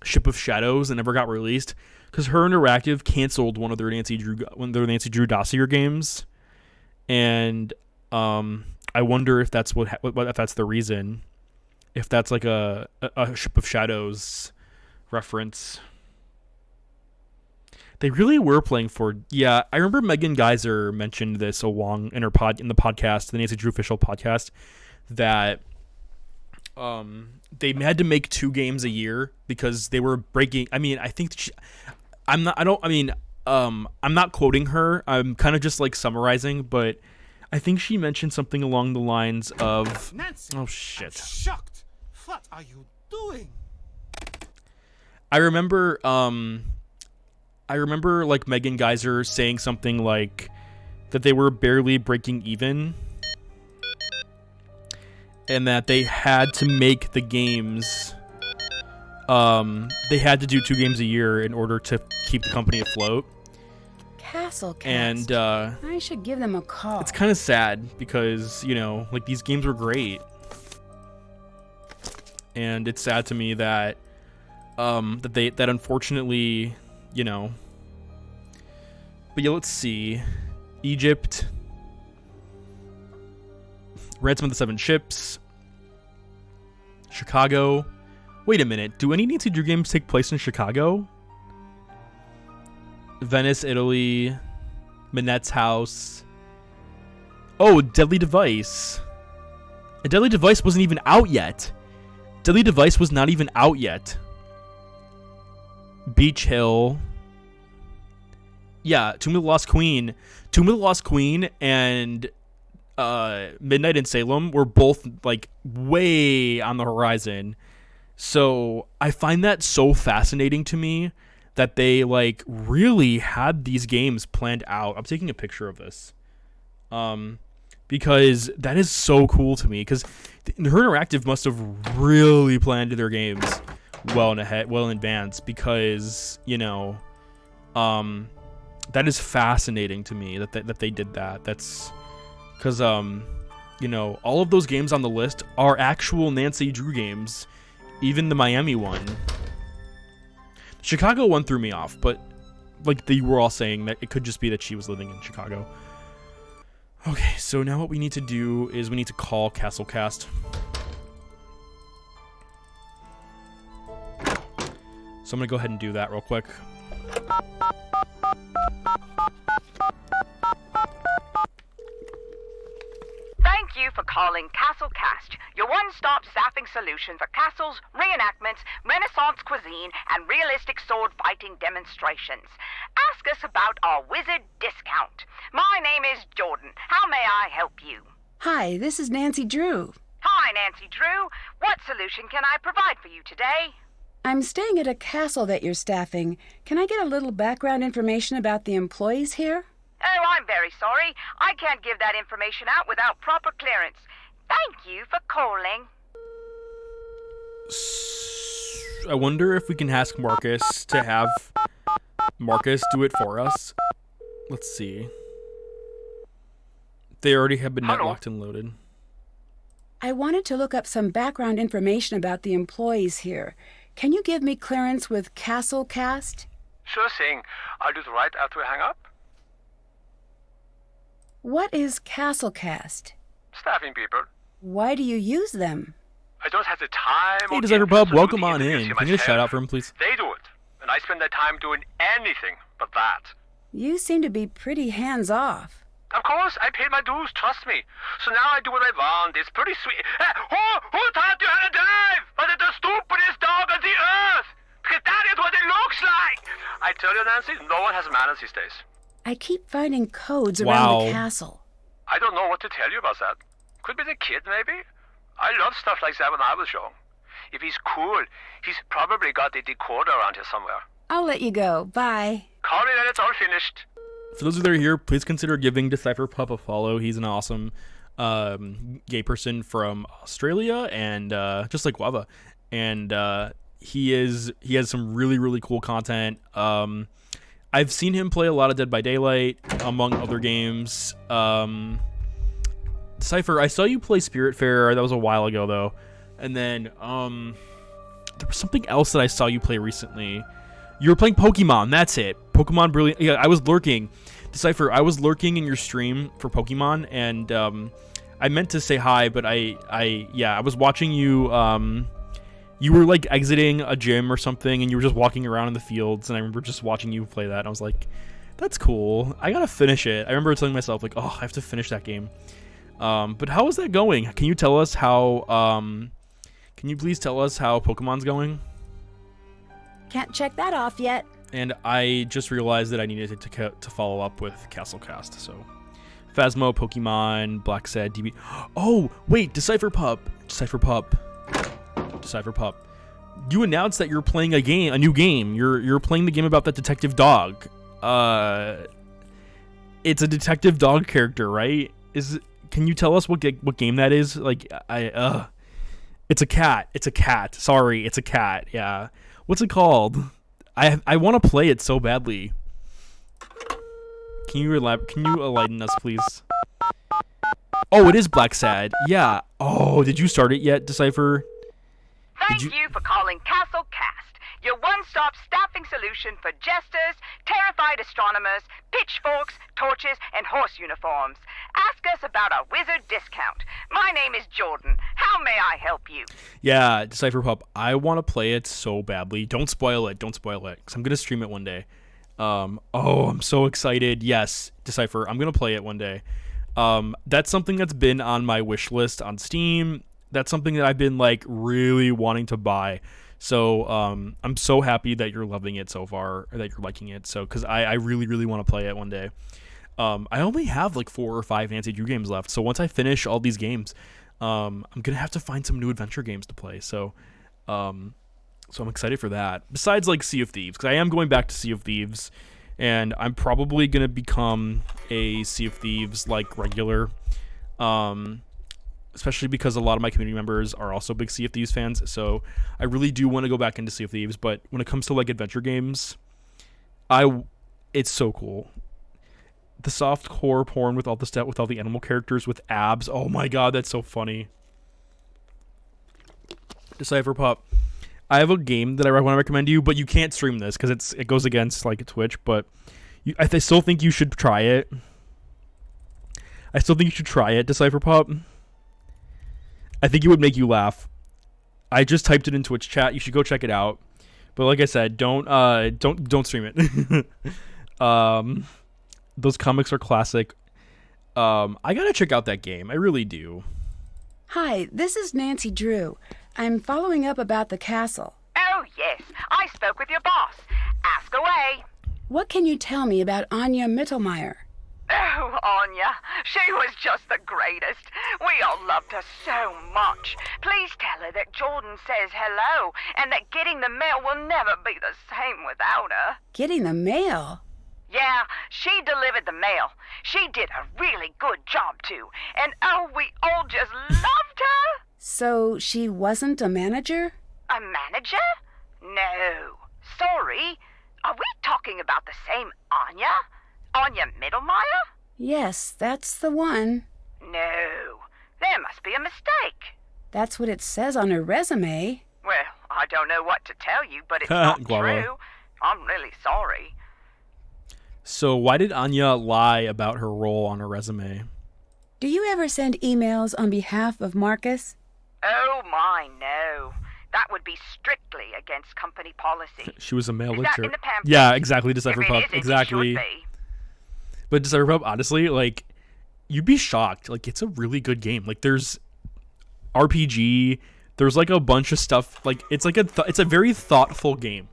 Ship of Shadows and never got released. Because Her Interactive canceled one of their Nancy Drew Dossier games, and I wonder if that's if that's the reason, if that's like a Ship of Shadows reference. They really were playing for. Yeah, I remember Megan Geyser mentioned this in the podcast, the Nancy Drew official podcast, that they had to make 2 games a year because they were breaking. I mean, I think I'm not quoting her. I'm kind of just summarizing, but I think she mentioned something along the lines of... Nancy, oh, shit. I'm shocked. What are you doing? I remember Megan Geyser saying something like that they were barely breaking even, and that they had to make the games... they had to do 2 games a year in order to keep the company afloat. Castlecast. And I should give them a call. It's kind of sad because, these games were great. And it's sad to me that that unfortunately, But yeah, let's see. Egypt. Ransom of the 7 Ships. Chicago. Wait a minute. Do any Nancy Drew games take place in Chicago? Venice, Italy. Manette's house. Oh, Deadly Device. And Deadly Device wasn't even out yet. Deadly Device was not even out yet. Beach Hill. Yeah, Tomb of the Lost Queen. Tomb of the Lost Queen and Midnight in Salem were both way on the horizon. So I find that so fascinating to me that they really had these games planned out. I'm taking a picture of this. Because that is so cool to me, because Her Interactive must have really planned their games well in advance, because that is fascinating to me that they did that. That's because all of those games on the list are actual Nancy Drew games, even the Miami one. Chicago one threw me off, but they were all saying that it could just be that she was living in Chicago. Okay, so now what we need to do is we need to call Castlecast. So I'm gonna go ahead and do that real quick. Thank you for calling Castlecast, your one-stop staffing solution for castles, reenactments, Renaissance cuisine, and realistic sword-fighting demonstrations. Ask us about our wizard discount. My name is Jordan. How may I help you? Hi, this is Nancy Drew. Hi, Nancy Drew. What solution can I provide for you today? I'm staying at a castle that you're staffing. Can I get a little background information about the employees here? Oh, I'm very sorry. I can't give that information out without proper clearance. Thank you for calling. I wonder if we can ask Marcus to have Marcus do it for us. Let's see. They already have been netlocked and loaded. I wanted to look up some background information about the employees here. Can you give me clearance with Castlecast? Sure thing. I'll do it right after we hang up. What is CastleCast? Staffing people. Why do you use them? I don't have the time. Hey, Decipher Pub, welcome on in. Can you just shout out for him, please? They do it, and I spend their time doing anything but that. You seem to be pretty hands-off. Of course, I pay my dues, trust me. So now I do what I want. It's pretty sweet. Who taught you how to dive? Was it the stupidest dog on the earth? Because that is what it looks like. I tell you, Nancy, no one has manners these days. I keep finding codes around Wow. the castle. I don't know what to tell you about that. Could be the kid, maybe. I loved stuff like that when I was young. If he's cool, he's probably got a decoder around here somewhere. I'll let you go. Bye. Call me when it's all finished. For those of you that are here, please consider giving Decipher Pup a follow. He's an awesome gay person from Australia, and just like Guava. And he has some really, really cool content. I've seen him play a lot of Dead by Daylight, among other games. Decipher, I saw you play Spiritfarer. That was a while ago, though. And then there was something else that I saw you play recently. You were playing Pokemon. That's it. Pokemon Brilliant. Yeah, I was lurking. Decipher, I was lurking in your stream for Pokemon, and I meant to say hi, but I was watching you. You were like exiting a gym or something, and you were just walking around in the fields, and I remember just watching you play that, and I was like, that's cool. I gotta finish it. I remember telling myself, like, oh, I have to finish that game. But how is that going? Can you tell us how, can you please tell us how Pokemon's going? Can't check that off yet. And I just realized that I needed to follow up with CastleCast, so Phasmo, Pokemon, Black Sad, DB. Oh, wait, Decipher Pup. You announced that you're playing a new game. You're playing the game about that detective dog. It's a detective dog character, right? Can you tell us what game that is? Like, it's a cat. It's a cat. Sorry, it's a cat. Yeah. What's it called? I want to play it so badly. Can you enlighten us, please? Oh, it is Black Sad. Yeah. Oh, did you start it yet, Decipher? Thank you for calling CastleCast, your one-stop staffing solution for jesters, terrified astronomers, pitchforks, torches, and horse uniforms. Ask us about our wizard discount. My name is Jordan. How may I help you? Yeah, Decipher Pup, I want to play it so badly. Don't spoil it, because I'm going to stream it one day. I'm so excited. Yes, Decipher, I'm going to play it one day. That's something that's been on my wish list on Steam. That's something that I've been like really wanting to buy. So I'm so happy that you're loving it so far, or that you're liking it. So because I really, really want to play it one day. I only have like 4 or 5 Nancy Drew games left. So once I finish all these games, I'm gonna have to find some new adventure games to play. So I'm excited for that. Besides like Sea of Thieves, because I am going back to Sea of Thieves, and I'm probably gonna become a Sea of Thieves like regular. Especially because a lot of my community members are also big Sea of Thieves fans, so I really do want to go back into Sea of Thieves. But when it comes to like adventure games, it's so cool. The soft core porn with all the animal characters with abs. Oh my god, that's so funny. Decipher Pup, I have a game that I want to recommend to you, but you can't stream this because it goes against like Twitch. But I still think you should try it. Decipher Pup. I think it would make you laugh. I just typed it in Twitch chat. You should go check it out. But like I said, don't stream it. Those comics are classic. I gotta check out that game. I really do. Hi, this is Nancy Drew. I'm following up about the castle. Oh, yes. I spoke with your boss. Ask away. What can you tell me about Anya Mittelmeier? Oh, Anya. She was just the greatest. We all loved her so much. Please tell her that Jordan says hello, and that getting the mail will never be the same without her. Getting the mail? Yeah, she delivered the mail. She did a really good job, too. And oh, we all just loved her. So she wasn't a manager? A manager? No. Sorry. Are we talking about the same Anya? Anya Mittelmeier? Yes, that's the one. No. There must be a mistake. That's what it says on her resume. Well, I don't know what to tell you, but it's not true. I'm really sorry. So why did Anya lie about her role on her resume? Do you ever send emails on behalf of Marcus? Oh my, no. That would be strictly against company policy. She was a male Is lecturer. that in the pamphlet? Yeah, exactly. Decipher If it Pub. isn't, Exactly. it should be. But Decipher Pub, honestly, like, you'd be shocked. Like, it's a really good game. Like, there's RPG. There's like a bunch of stuff. Like, it's like it's a very thoughtful game.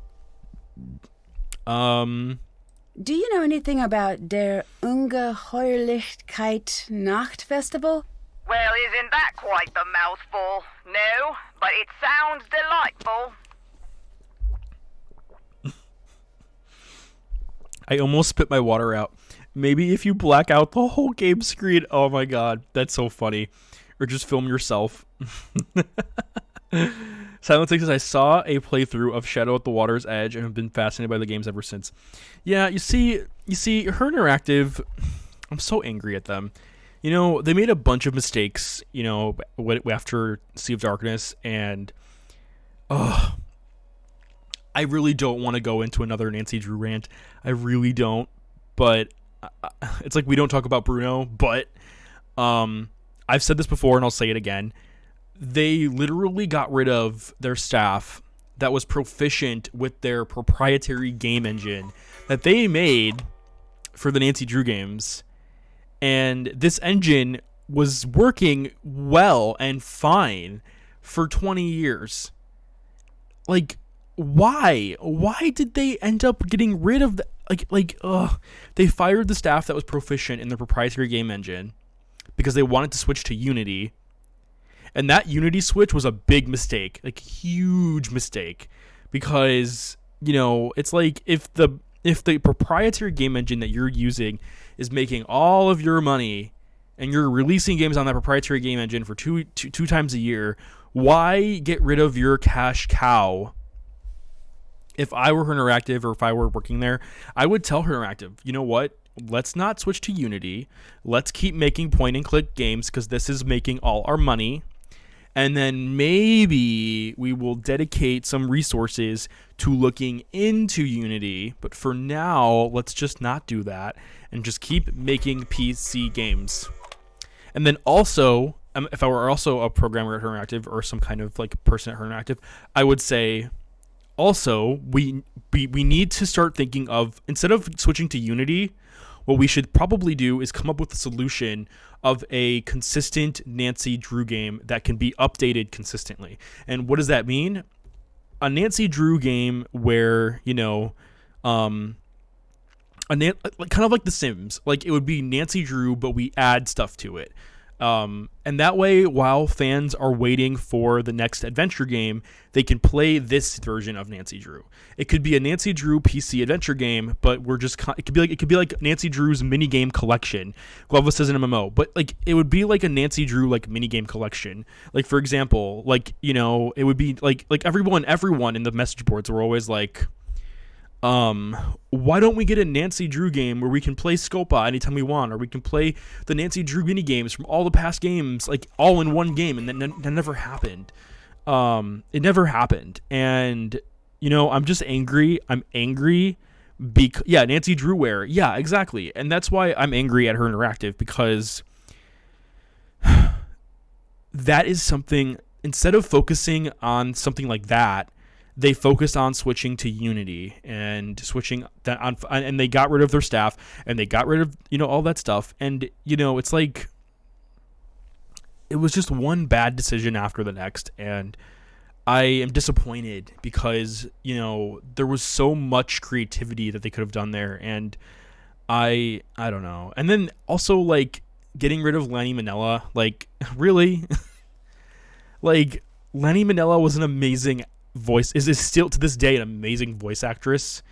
Do you know anything about der Ungeheuerlichkeit Nachtfestival? Well, isn't that quite the mouthful? No, but it sounds delightful. I almost spit my water out. Maybe if you black out the whole game screen. Oh my god, that's so funny. Or just film yourself. Silent Six says, I saw a playthrough of Shadow at the Water's Edge and have been fascinated by the games ever since. Yeah, you see, Her Interactive, I'm so angry at them. You know, they made a bunch of mistakes, you know, after Sea of Darkness, and I really don't want to go into another Nancy Drew rant. I really don't, but it's like we don't talk about Bruno, but I've said this before and I'll say it again. They literally got rid of their staff that was proficient with their proprietary game engine that they made for the Nancy Drew games. And this engine was working well and fine for 20 years. Like, why? Why did they end up getting rid of they fired the staff that was proficient in their proprietary game engine because they wanted to switch to Unity. And that Unity switch was a big mistake, like huge mistake, because, you know, it's like if the proprietary game engine that you're using is making all of your money and you're releasing games on that proprietary game engine for two times a year, why get rid of your cash cow? If I were Her Interactive or if I were working there, I would tell Her Interactive, you know what? Let's not switch to Unity. Let's keep making point and click games because this is making all our money. And then maybe we will dedicate some resources to looking into Unity. But for now, let's just not do that and just keep making PC games. And then also, if I were also a programmer at Her Interactive or some kind of like person at Her Interactive, I would say also we need to start thinking of, instead of switching to Unity, what we should probably do is come up with a solution of a consistent Nancy Drew game that can be updated consistently. And what does that mean? A Nancy Drew game where, you know, kind of like The Sims. Like, it would be Nancy Drew, but we add stuff to it. And that way, while fans are waiting for the next adventure game, they can play this version of Nancy Drew. It could be a Nancy Drew PC adventure game, but it could be like Nancy Drew's mini game collection. Gloveless says an MMO, but like it would be like a Nancy Drew like mini game collection. Like, for example, like, you know, it would be like everyone in the message boards were always like, why don't we get a Nancy Drew game where we can play Scopa anytime we want, or we can play the Nancy Drew mini games from all the past games, like all in one game, and that never happened. It never happened, and you know, I'm just angry. I'm angry because Nancy Drewware, yeah, exactly, and that's why I'm angry at Her Interactive, because that is something. Instead of focusing on something like that, they focused on switching to Unity and switching that on, and they got rid of their staff and they got rid of, you know, all that stuff. And, you know, it's like, it was just one bad decision after the next. And I am disappointed because, you know, there was so much creativity that they could have done there. And I don't know. And then also, like, getting rid of Lenny Manella, like, really? Like, Lenny Manella was an amazing voice, is still to this day an amazing voice actress,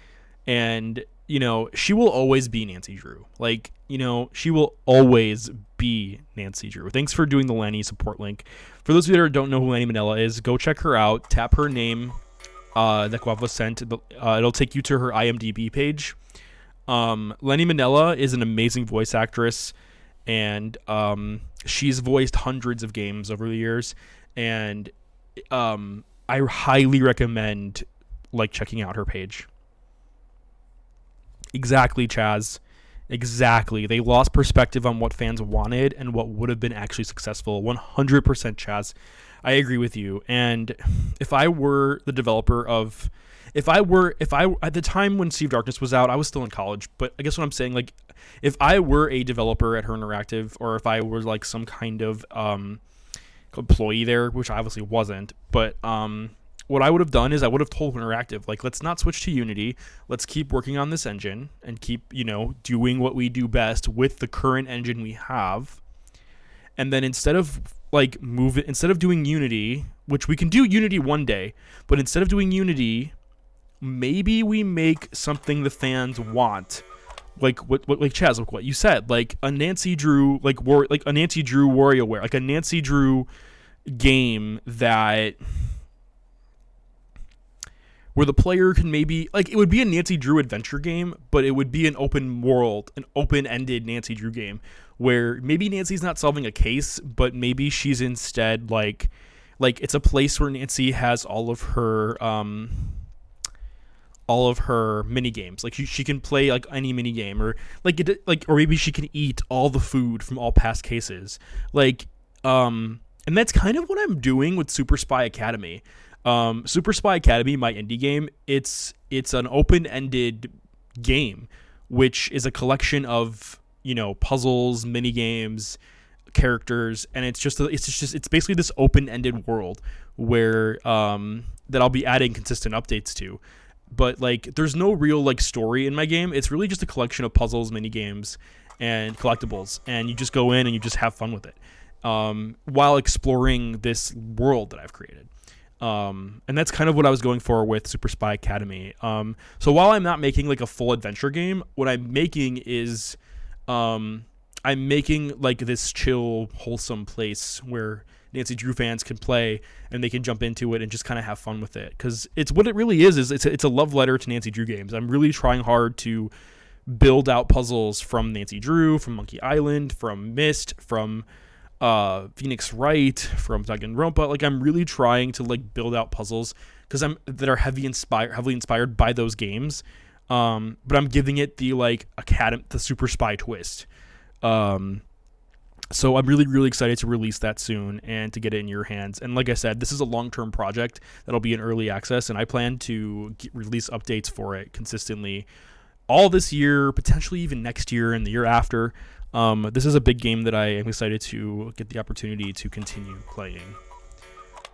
and you know, she will always be Nancy Drew. Like, you know, she will always be Nancy Drew. Thanks for doing the Lenny support link. For those of you that don't know who Lenny Manella is, go check her out. Tap her name that Guava sent. It'll take you to her IMDb page. Lenny Manella is an amazing voice actress, and she's voiced hundreds of games over the years, and I highly recommend like checking out her page. Exactly, Chaz. Exactly. They lost perspective on what fans wanted and what would have been actually successful. 100% Chaz. I agree with you. And if I were the developer of... If I at the time when Sea of Darkness was out, I was still in college, but I guess what I'm saying, like, if I were a developer at Her Interactive, or if I were like some kind of employee there, which I obviously wasn't, but what I would have done is I would have told Her Interactive, like, let's not switch to Unity, let's keep working on this engine and keep, you know, doing what we do best with the current engine we have, and then instead of doing Unity, which we can do Unity one day, but instead of doing Unity, maybe we make something the fans want, like like Chaz, like what you said, like a Nancy Drew, like a Nancy Drew WarioWare, like a Nancy Drew game that where the player can maybe, like, it would be a Nancy Drew adventure game, but it would be an open world, an open-ended Nancy Drew game where maybe Nancy's not solving a case, but maybe she's instead like it's a place where Nancy has all of her mini games. Like she can play like any mini game, or or maybe she can eat all the food from all past cases. And that's kind of what I'm doing with Super Spy Academy. Super Spy Academy, my indie game, it's an open-ended game, which is a collection of, you know, puzzles, mini games, characters, and it's basically this open-ended world where that I'll be adding consistent updates to. But like, there's no real like story in my game. It's really just a collection of puzzles, mini games, and collectibles, and you just go in and you just have fun with it, while exploring this world that I've created. And that's kind of what I was going for with Super Spy Academy. So while I'm not making like a full adventure game, what I'm making is, I'm making like this chill, wholesome place where Nancy Drew fans can play and they can jump into it and just kind of have fun with it. Because it's what it really is it's a love letter to Nancy Drew games. I'm really trying hard to build out puzzles from Nancy Drew, from Monkey Island, from Myst, from Phoenix Wright, from Danganronpa. Like, I'm really trying to like build out puzzles that are heavily inspired by those games. But I'm giving it the like the Super Spy twist. So I'm really, really excited to release that soon and to get it in your hands. And like I said, this is a long-term project that'll be in early access, and I plan to release updates for it consistently all this year, potentially even next year and the year after. This is a big game that I am excited to get the opportunity to continue playing,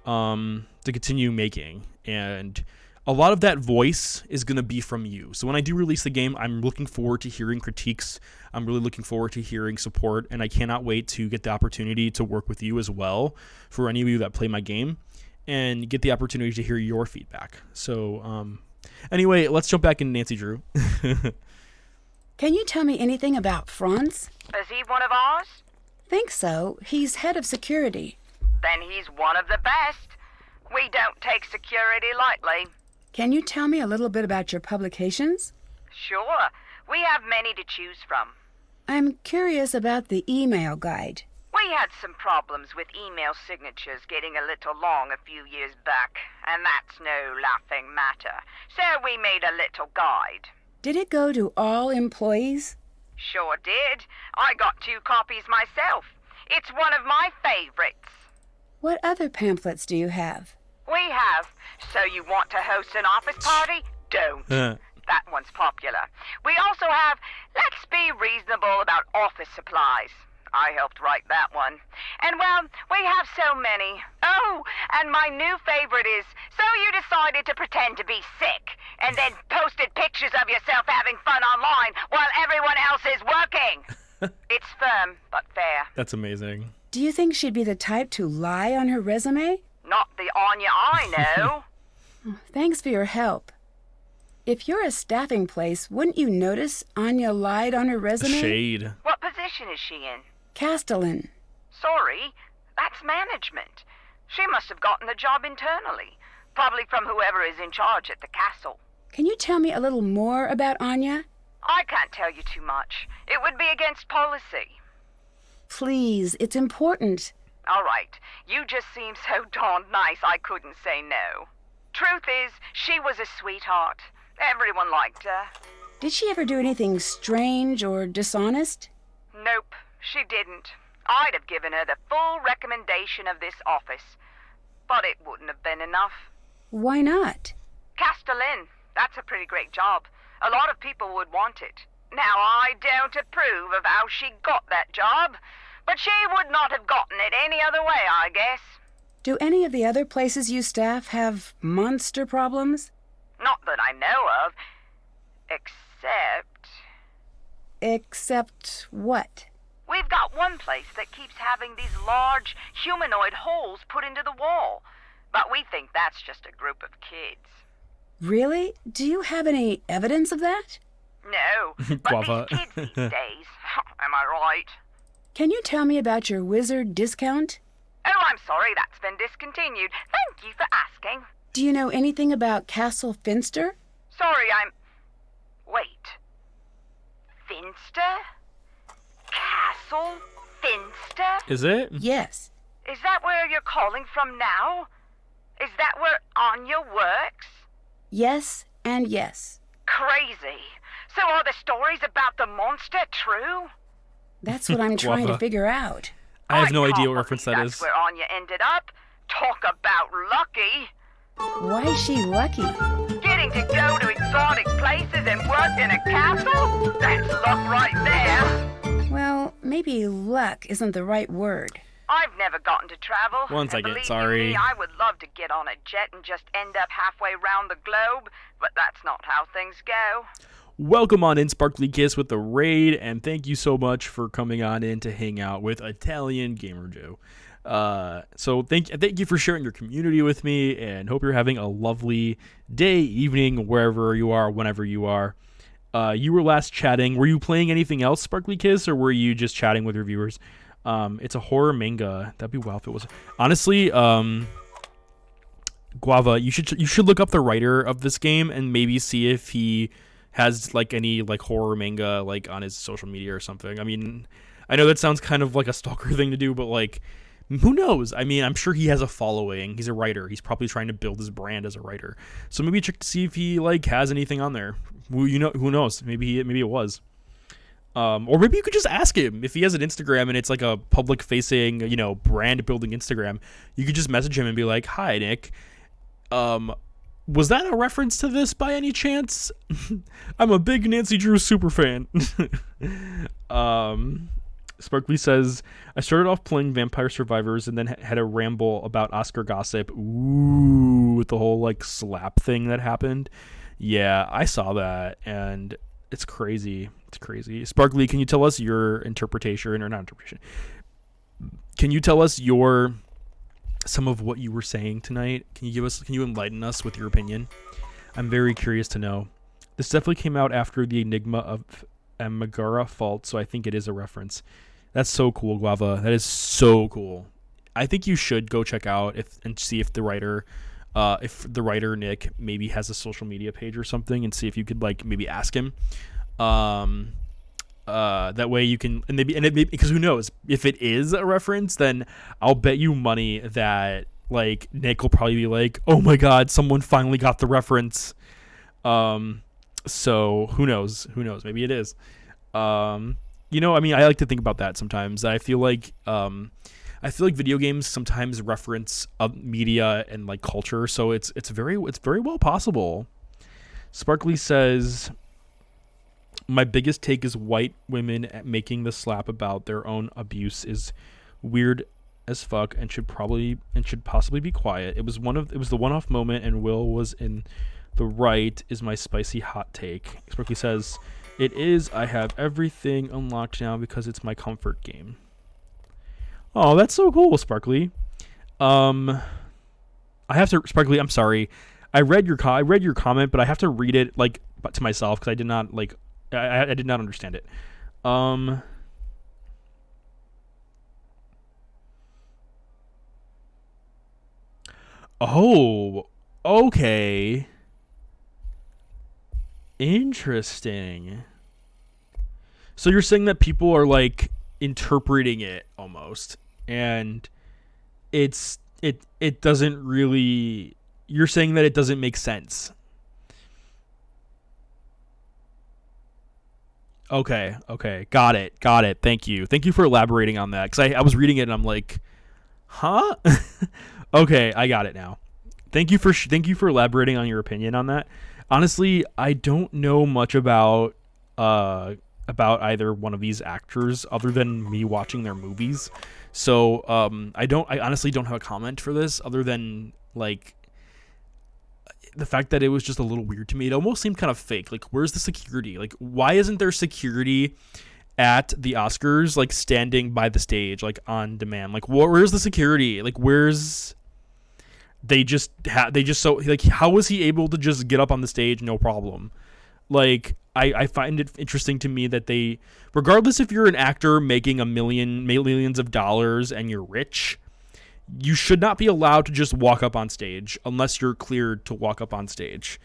to continue making, and a lot of that voice is going to be from you. So when I do release the game, I'm looking forward to hearing critiques. I'm really looking forward to hearing support, and I cannot wait to get the opportunity to work with you as well, for any of you that play my game, and get the opportunity to hear your feedback. So anyway, let's jump back into Nancy Drew. Can you tell me anything about Franz? Is he one of ours? Think so. He's head of security. Then he's one of the best. We don't take security lightly. Can you tell me a little bit about your publications? Sure. We have many to choose from. I'm curious about the email guide. We had some problems with email signatures getting a little long a few years back, and that's no laughing matter. So we made a little guide. Did it go to all employees? Sure did. I got 2 copies myself. It's one of my favorites. What other pamphlets do you have? We have So You Want to Host an Office Party? Don't. That one's popular. We also have Let's Be Reasonable About Office Supplies. I helped write that one. And, well, we have so many. Oh, and my new favorite is So You Decided to Pretend to Be Sick and then posted pictures of yourself having fun online while everyone else is working. It's firm, but fair. That's amazing. Do you think she'd be the type to lie on her resume? Not the Anya I know. Thanks for your help. If you're a staffing place, wouldn't you notice Anya lied on her resume? Shade. What position is she in? Castellan. Sorry, that's management. She must have gotten the job internally, probably from whoever is in charge at the castle. Can you tell me a little more about Anya? I can't tell you too much. It would be against policy. Please, it's important. All right, you just seem so darned nice I couldn't say no. Truth is, she was a sweetheart. Everyone liked her. Did she ever do anything strange or dishonest? Nope, she didn't. I'd have given her the full recommendation of this office. But it wouldn't have been enough. Why not? Castellin, that's a pretty great job. A lot of people would want it. Now, I don't approve of how she got that job, but she would not have gotten it any other way, I guess. Do any of the other places you staff have monster problems? Not that I know of, except... Except what? We've got one place that keeps having these large humanoid holes put into the wall, but we think that's just a group of kids. Really? Do you have any evidence of that? No, but these kids these days, am I right? Can you tell me about your wizard discount? Oh, I'm sorry, that's been discontinued. Thank you for asking. Do you know anything about Castle Finster? Sorry, Wait. Finster? Castle Finster? Is it? Yes. Is that where you're calling from now? Is that where Anya works? Yes and yes. Crazy. So are the stories about the monster true? That's what I'm trying to figure out. I have no idea what reference that is. That's where Anya ended up. Talk about lucky. Why is she lucky? Getting to go to exotic places and work in a castle? That's luck right there. Well, maybe luck isn't the right word. I've never gotten to travel. One second, Believe sorry. Me, I would love to get on a jet and just end up halfway around the globe, but that's not how things go. Welcome on in, Sparkly Kiss, with the raid, and thank you so much for coming on in to hang out with Italian Gamer Joe. So thank you for sharing your community with me, and hope you're having a lovely day, evening, wherever you are, whenever you are. You were last chatting. Were you playing anything else, Sparkly Kiss, or were you just chatting with your viewers? It's a horror manga. That'd be wild if it was. Honestly, Guava, you should look up the writer of this game and maybe see if he has like any like horror manga like on his social media or something. I mean, I know that sounds kind of like a stalker thing to do, but like, who knows? I mean, I'm sure he has a following. He's a writer. He's probably trying to build his brand as a writer. So maybe check to see if he like has anything on there. Who knows? Maybe it was. Or maybe you could just ask him if he has an Instagram and it's like a public facing, brand building Instagram. You could just message him and be like, "Hi, Nick. Was that a reference to this by any chance? I'm a big Nancy Drew super fan." Sparkly says, I started off playing Vampire Survivors and then had a ramble about Oscar gossip. Ooh, with the whole like slap thing that happened. Yeah, I saw that and it's crazy. It's crazy. Sparkly, can you tell us your interpretation, or not interpretation? Can you tell us some of what you were saying tonight? Can you enlighten us with your opinion? I'm very curious to know. This definitely came out after the Enigma of Megara fault, so I think it is a reference. That's so cool, Guava. That is so cool. I think you should go check out and see if the writer Nick maybe has a social media page or something, and see if you could like maybe ask him. That way you can, and maybe because who knows, if it is a reference, then I'll bet you money that like Nick will probably be like, oh my god, someone finally got the reference. So who knows, maybe it is. I mean, I like to think about that sometimes. I feel like video games sometimes reference media and like culture, so it's very well possible. Sparkly says, my biggest take is white women making the slap about their own abuse is weird as fuck and should possibly be quiet. It was the one-off moment and Will was in the right is my spicy hot take. Sparkly says, it is. I have everything unlocked now because it's my comfort game. Oh, that's so cool, Sparkly. Sparkly, I'm sorry. I read your comment, but I have to read it like to myself because I did not like. I did not understand it. Oh, okay. Interesting. So you're saying that people are like interpreting it almost, and it doesn't really. You're saying that it doesn't make sense. Okay. Got it. Thank you for elaborating on that, because I was reading it and I'm like, huh? Okay, I got it now. Thank you for elaborating on your opinion on that. Honestly, I don't know much about either one of these actors other than me watching their movies. So I honestly don't have a comment for this other than like the fact that it was just a little weird to me. It almost seemed kind of fake. Like, where's the security? Like, why isn't there security at the Oscars, like standing by the stage, like on demand? Like, where's the security? Like, where's they just so like, how was he able to just get up on the stage no problem? Like, I find it interesting to me that they, regardless if you're an actor making millions of dollars and you're rich, you should not be allowed to just walk up on stage unless you're cleared to walk up on stage.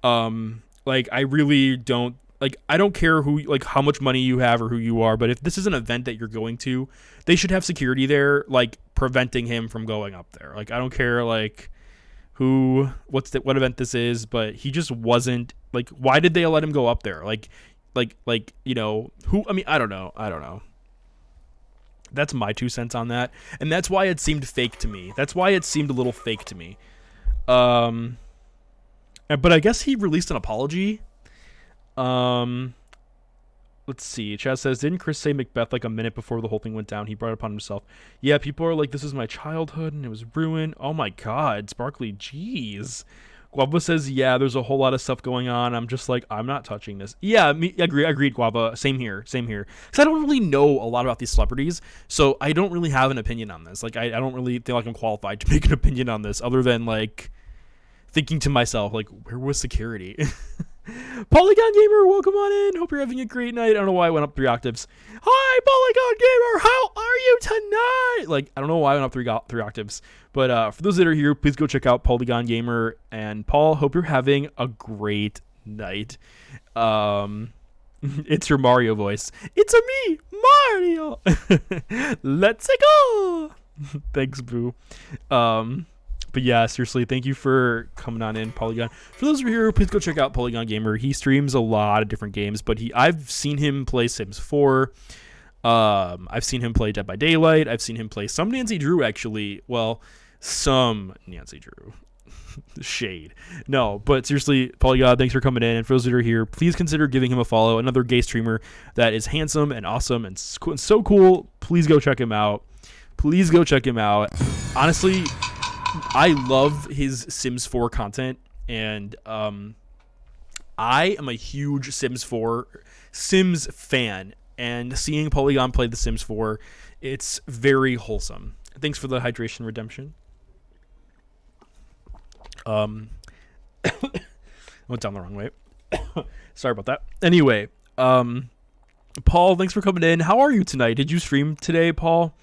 Like, I really don't, like, I don't care who, like, how much money you have or who you are, but if this is an event that you're going to, they should have security there, like, preventing him from going up there. Like, I don't care, like, what event this is, but he just wasn't, like, why did they let him go up there? Like, you know, I don't know. That's my 2 cents on that. And that's why it seemed fake to me. That's why it seemed a little fake to me. But I guess he released an apology. Let's see. Chad says, didn't Chris say Macbeth like a minute before the whole thing went down? He brought it upon himself. Yeah, people are like, this is my childhood and it was ruined. Oh my God, Sparkly, jeez. Guava says, yeah, there's a whole lot of stuff going on. I'm just like, I'm not touching this. Yeah, agreed, Guava. Same here. Because I don't really know a lot about these celebrities, so I don't really have an opinion on this. Like, I don't really feel like I'm qualified to make an opinion on this, other than, like, thinking to myself, like, where was security? Polygon Gamer, welcome on in. Hope you're having a great night. I don't know why I went up 3 octaves. Hi, Polygon Gamer. How are you tonight? Like, I don't know why I went up 3 octaves. But for those that are here, please go check out Polygon Gamer. And Paul, hope you're having a great night. It's your Mario voice. It's a me, Mario. Let's go. Thanks, Boo. But yeah, seriously, thank you for coming on in, Polygon. For those who are here, please go check out Polygon Gamer. He streams a lot of different games, but I've seen him play Sims 4. I've seen him play Dead by Daylight. I've seen him play some Nancy Drew, actually. Well, some Nancy Drew. Shade. No, but seriously, Polygon, thanks for coming in. And for those that are here, please consider giving him a follow. Another gay streamer that is handsome and awesome and so cool. Please go check him out. Honestly, I love his Sims 4 content, and I am a huge Sims fan, and seeing Polygon play The Sims 4, it's very wholesome. Thanks for the hydration redemption. I went down the wrong way. Sorry about that. Anyway, Paul, thanks for coming in. How are you tonight? Did you stream today, Paul?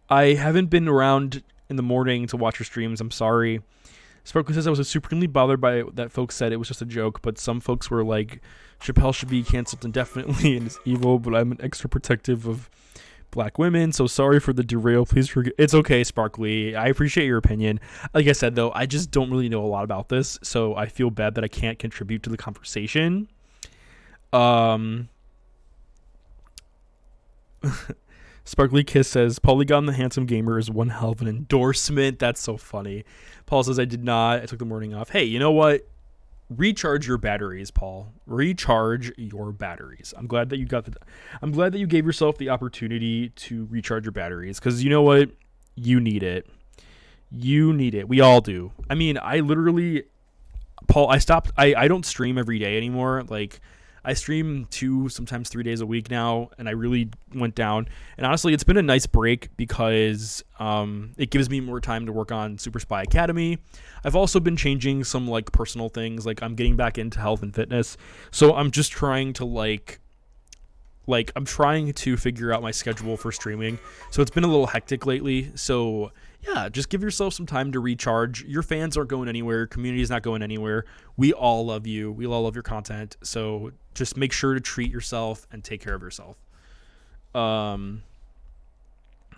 I haven't been around in the morning to watch your streams. I'm sorry. Sparkly says, I was supremely bothered by it, that folks said it was just a joke, but some folks were like, Chappelle should be canceled indefinitely and is evil, but I'm an extra protective of black women, so sorry for the derail. Please forgive. It's okay, Sparkly. I appreciate your opinion. Like I said, though, I just don't really know a lot about this, so I feel bad that I can't contribute to the conversation. Sparkly Kiss says, Polygon the Handsome Gamer is one hell of an endorsement. That's so funny. Paul says, I did not. I took the morning off. Hey, you know what? Recharge your batteries, Paul. Recharge your batteries. I'm glad that you gave yourself the opportunity to recharge your batteries, because you know what? You need it. We all do. I mean, I literally, Paul, I don't stream every day anymore. Like, I stream 2, sometimes 3 days a week now, and I really went down. And honestly, it's been a nice break because it gives me more time to work on Super Spy Academy. I've also been changing some like personal things, like I'm getting back into health and fitness. So I'm just trying to I'm trying to figure out my schedule for streaming. So it's been a little hectic lately. So yeah, just give yourself some time to recharge. Your fans aren't going anywhere. Your community is not going anywhere. We all love you. We all love your content. So just make sure to treat yourself and take care of yourself.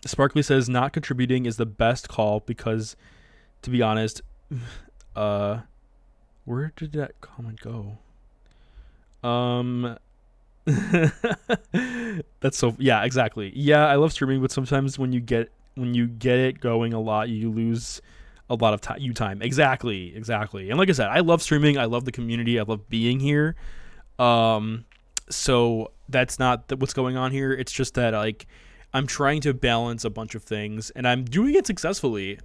Sparkly says, not contributing is the best call because, to be honest, where did that comment go? That's so, yeah, exactly. Yeah, I love streaming, but sometimes when you get it going a lot, you lose a lot of time. Exactly. And like I said, I love streaming. I love the community. I love being here. So that's not what's going on here. It's just that like I'm trying to balance a bunch of things, and I'm doing it successfully.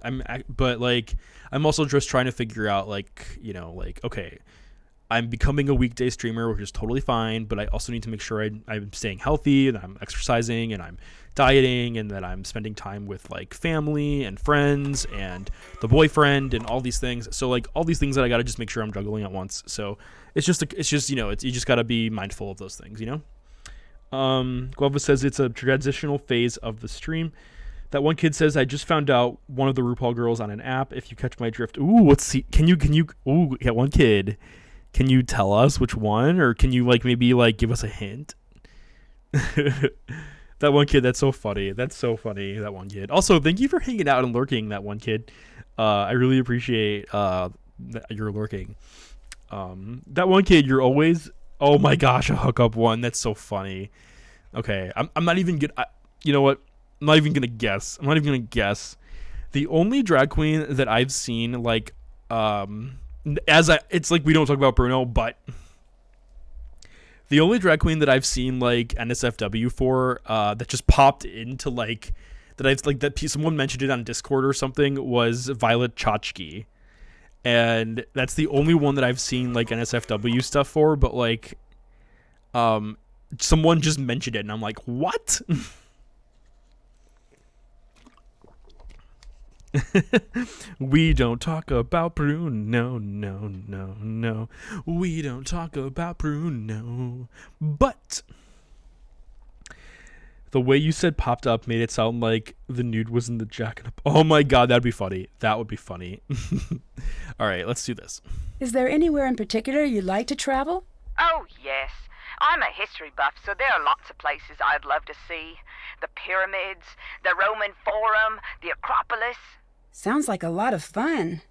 But like I'm also just trying to figure out like, you know, like, okay, I'm becoming a weekday streamer, which is totally fine, but I also need to make sure I'm staying healthy, and I'm exercising, and I'm dieting, and that I'm spending time with like family and friends and the boyfriend and all these things. So like all these things that I got to just make sure I'm juggling at once. So it's just you know, you just got to be mindful of those things, you know. Guava says it's a transitional phase of the stream. That one kid says, I just found out one of the RuPaul girls on an app. If you catch my drift. Ooh, let's see. Can you ooh, yeah, one kid. Can you tell us which one, or can you like maybe like give us a hint? That one kid, that's so funny. That one kid. Also, thank you for hanging out and lurking, that one kid. I really appreciate your lurking. That one kid, you're always, oh my gosh, a hookup one. That's so funny. Okay, I'm not even gonna, you know what? I'm not even gonna guess. The only drag queen that I've seen like, it's like we don't talk about Bruno, but the only drag queen that I've seen like NSFW for that just popped into like that I've like that someone mentioned it on Discord or something was Violet Chachki, and that's the only one that I've seen like NSFW stuff for. But like, someone just mentioned it, and I'm like, what? We don't talk about Bruno, no. We don't talk about Bruno. But the way you said popped up made it sound like the nude was in the jacket. Oh my god, that'd be funny. That would be funny. All right, let's do this. Is there anywhere in particular you'd like to travel? Oh, yes. I'm a history buff, so there are lots of places I'd love to see. The pyramids, the Roman Forum, the Acropolis. Sounds like a lot of fun.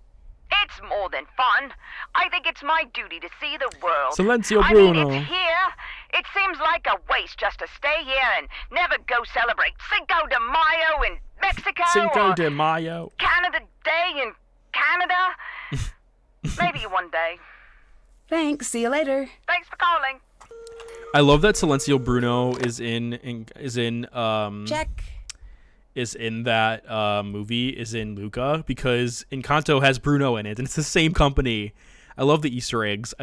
It's more than fun. I think it's my duty to see the world. Silencio, Bruno. I mean, it's here. It seems like a waste just to stay here and never go celebrate Cinco de Mayo in Mexico. Cinco de Mayo. Canada Day in Canada. Maybe one day. Thanks. See you later. Thanks for calling. I love that Silencio Bruno is in check. Is in that movie, is in Luca, because Encanto has Bruno in it, and it's the same company. I love the Easter eggs.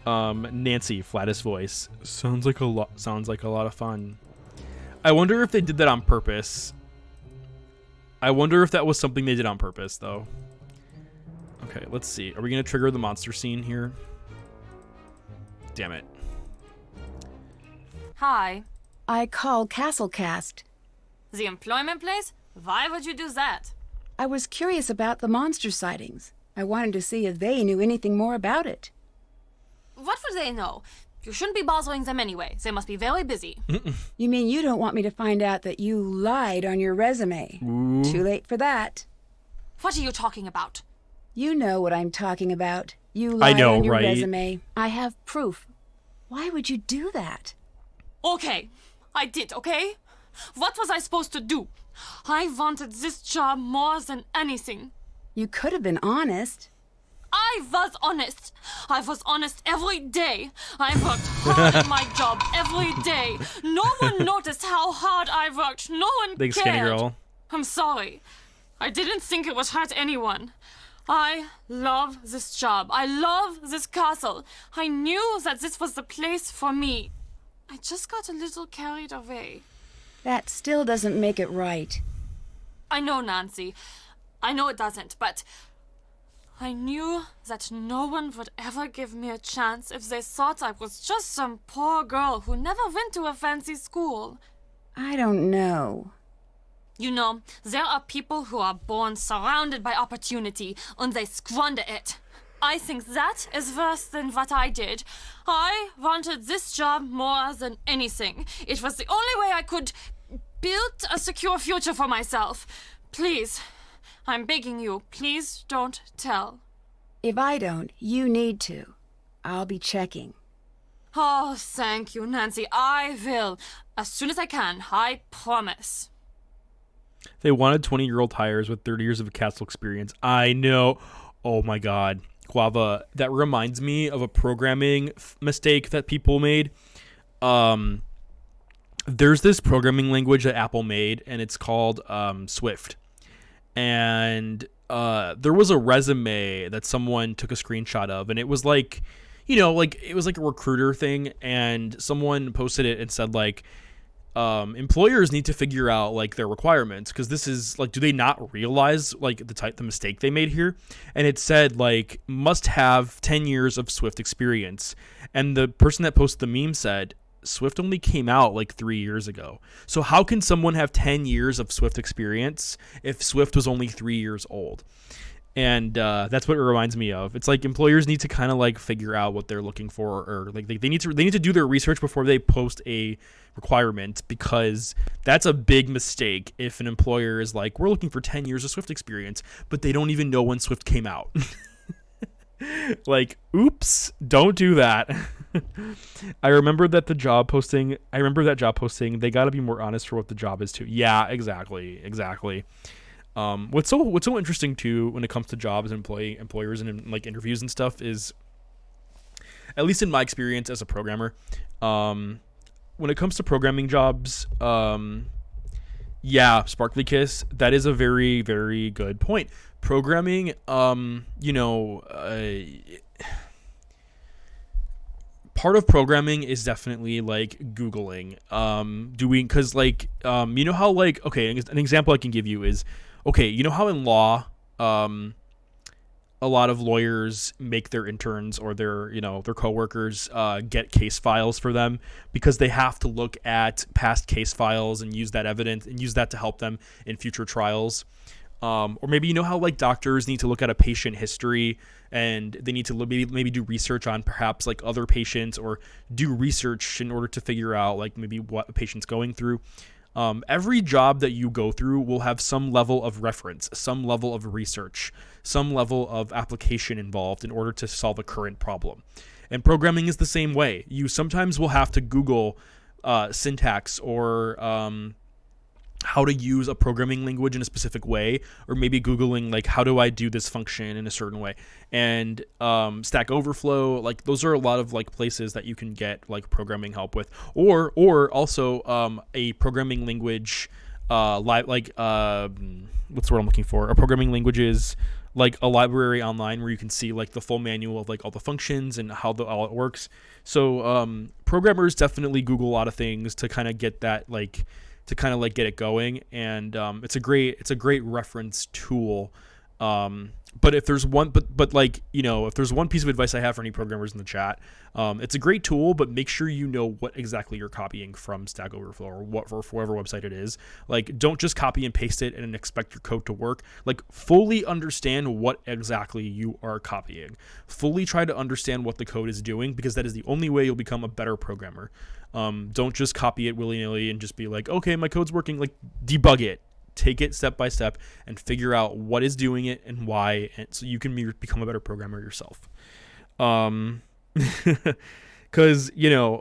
Nancy, flattest voice. Sounds like a lot of fun. I wonder if they did that on purpose. I wonder if that was something they did on purpose, though. Okay, let's see. Are we going to trigger the monster scene here? Damn it. Hi. I call Castlecast. The employment place? Why would you do that? I was curious about the monster sightings. I wanted to see if they knew anything more about it. What would they know? You shouldn't be bothering them anyway. They must be very busy. You mean you don't want me to find out that you lied on your resume? Ooh. Too late for that. What are you talking about? You know what I'm talking about. You lied on your resume. I have proof. Why would you do that? Okay, I did, okay? What was I supposed to do? I wanted this job more than anything. You could have been honest. I was honest. I was honest every day. I worked hard at my job every day. No one noticed how hard I worked. No one Thanks, cared. Skinny Girl. I'm sorry. I didn't think it would hurt anyone. I love this job. I love this castle. I knew that this was the place for me. I just got a little carried away. That still doesn't make it right. I know, Nancy. I know it doesn't, but I knew that no one would ever give me a chance if they thought I was just some poor girl who never went to a fancy school. I don't know. You know, there are people who are born surrounded by opportunity, and they squander it. I think that is worse than what I did. I wanted this job more than anything. It was the only way I could build a secure future for myself. Please, I'm begging you, please don't tell. If I don't, you need to. I'll be checking. Oh, thank you, Nancy. I will. As soon as I can, I promise. They wanted 20-year-old hires with 30 years of castle experience. I know. Oh my God. Guava, that reminds me of a programming mistake that people made. There's this programming language that Apple made, and it's called Swift. And there was a resume that someone took a screenshot of, and it was like, it was like a recruiter thing, and someone posted it and said like, employers need to figure out like their requirements, because this is like, do they not realize like the mistake they made here? And it said like must have 10 years of Swift experience, and the person that posted the meme said Swift only came out like 3 years ago. So how can someone have 10 years of Swift experience if Swift was only 3 years old? And that's what it reminds me of. It's like employers need to kind of like figure out what they're looking for, or like they need to do their research before they post a requirement, because that's a big mistake if an employer is like, we're looking for 10 years of Swift experience, but they don't even know when Swift came out. Like, oops, don't do that. I remember that job posting, they got to be more honest for what the job is too. Yeah, exactly. What's so interesting too when it comes to jobs and employers and like interviews and stuff is, at least in my experience as a programmer, when it comes to programming jobs, yeah, Sparkly Kiss, that is a very, very good point. Programming, part of programming is definitely like Googling, because like, how like, okay, an example I can give you is, okay, how in law, a lot of lawyers make their interns or their coworkers get case files for them, because they have to look at past case files and use that evidence and use that to help them in future trials. Or maybe how like doctors need to look at a patient history, and they need to maybe do research on perhaps like other patients, or do research in order to figure out like maybe what a patient's going through. Every job that you go through will have some level of reference, some level of research, some level of application involved in order to solve a current problem. And programming is the same way. You sometimes will have to Google syntax or how to use a programming language in a specific way, or maybe Googling like, how do I do this function in a certain way? And Stack Overflow, like those are a lot of like places that you can get like programming help with, or also a programming language what's the word I'm looking for? A programming language is like a library online where you can see like the full manual of like all the functions and how all it works. So programmers definitely Google a lot of things to kind of get that like, to kind of like get it going, and it's a great reference tool. But if there's one, if there's one piece of advice I have for any programmers in the chat, it's a great tool, but make sure you know what exactly you're copying from Stack Overflow or whatever website it is. Like, don't just copy and paste it and expect your code to work. Like, fully understand what exactly you are copying. Fully try to understand what the code is doing, because that is the only way you'll become a better programmer. Don't just copy it willy-nilly and just be like, okay, my code's working. Like, debug it. Take it step by step and figure out what is doing it and why, and so you can become a better programmer yourself. Because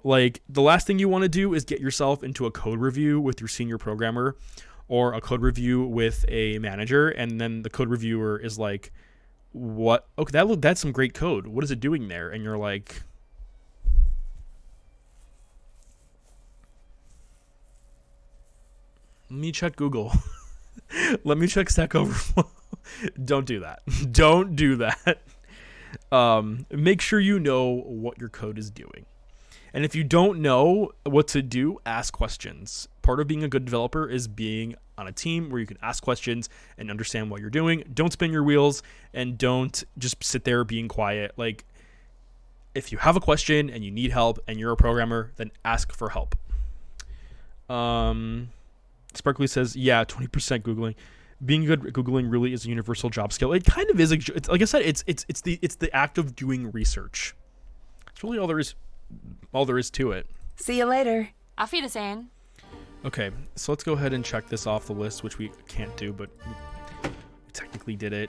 like the last thing you want to do is get yourself into a code review with your senior programmer, or a code review with a manager, and then the code reviewer is like, what? Okay, that's some great code. What is it doing there? And you're like, let me check Google. Let me check Stack Overflow. Don't do that. Don't do that. Make sure you know what your code is doing. And if you don't know what to do, ask questions. Part of being a good developer is being on a team where you can ask questions and understand what you're doing. Don't spin your wheels, and don't just sit there being quiet. Like, if you have a question and you need help and you're a programmer, then ask for help. Sparkly says, yeah, 20% Googling. Being good at Googling really is a universal job skill. It kind of is. It's, like I said, it's the act of doing research. It's really all there is to it. See you later. Auf Wiedersehen. Okay, so let's go ahead and check this off the list, which we can't do, but we technically did it.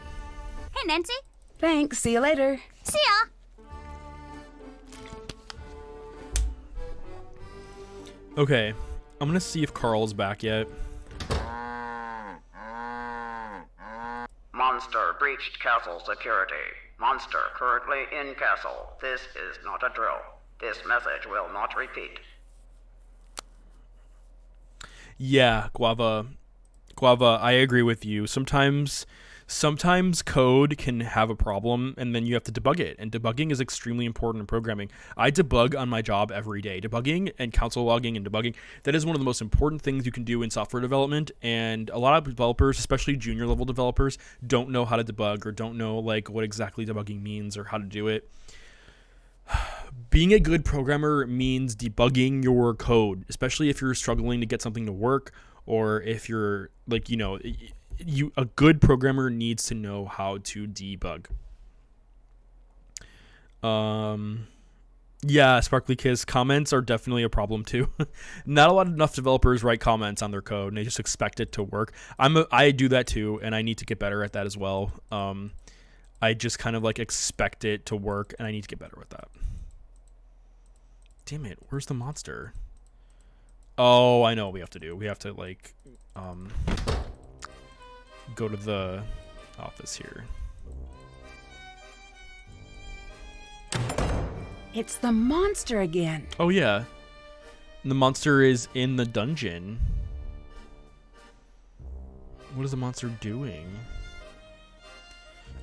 Hey, Nancy. Thanks. See you later. See ya. Okay, I'm gonna see if Carl's back yet. Monster breached castle security. Monster currently in castle. This is not a drill. This message will not repeat. Yeah, Guava, I agree with you. Sometimes code can have a problem, and then you have to debug it. And debugging is extremely important in programming. I debug on my job every day. Debugging and console logging and debugging, that is one of the most important things you can do in software development. And a lot of developers, especially junior level developers, don't know how to debug or don't know like what exactly debugging means or how to do it. Being a good programmer means debugging your code, especially if you're struggling to get something to work, or if you're like, a good programmer needs to know how to debug. Yeah, Sparkly Kiss, comments are definitely a problem too. Not enough developers write comments on their code and they just expect it to work. I do that too, and I need to get better at that as well. I just kind of like expect it to work, and I need to get better with that. Damn it, where's the monster? Oh, I know what we have to do. We have to like go to the office here. It's the monster again. Oh yeah. The monster is in the dungeon. What is the monster doing?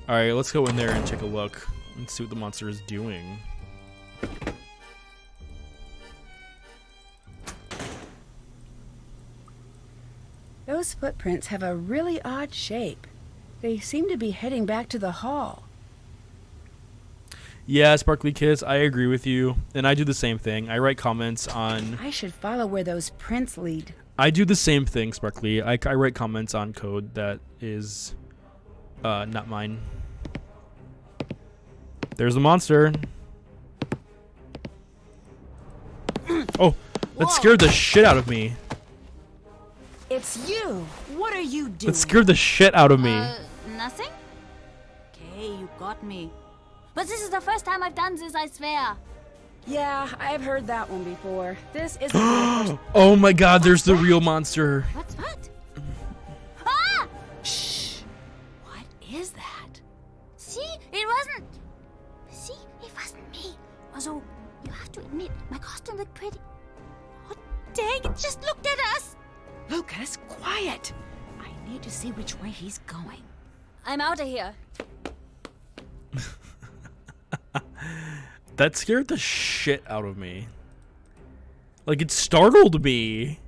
Alright, let's go in there and take a look and see what the monster is doing. Those footprints have a really odd shape. They seem to be heading back to the hall. Yeah, Sparkly Kiss, I agree with you. And I do the same thing. I write comments on... I should follow where those prints lead. I do the same thing, Sparkly. I write comments on code that is not mine. There's the monster. Oh, that scared the shit out of me. It's you. What are you doing? That scared the shit out of me. Nothing? Okay, you got me. But this is the first time I've done this, I swear. Yeah, I've heard that one before. This isn't the first... Oh my god, there's the real monster. What? Ah! Shh. What is that? See? It wasn't me. Also, you have to admit, my costume looked pretty. Oh, dang, it just looked at us. Lucas, quiet. I need to see which way he's going. I'm out of here. That scared the shit out of me. Like, it startled me.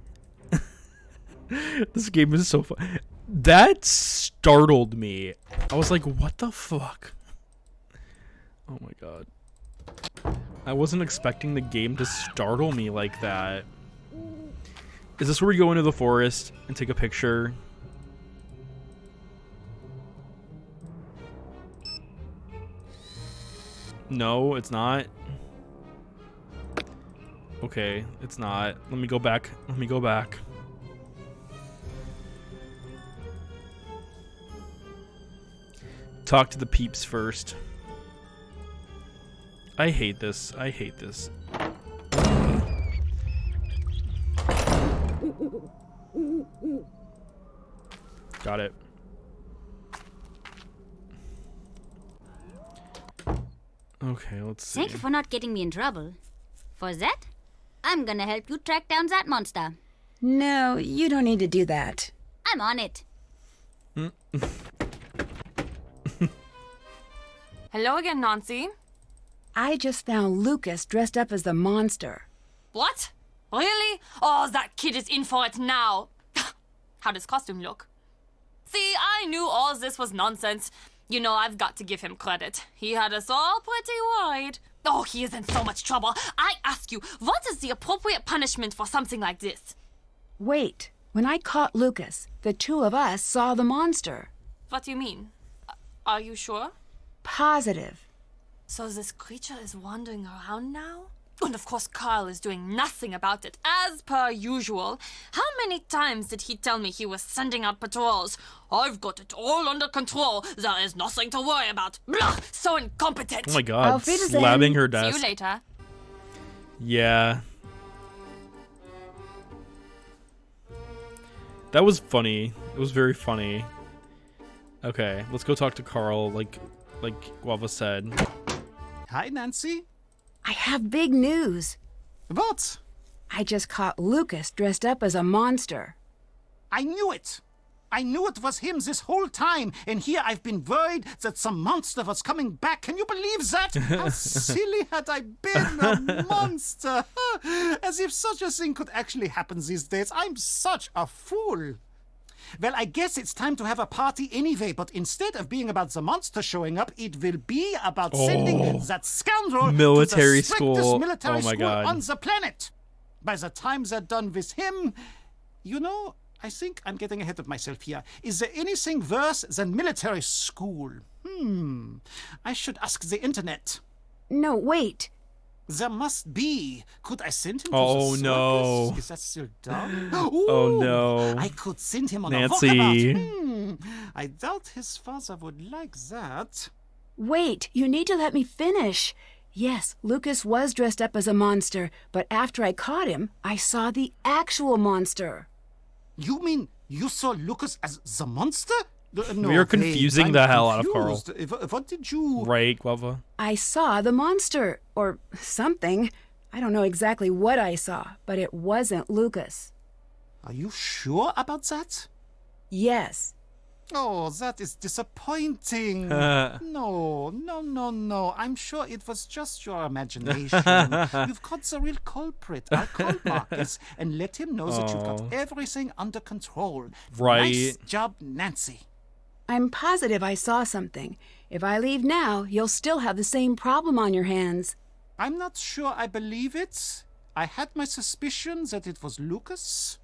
This game is so fun. That startled me. I was like, what the fuck? Oh my god. I wasn't expecting the game to startle me like that. Is this where we go into the forest and take a picture? No, it's not. Okay, it's not. Let me go back. Talk to the peeps first. I hate this. Got it. Okay, let's see. Thank you for not getting me in trouble. For that, I'm gonna help you track down that monster. No, you don't need to do that. I'm on it. Hello again, Nancy. I just found Lucas dressed up as the monster. What? Really? Oh, that kid is in for it now. How does costume look? See, I knew all this was nonsense. You know, I've got to give him credit. He had us all pretty worried. Oh, he is in so much trouble. I ask you, what is the appropriate punishment for something like this? Wait, when I caught Lucas, the two of us saw the monster. What do you mean? Are you sure? Positive. So this creature is wandering around now? And of course Carl is doing nothing about it, as per usual. How many times did he tell me he was sending out patrols? I've got it all under control. There is nothing to worry about. Blah! So incompetent. Oh my god, slapping her desk. See you later. Yeah. That was funny. It was very funny. Okay, let's go talk to Carl, like Guava said. Hi, Nancy. I have big news. What? I just caught Lucas dressed up as a monster. I knew it. I knew it was him this whole time, and here I've been worried that some monster was coming back. Can you believe that? How silly had I been, a monster? As if such a thing could actually happen these days. I'm such a fool. Well, I guess it's time to have a party anyway, but instead of being about the monster showing up, it will be about sending that scoundrel military to the strictest school. military Oh my school God. on the planet. By the time they're done with him, you know, I think I'm getting ahead of myself here. Is there anything worse than military school? I should ask the internet. No, wait. There must be. Could I send him to Oh, the circus? no. Is that still done? Oh, no. I could send him on Nancy. a walkabout. I doubt his father would like that. Wait, you need to let me finish. Yes, Lucas was dressed up as a monster, but after I caught him, I saw the actual monster. You mean you saw Lucas as the monster? No, We are wait, confusing I'm the hell out of Carl. confused. What did you... Right, Guava? I saw the monster, or something. I don't know exactly what I saw, but it wasn't Lucas. Are you sure about that? Yes. Oh, that is disappointing. No. I'm sure it was just your imagination. You've caught the real culprit. I'll call Marcus and let him know that you've got everything under control. Right. Nice job, Nancy. I'm positive I saw something. If I leave now, you'll still have the same problem on your hands. I'm not sure I believe it. I had my suspicions that it was Lucas.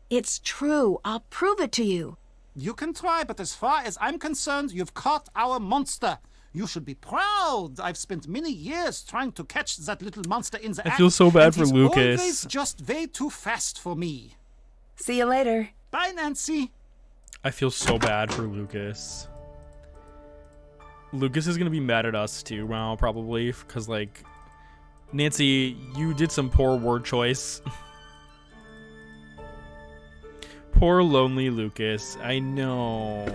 It's true. I'll prove it to you. You can try, but as far as I'm concerned, you've caught our monster. You should be proud. I've spent many years trying to catch that little monster in the act. I feel so bad and for he's Lucas. Always just way too fast for me. See you later. Bye, Nancy. I feel so bad for Lucas. Lucas is gonna be mad at us too now, probably, because like, Nancy, you did some poor word choice. Poor lonely Lucas. I know.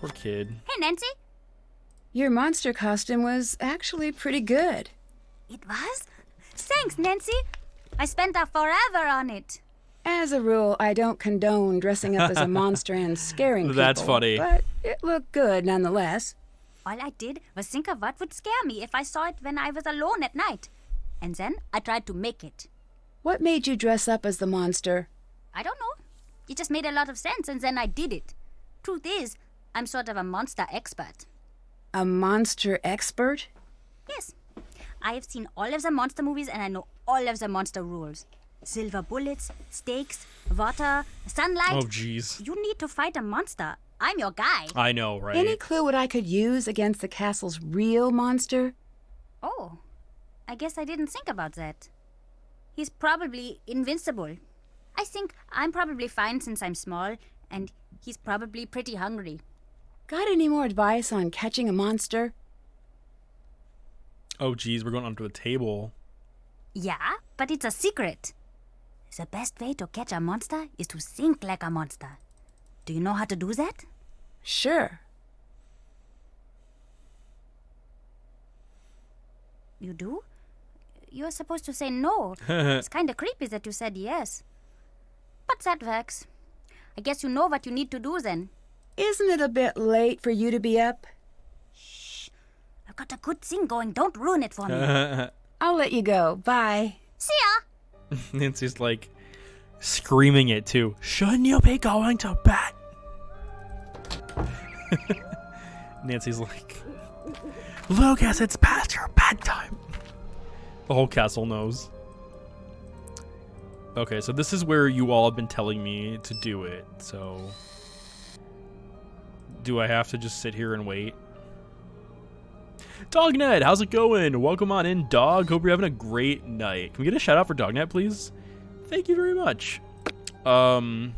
Poor kid. Hey, Nancy. Your monster costume was actually pretty good. It was? Thanks, Nancy. I spent a forever on it. As a rule, I don't condone dressing up as a monster and scaring people. That's funny. But it looked good nonetheless. All I did was think of what would scare me if I saw it when I was alone at night. And then I tried to make it. What made you dress up as the monster? I don't know. It just made a lot of sense, and then I did it. Truth is, I'm sort of a monster expert. A monster expert? Yes. I have seen all of the monster movies, and I know all of the monster rules. Silver bullets, stakes, water, sunlight. Oh, jeez. You need to fight a monster. I'm your guy. I know, right? Any clue what I could use against the castle's real monster? Oh, I guess I didn't think about that. He's probably invincible. I think I'm probably fine since I'm small, and he's probably pretty hungry. Got any more advice on catching a monster? Oh, geez, we're going under the table. Yeah, but it's a secret. The best way to catch a monster is to think like a monster. Do you know how to do that? Sure. You do? You're supposed to say no. It's kind of creepy that you said yes. But that works. I guess you know what you need to do then. Isn't it a bit late for you to be up? Shh. I've got a good thing going. Don't ruin it for me. I'll let you go. Bye. See ya! Nancy's like screaming it too. Shouldn't you be going to bed? Nancy's like, Lucas, it's past your bedtime. The whole castle knows. Okay, so this is where you all have been telling me to do it, so... Do I have to just sit here and wait? Dognet, how's it going? Welcome on in, dog. Hope you're having a great night. Can we get a shout out for Dognet, please? Thank you very much. Haven't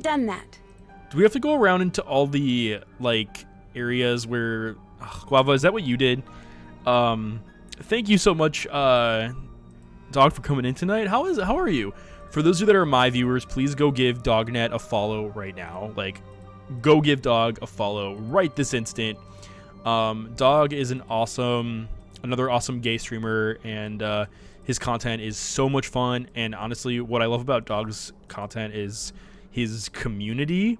done that. Do we have to go around into all the, like, areas where... Guava, is that what you did? Thank you so much, Dog, for coming in tonight. How are you? For those of you that are my viewers, please go give Dognet a follow right now. Like, go give Dog a follow right this instant. Dog is another awesome gay streamer, and his content is so much fun. And honestly, what I love about Dog's content is his community.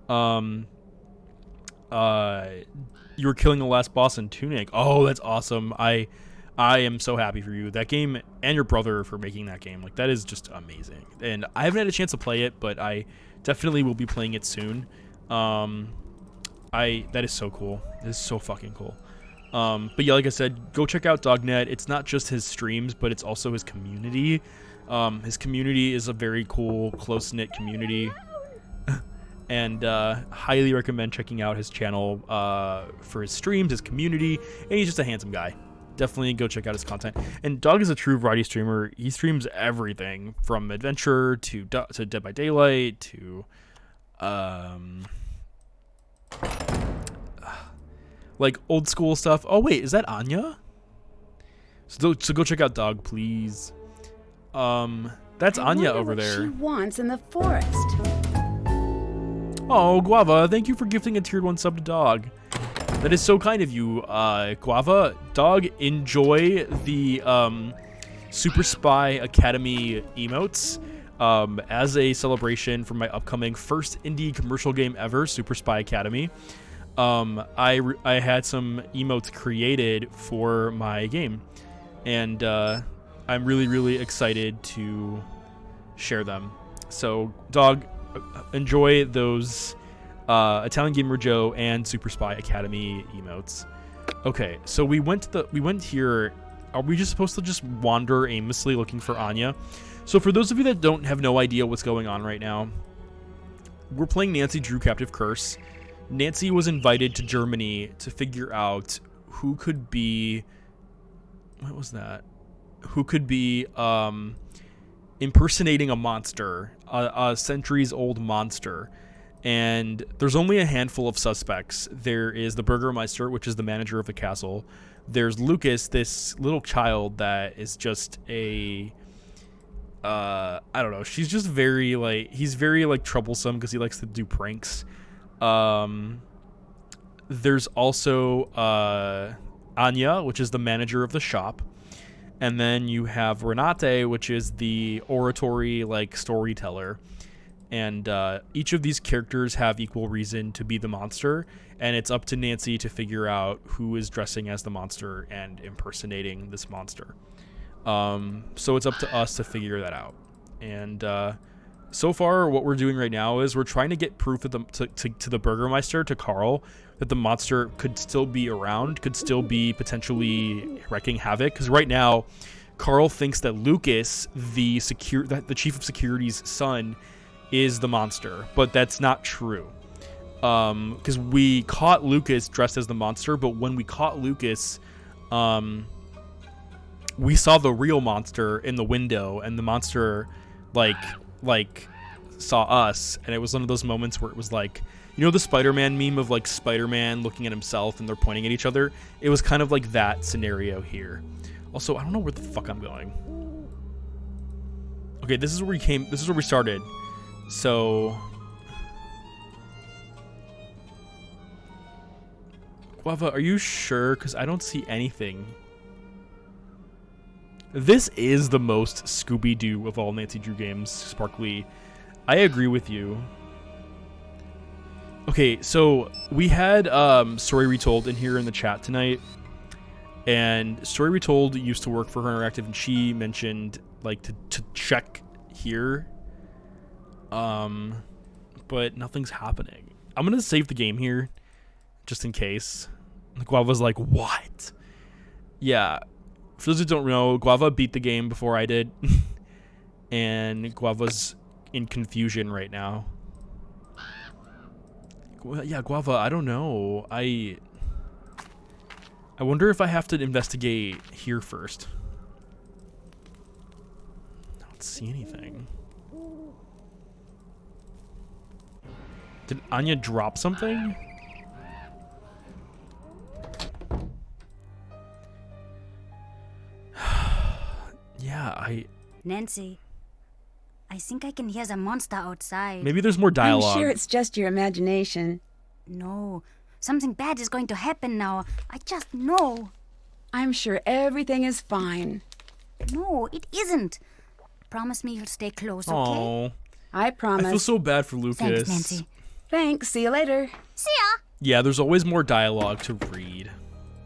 You were killing the last boss in Tunic. Oh, that's awesome. I am so happy for you. That game, and your brother for making that game. Like, that is just amazing. And I haven't had a chance to play it, but I definitely will be playing it soon. That is so cool. It is so fucking cool. But yeah, like I said, go check out Dognet. It's not just his streams, but it's also his community. His community is a very cool, close-knit community. And highly recommend checking out his channel for his streams, his community, and he's just a handsome guy. Definitely go check out his content. And Dog is a true variety streamer. He streams everything from adventure to Dead by Daylight to like old school stuff. Oh wait, is that Anya? So go check out Dog, please. That's Anya over there. She wants in the forest. Oh, Guava, thank you for gifting a tier 1 sub to Dog. That is so kind of you, Guava. Dog, enjoy the Super Spy Academy emotes as a celebration for my upcoming first indie commercial game ever, Super Spy Academy. I had some emotes created for my game, and I'm really, really excited to share them. So, Dog, enjoy those Italian Gamer Joe and Super Spy Academy emotes. Okay, so we went here. Are we just supposed to just wander aimlessly looking for Anya? So for those of you that have no idea what's going on right now, we're playing Nancy Drew Captive Curse. Nancy was invited to Germany to figure out who could be, what was that? Who could be impersonating a monster, a centuries-old monster. And there's only a handful of suspects. There is the Burgermeister, which is the manager of the castle. There's Lucas, this little child that is just a... I don't know. She's just very, like... He's very, like, troublesome because he likes to do pranks. There's also Anya, which is the manager of the shop. And then you have Renate, which is the oratory, like, storyteller. And each of these characters have equal reason to be the monster, and it's up to Nancy to figure out who is dressing as the monster and impersonating this monster. So it's up to us to figure that out. And so far, what we're doing right now is we're trying to get proof to the Burgermeister, to Carl, that the monster could still be around, could still be potentially wreaking havoc. Because right now, Carl thinks that Lucas, the chief of security's son, is the monster, but that's not true. Because we caught Lucas dressed as the monster, but when we caught Lucas, we saw the real monster in the window, and the monster, like saw us, and it was one of those moments where it was like, you know the Spider-Man meme of like Spider-Man looking at himself and they're pointing at each other? It was kind of like that scenario here. Also, I don't know where the fuck I'm going. Okay, this is where we started. So, Guava, are you sure? Because I don't see anything. This is the most Scooby-Doo of all Nancy Drew games, Sparkly. I agree with you. Okay, so we had Story Retold in here in the chat tonight. And Story Retold used to work for Her Interactive, and she mentioned like to check here. But nothing's happening. I'm gonna save the game here, just in case. Guava's like, what? Yeah, for those who don't know, Guava beat the game before I did. And Guava's in confusion right now. Yeah, Guava, I don't know. I wonder if I have to investigate here first. I don't see anything. Did Anya drop something? Yeah, Nancy, I think I can hear the monster outside. Maybe there's more dialogue. I'm sure it's just your imagination. No, something bad is going to happen now. I just know. I'm sure everything is fine. No, it isn't. Promise me you'll stay close, okay? Aww. I promise. I feel so bad for Lucas. Thanks, Nancy. Thanks. See you later. See ya. Yeah, there's always more dialogue to read.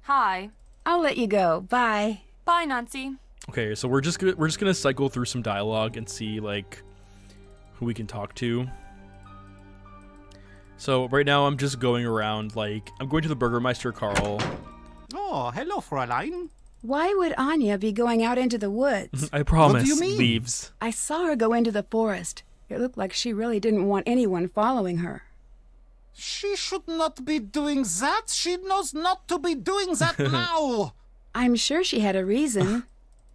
Hi. I'll let you go. Bye. Bye, Nancy. Okay, so we're just gonna cycle through some dialogue and see like who we can talk to. So right now I'm just going around, like I'm going to the Burgermeister Carl. Oh, hello, Fräulein. Why would Anya be going out into the woods? I promise. What do you mean? Leaves. I saw her go into the forest. It looked like she really didn't want anyone following her. She should not be doing that. She knows not to be doing that now. I'm sure she had a reason.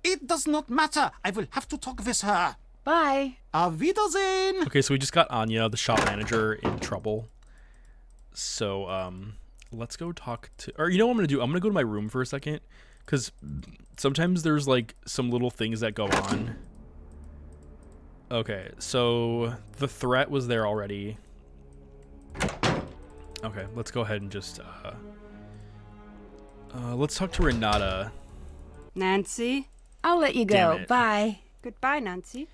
It does not matter. I will have to talk with her. Bye. Auf Wiedersehen. Okay, so we just got Anya, the shop manager, in trouble. So, let's go talk to... Or you know what I'm going to do? I'm going to go to my room for a second. Because sometimes there's, like, some little things that go on. Okay, so the threat was there already. Okay, let's go ahead and just... let's talk to Renata. Nancy? I'll let you go. Bye. Goodbye, Nancy.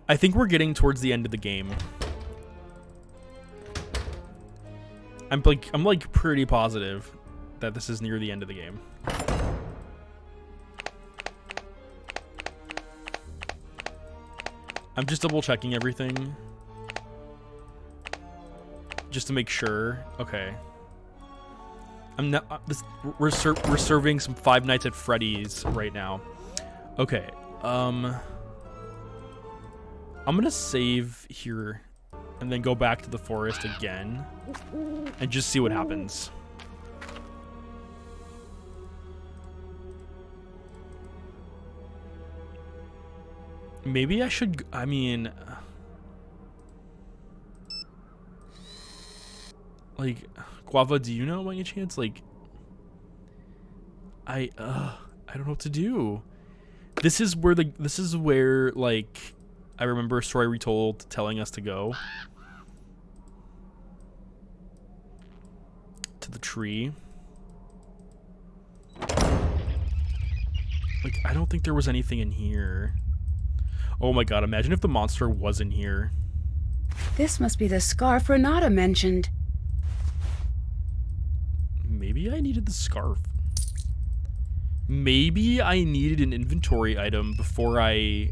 I think we're getting towards the end of the game. I'm like pretty positive that this is near the end of the game. I'm just double checking everything just to make sure. Okay. I'm not. We're serving some Five Nights at Freddy's right now. Okay. I'm gonna save here and then go back to the forest again and just see what happens. Maybe I should, I mean, like, Guava, do you know by any chance? Like, I don't know what to do. This is where, like, I remember a story retold telling us to go. To the tree. Like, I don't think there was anything in here. Oh my god, imagine if the monster was in here. This must be the scarf Renata mentioned. Maybe I needed the scarf. Maybe I needed an inventory item before I...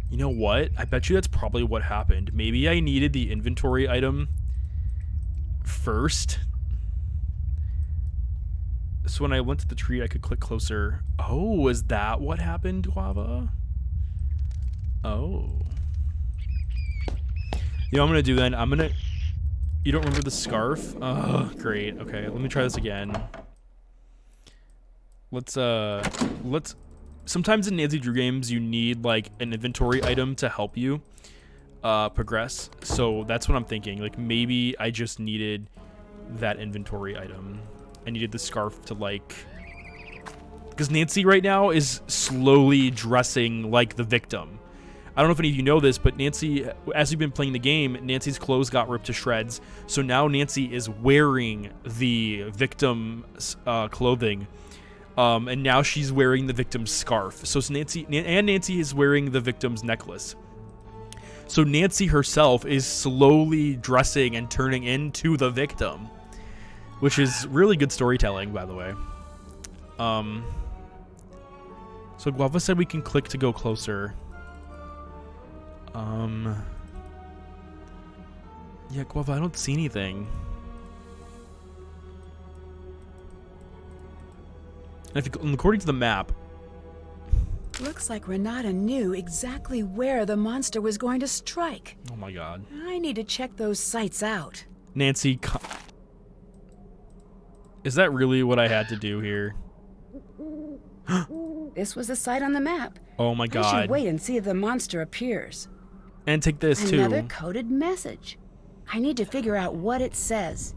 You know what? I bet you that's probably what happened. Maybe I needed the inventory item first. So when I went to the tree, I could click closer. Oh, is that what happened, Guava? Oh. You know what I'm gonna do then? You don't remember the scarf? Oh, great. Okay, let me try this again. Let's sometimes in Nancy Drew games you need like an inventory item to help you progress. So that's what I'm thinking. Like maybe I just needed that inventory item. I needed the scarf to like, because Nancy right now is slowly dressing like the victim. I don't know if any of you know this, but Nancy, as you've been playing the game, Nancy's clothes got ripped to shreds. So now Nancy is wearing the victim's clothing. And now she's wearing the victim's scarf. So Nancy is wearing the victim's necklace. So Nancy herself is slowly dressing and turning into the victim, which is really good storytelling, by the way. So Guava said we can click to go closer. Yeah, Guava, I don't see anything. And according to the map... Looks like Renata knew exactly where the monster was going to strike. Oh my god. I need to check those sites out. Nancy... Is that really what I had to do here? This was the site on the map. Oh my god. I should wait and see if the monster appears. And take this too. Another coded message. I need to figure out what it says.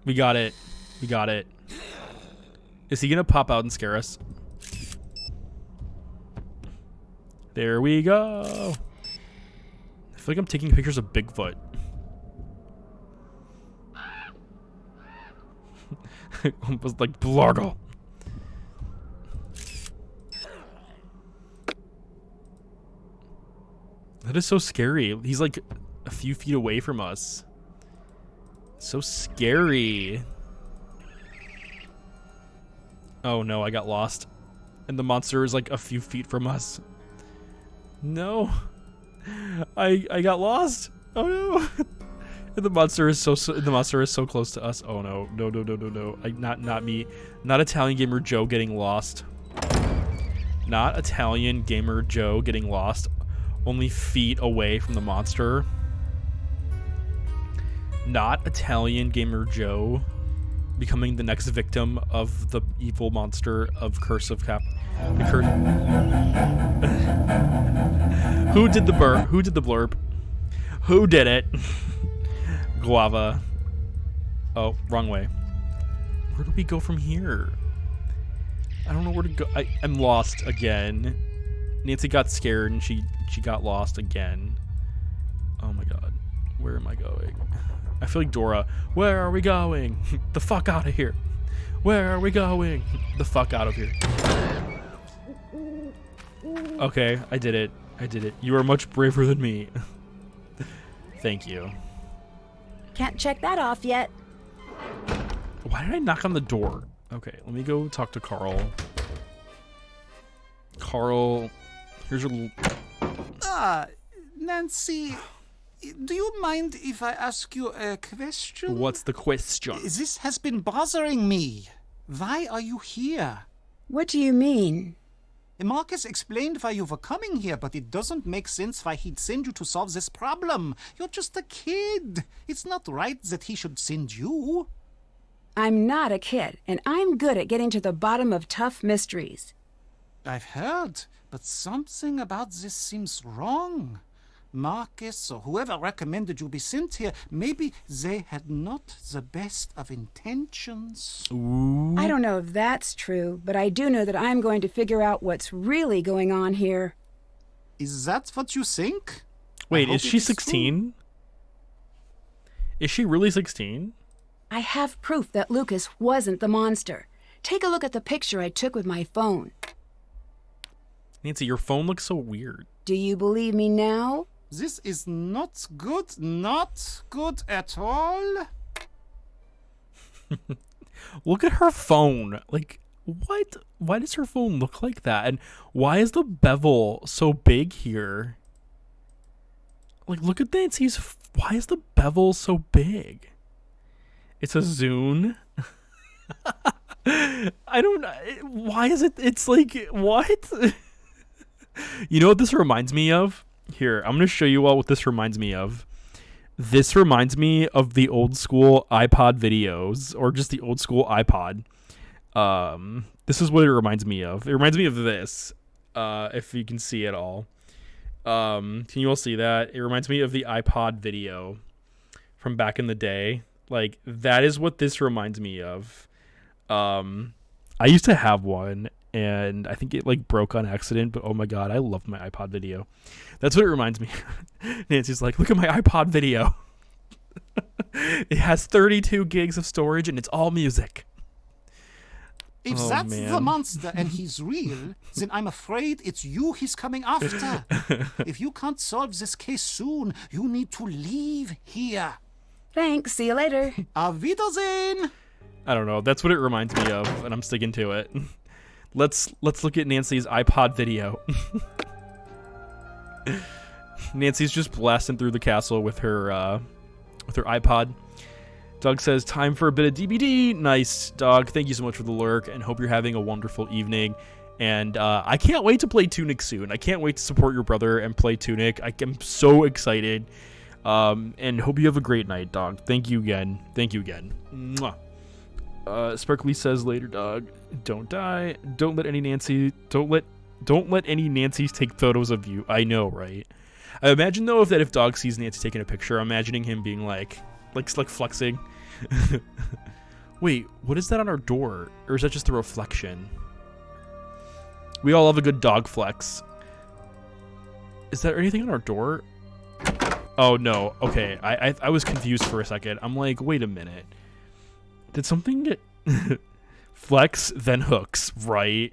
We got it. We got it. Is he gonna pop out and scare us? There we go. I feel like I'm taking pictures of Bigfoot. Almost like Blargle. That is so scary. He's like a few feet away from us. So scary. Oh no, I got lost. And the monster is like a few feet from us. No. I got lost. Oh no. And the monster is so close to us. Oh no. No. Not me. Not Italian Gamer Joe getting lost. Not Italian Gamer Joe getting lost. Only feet away from the monster. Not Italian Gamer Joe becoming the next victim of the evil monster of Curse of Cap. Who did the burp? Who did the blurb? Who did it? Guava. Oh, wrong way. Where do we go from here? I don't know where to go. I'm lost again. Nancy got scared and she got lost again. Oh my god. Where am I going? I feel like Dora. Where are we going? The fuck out of here. Where are we going? The fuck out of here. Okay, I did it. I did it. You are much braver than me. Thank you. Can't check that off yet. Why did I knock on the door? Okay, let me go talk to Carl. Carl, here's your little... Nancy, do you mind if I ask you a question? What's the question? This has been bothering me. Why are you here? What do you mean? Marcus explained why you were coming here, but it doesn't make sense why he'd send you to solve this problem. You're just a kid. It's not right that he should send you. I'm not a kid, and I'm good at getting to the bottom of tough mysteries. I've heard, but something about this seems wrong. Marcus or whoever recommended you be sent here, maybe they had not the best of intentions. Ooh. I don't know if that's true, but I do know that I'm going to figure out what's really going on here. Is that what you think? Wait, is she 16? Is she really 16? I have proof that Lucas wasn't the monster. Take a look at the picture I took with my phone. Nancy, your phone looks so weird. Do you believe me now? This is not good at all. Look at her phone. Like, what? Why does her phone look like that? And why is the bevel so big here? Like, look at Nancy's. Why is the bevel so big? It's a Zune. I don't. Why is it? It's like, what? You know what this reminds me of? Here, I'm going to show you all what this reminds me of. This reminds me of the old school iPod videos, or just the old school iPod. This is what it reminds me of. It reminds me of this, if you can see it all. Can you all see that? It reminds me of the iPod video from back in the day. Like, that is what this reminds me of. I used to have one, and I think it like broke on accident, but oh my god, I love my iPod video. That's what it reminds me. Nancy's like, look at my iPod video. It has 32 gigs of storage and it's all music. If that's the monster and he's real, then I'm afraid it's you he's coming after. If you can't solve this case soon, you need to leave here. Thanks, see you later. Auf Wiedersehen. I don't know, that's what it reminds me of, and I'm sticking to it. Let's look at Nancy's iPod video. Nancy's just blasting through the castle with her iPod. Doug says, time for a bit of DBD. Nice, Doug. Thank you so much for the lurk, and hope you're having a wonderful evening. And I can't wait to play Tunic soon. I can't wait to support your brother and play Tunic. I'm so excited. And hope you have a great night, Dog. Thank you again. Thank you again. Mwah. Sparkly says, later, Dog. Don't die. Don't let any Nancys take photos of you. I know, right? I imagine though if Dog sees Nancy taking a picture, I'm imagining him being like flexing. Wait, what is that on our door? Or is that just a reflection? We all love a good dog flex. Is there anything on our door? Oh, no. Okay, I was confused for a second. I'm like, wait a minute. Did something get... Flex, then hooks. Right.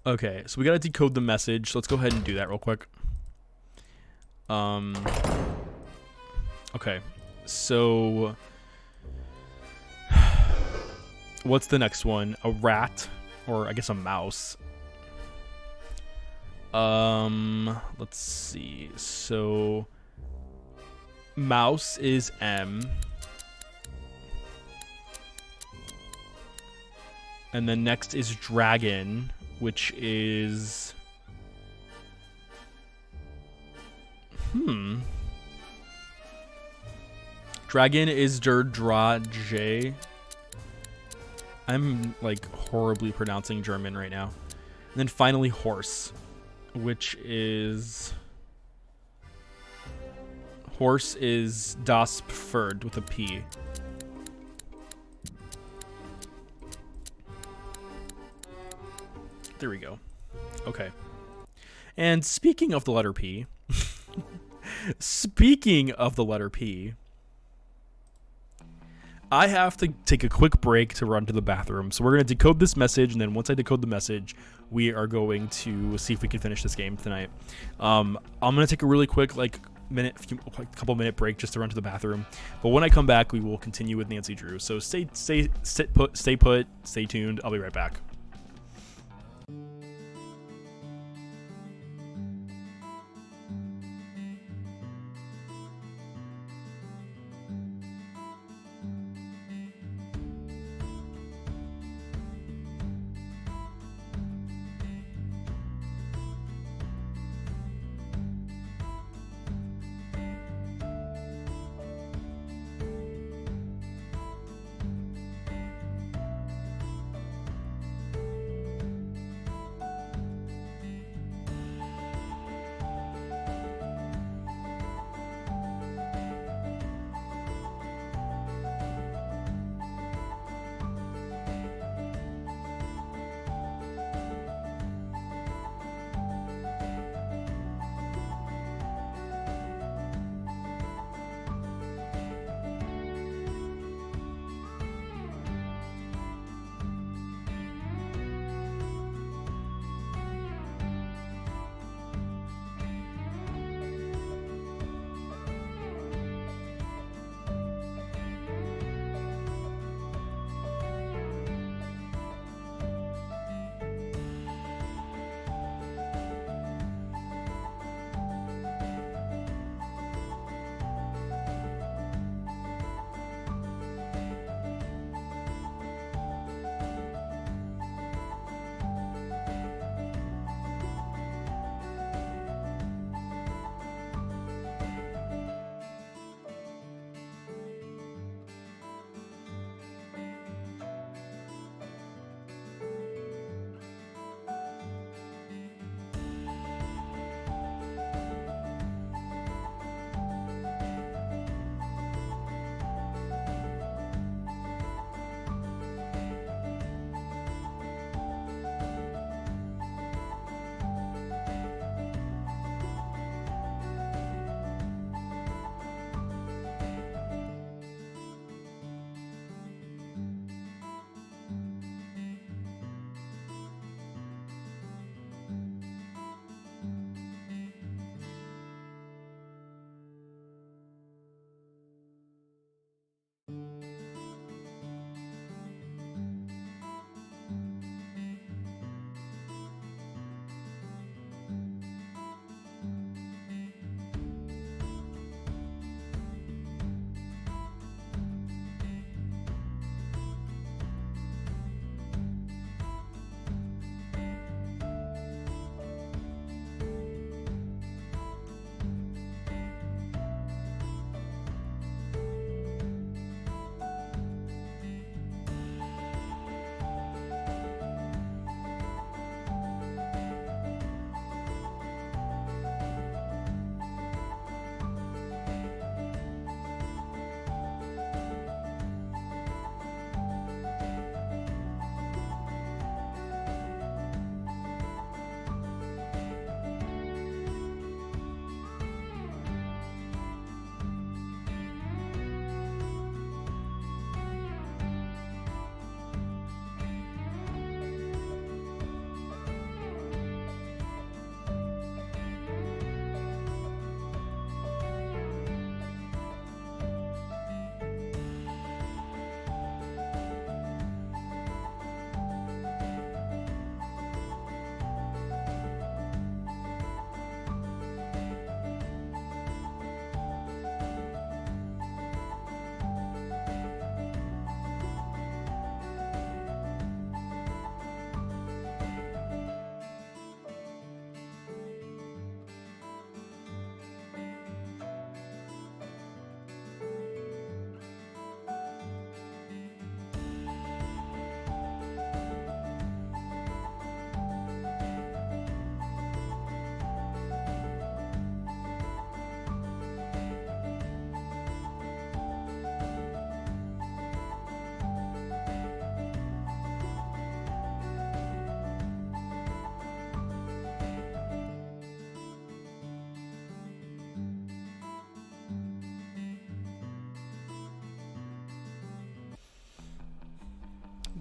Okay, so we gotta decode the message. Let's go ahead and do that real quick. Okay, so... What's the next one? A rat, or I guess a mouse. Let's see. So mouse is M. And then next is dragon, which is Dragon is dra J. I'm like horribly pronouncing German right now. And then finally horse, which is das Pferd with a P. There we go. Okay. And speaking of the letter P, I have to take a quick break to run to the bathroom. So we're going to decode this message, and then once I decode the message, we are going to see if we can finish this game tonight. I'm going to take a really quick couple minute break just to run to the bathroom. But when I come back, we will continue with Nancy Drew. So stay put, stay tuned. I'll be right back.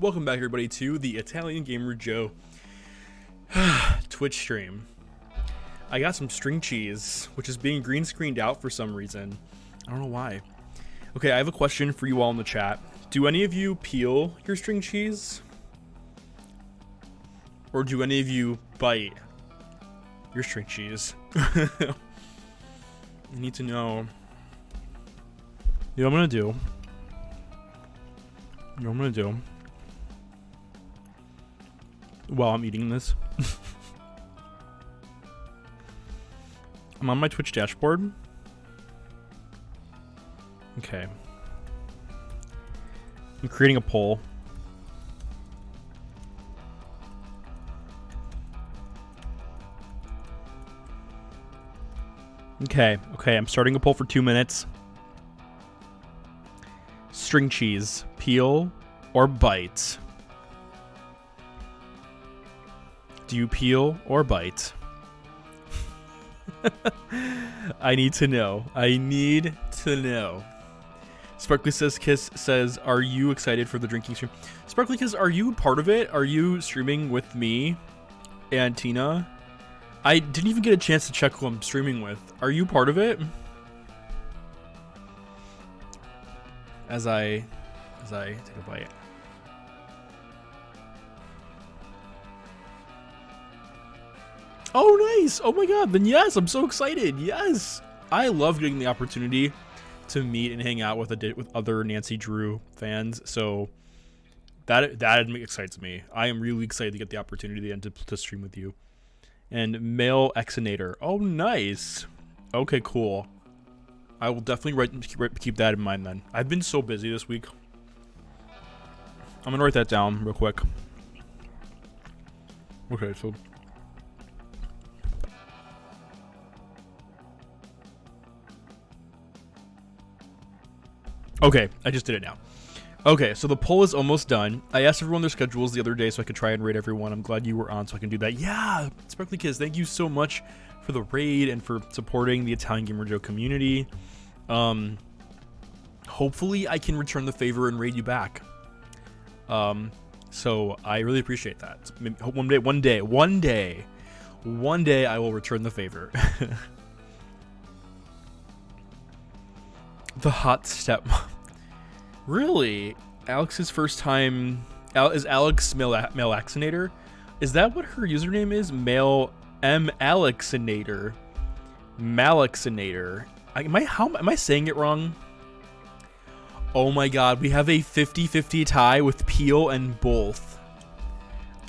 welcome back everybody to the Italian Gamer Joe Twitch stream. I got some string cheese, which is being green screened out for some reason. I don't know why. Okay, I have a question for you all in the chat. Do any of you peel your string cheese? Or do any of you bite your string cheese? I need to know. You know what I'm gonna do? You know what I'm gonna do? While I'm eating this. I'm on my Twitch dashboard. Okay. I'm creating a poll. Okay, I'm starting a poll for 2 minutes. String cheese, peel or bite? Do you peel or bite? I need to know. I need to know. Sparkly Kiss says, are you excited for the drinking stream? Sparkly Kiss, are you part of it? Are you streaming with me and Tina? I didn't even get a chance to check who I'm streaming with. Are you part of it? As I take a bite. Oh, nice. Oh my god. Then yes, I'm so excited. Yes. I love getting the opportunity to meet and hang out with other Nancy Drew fans. So that excites me. I am really excited to get the opportunity to stream with you. And male exinator. Oh, nice. Okay, cool. I will definitely keep that in mind then. I've been so busy this week. I'm gonna write that down real quick. Okay, so okay, I just did it now. Okay, so the poll is almost done. I asked everyone their schedules the other day so I could try and rate everyone. I'm glad you were on so I can do that. Yeah, Sparkly Kids, thank you so much for the raid and for supporting the Italian Gamer Joe community. Hopefully I can return the favor and raid you back. So I really appreciate that. Maybe one day I will return the favor. The hot stepmom. Really? Alex's first time. Is Alex male Alexinator? Is that what her username is? Male Alexinator. Malexinator. Am I saying it wrong? Oh my god, we have a 50-50 tie with Peel and both.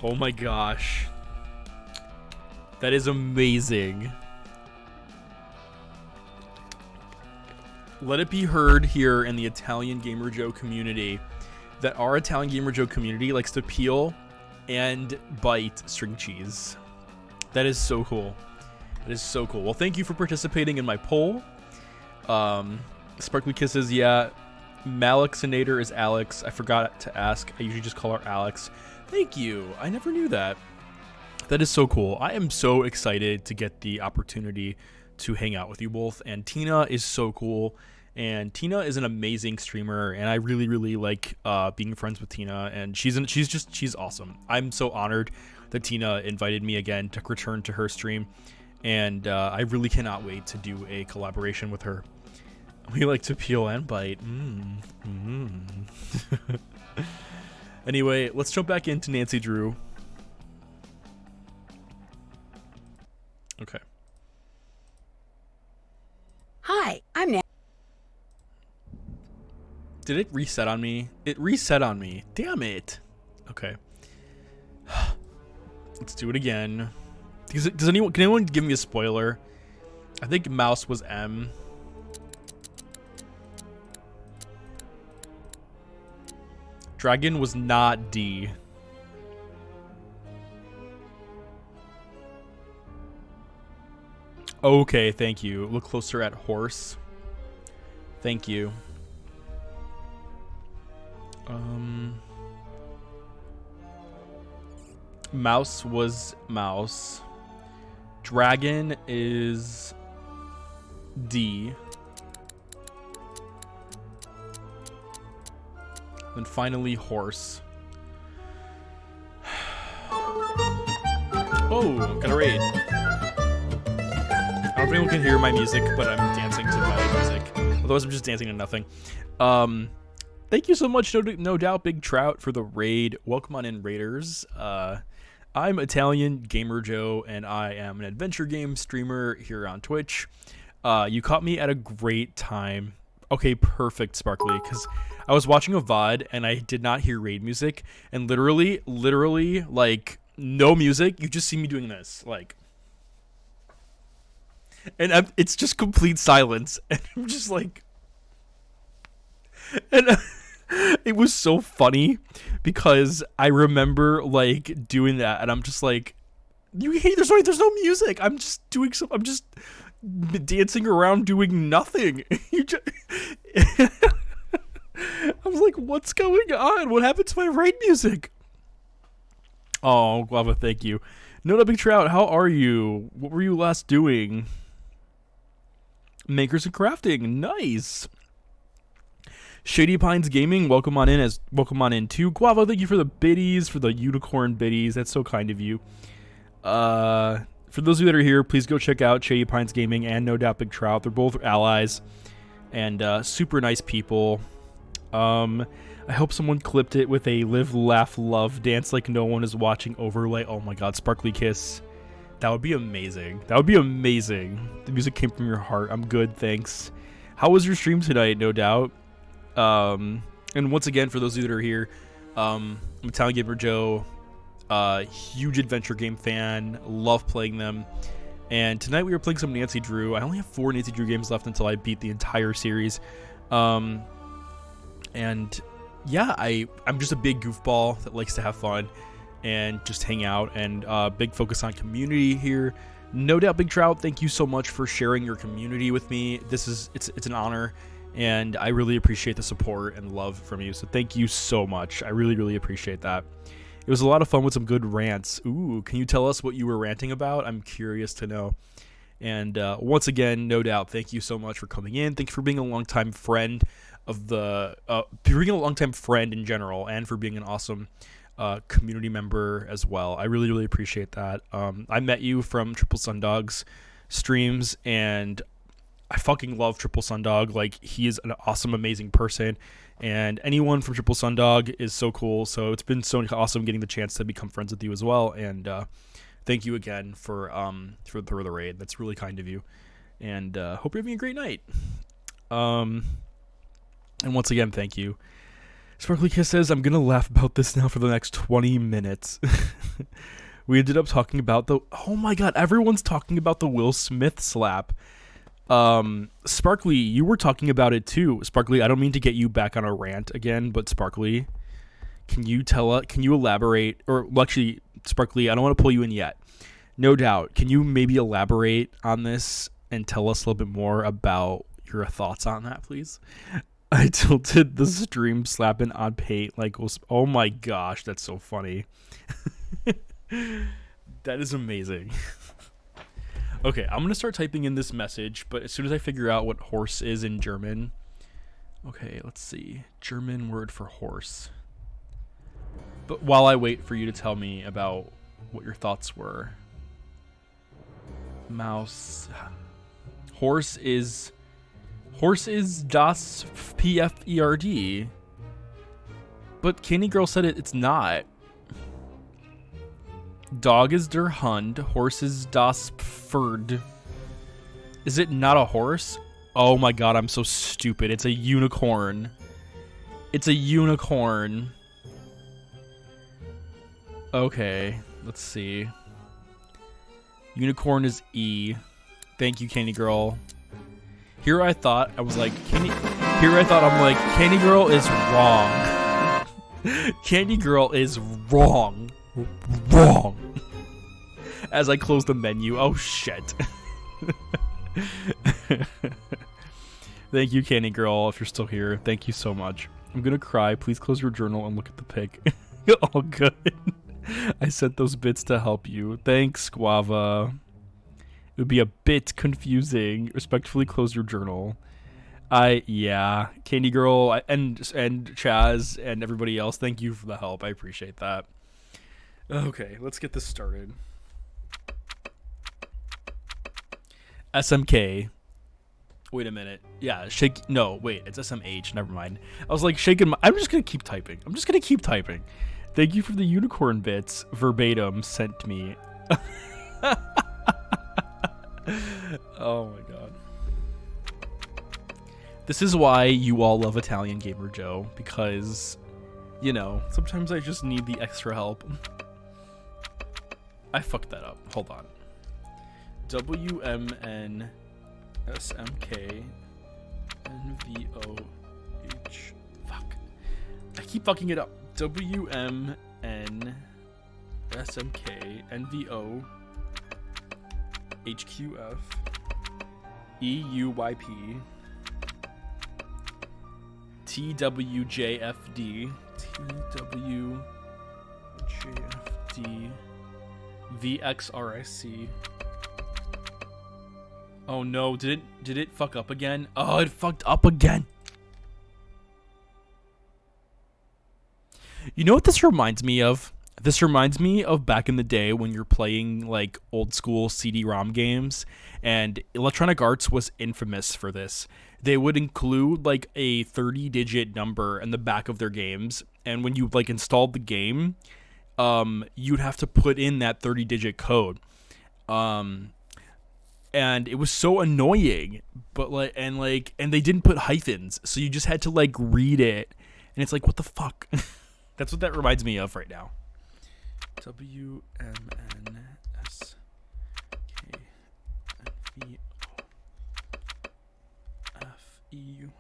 Oh my gosh. That is amazing. Let it be heard here in the Italian Gamer Joe community that our Italian Gamer Joe community likes to peel and bite string cheese. That is so cool. That is so cool. Well, thank you for participating in my poll. Sparkly Kisses, yeah. Malexinator is Alex. I forgot to ask. I usually just call her Alex. Thank you. I never knew that. That is so cool. I am so excited to get the opportunity to hang out with you both. And Tina is so cool. And Tina is an amazing streamer. And I really, really like being friends with Tina. And she's awesome. I'm so honored that Tina invited me again to return to her stream. And I really cannot wait to do a collaboration with her. We like to peel and bite. Anyway, let's jump back into Nancy Drew. Okay. Hi, I'm Nancy. Did it reset on me? It reset on me. Damn it. Okay. Let's do it again. Can anyone give me a spoiler? I think mouse was M. Dragon was not D. Okay, thank you. Look closer at horse. Thank you. Mouse was mouse. Dragon is D. And finally horse. Oh, got a raid. I don't know if anyone can hear my music, but I'm dancing to my music. Otherwise, I'm just dancing to nothing. Thank you so much, no doubt, Big Trout, for the raid. Welcome on in, Raiders. I'm Italian Gamer Joe, and I am an adventure game streamer here on Twitch. You caught me at a great time. Okay, perfect, Sparkly, because I was watching a VOD, and I did not hear raid music, and literally, like, no music, you just see me doing this, like... And it's just complete silence, and I'm just like... And it was so funny, because I remember, like, doing that, and I'm just like... There's no music! I'm just dancing around doing nothing. I was like, what's going on? What happened to my raid music? Oh, Guava, thank you. No, Big Trout, how are you? What were you last doing? Makers and crafting, nice. Shady Pines Gaming, welcome on in too. Guava, thank you for the biddies, for the unicorn biddies. That's so kind of you. For those of you that are here, please go check out Shady Pines Gaming and No Doubt Big Trout. They're both allies and super nice people. I hope someone clipped it with a live, laugh, love, dance like no one is watching overlay. Oh my god, Sparkly Kiss. That would be amazing. That would be amazing. The music came from your heart. I'm good, thanks. How was your stream tonight, No Doubt? And once again, for those of you that are here, I'm Italian Gamer Joe. Huge adventure game fan. Love playing them. And tonight we were playing some Nancy Drew. I only have 4 Nancy Drew games left until I beat the entire series. And yeah, I'm just a big goofball that likes to have fun and just hang out, and big focus on community here. No Doubt Big Trout, thank you so much for sharing your community with me. It's an honor, and I really appreciate the support and love from you, so thank you so much. I really appreciate that. It was a lot of fun with some good rants. Ooh, can you tell us what you were ranting about? I'm curious to know. And once again, No Doubt, thank you so much for coming in. Thank you for being a longtime friend of being a longtime friend in general, and for being an awesome community member as well. I really appreciate that. I met you from Triple Sundog's streams, and I fucking love Triple Sundog. Like, he is an awesome, amazing person, and anyone from Triple Sundog is so cool. So it's been so awesome getting the chance to become friends with you as well. And thank you again for the raid. That's really kind of you, and hope you're having a great night. And once again, thank you. Sparkly Kiss says, I'm going to laugh about this now for the next 20 minutes. We ended up talking about oh my god, everyone's talking about the Will Smith slap. Sparkly, you were talking about it too. Sparkly, I don't mean to get you back on a rant again, but Sparkly, can you elaborate? Or, well, actually, Sparkly, I don't want to pull you in yet. No Doubt, can you maybe elaborate on this and tell us a little bit more about your thoughts on that, please? I tilted the stream slapping on paint like, oh my gosh, that's so funny. That is amazing. Okay, I'm going to start typing in this message, but as soon as I figure out what horse is in German. Okay, let's see. German word for horse. But while I wait for you to tell me about what your thoughts were. Mouse. Horse is das Pferd. But Candy Girl said it's not. Dog is der Hund. Horse is das Pferd. Is it not a horse? Oh my god, I'm so stupid. It's a unicorn. It's a unicorn. Okay, let's see. Unicorn is E. Thank you, Candy Girl. Here I thought I'm like, Candy Girl is wrong. Candy Girl is wrong. Wrong. As I close the menu. Oh, shit. Thank you, Candy Girl, if you're still here. Thank you so much. I'm gonna cry. Please close your journal and look at the pic. All good. I sent those bits to help you. Thanks, Guava. It would be a bit confusing. Respectfully close your journal. Yeah. Candy Girl and Chaz and everybody else, thank you for the help. I appreciate that. Okay, let's get this started. SMK. Wait a minute. Yeah, shake. No, wait. It's SMH. Never mind. I was like shaking. I'm just gonna keep typing. Thank you for the unicorn bits verbatim sent to me. Oh my god. This is why you all love Italian Gamer Joe, because, you know, sometimes I just need the extra help. I fucked that up. Hold on. WMNSMK NVOH. Fuck. I keep fucking it up. WMNSMK NVO HQF EUYP TWJFD TWJFD VXRIC. Oh no, did it fuck up again? Oh, it fucked up again. You know what this reminds me of? This reminds me of back in the day when you're playing like old school CD-ROM games, and Electronic Arts was infamous for this. They would include like a 30-digit number in the back of their games, and when you like installed the game, you'd have to put in that 30-digit code. And it was so annoying, but and they didn't put hyphens, so you just had to like read it, and it's like, what the fuck? That's what that reminds me of right now. WMNSKNVO FEUIP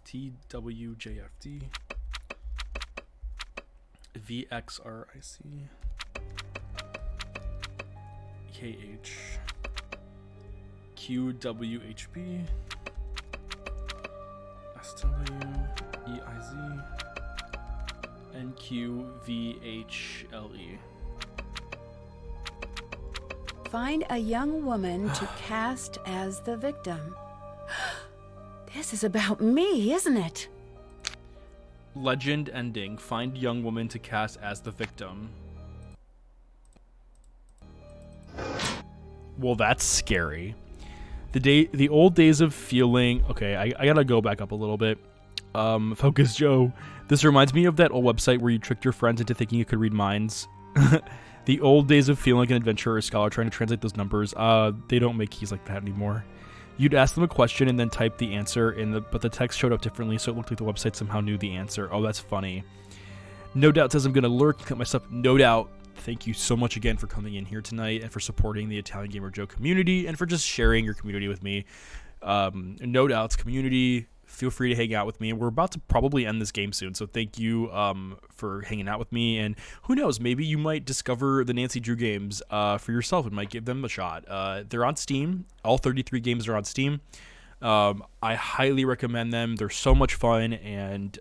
TWJFD VXRIC KH QWHP SWEIZ NQVHLE. Find a young woman to cast as the victim. This is about me, isn't it? Legend ending. Find young woman to cast as the victim. Well, that's scary. The old days of feeling... Okay, I gotta go back up a little bit. Focus Joe. This reminds me of that old website where you tricked your friends into thinking you could read minds. The old days of feeling like an adventurer or scholar trying to translate those numbers. They don't make keys like that anymore. You'd ask them a question and then type the answer but the text showed up differently, so it looked like the website somehow knew the answer. Oh, that's funny. No Doubt says I'm gonna lurk and cut myself. No Doubt. Thank you so much again for coming in here tonight and for supporting the Italian Gamer Joe community and for just sharing your community with me. No Doubt's community. Feel free to hang out with me. We're about to probably end this game soon, so thank you for hanging out with me. And who knows, maybe you might discover the Nancy Drew games for yourself and might give them a shot. They're on Steam. All 33 games are on Steam. I highly recommend them. They're so much fun, and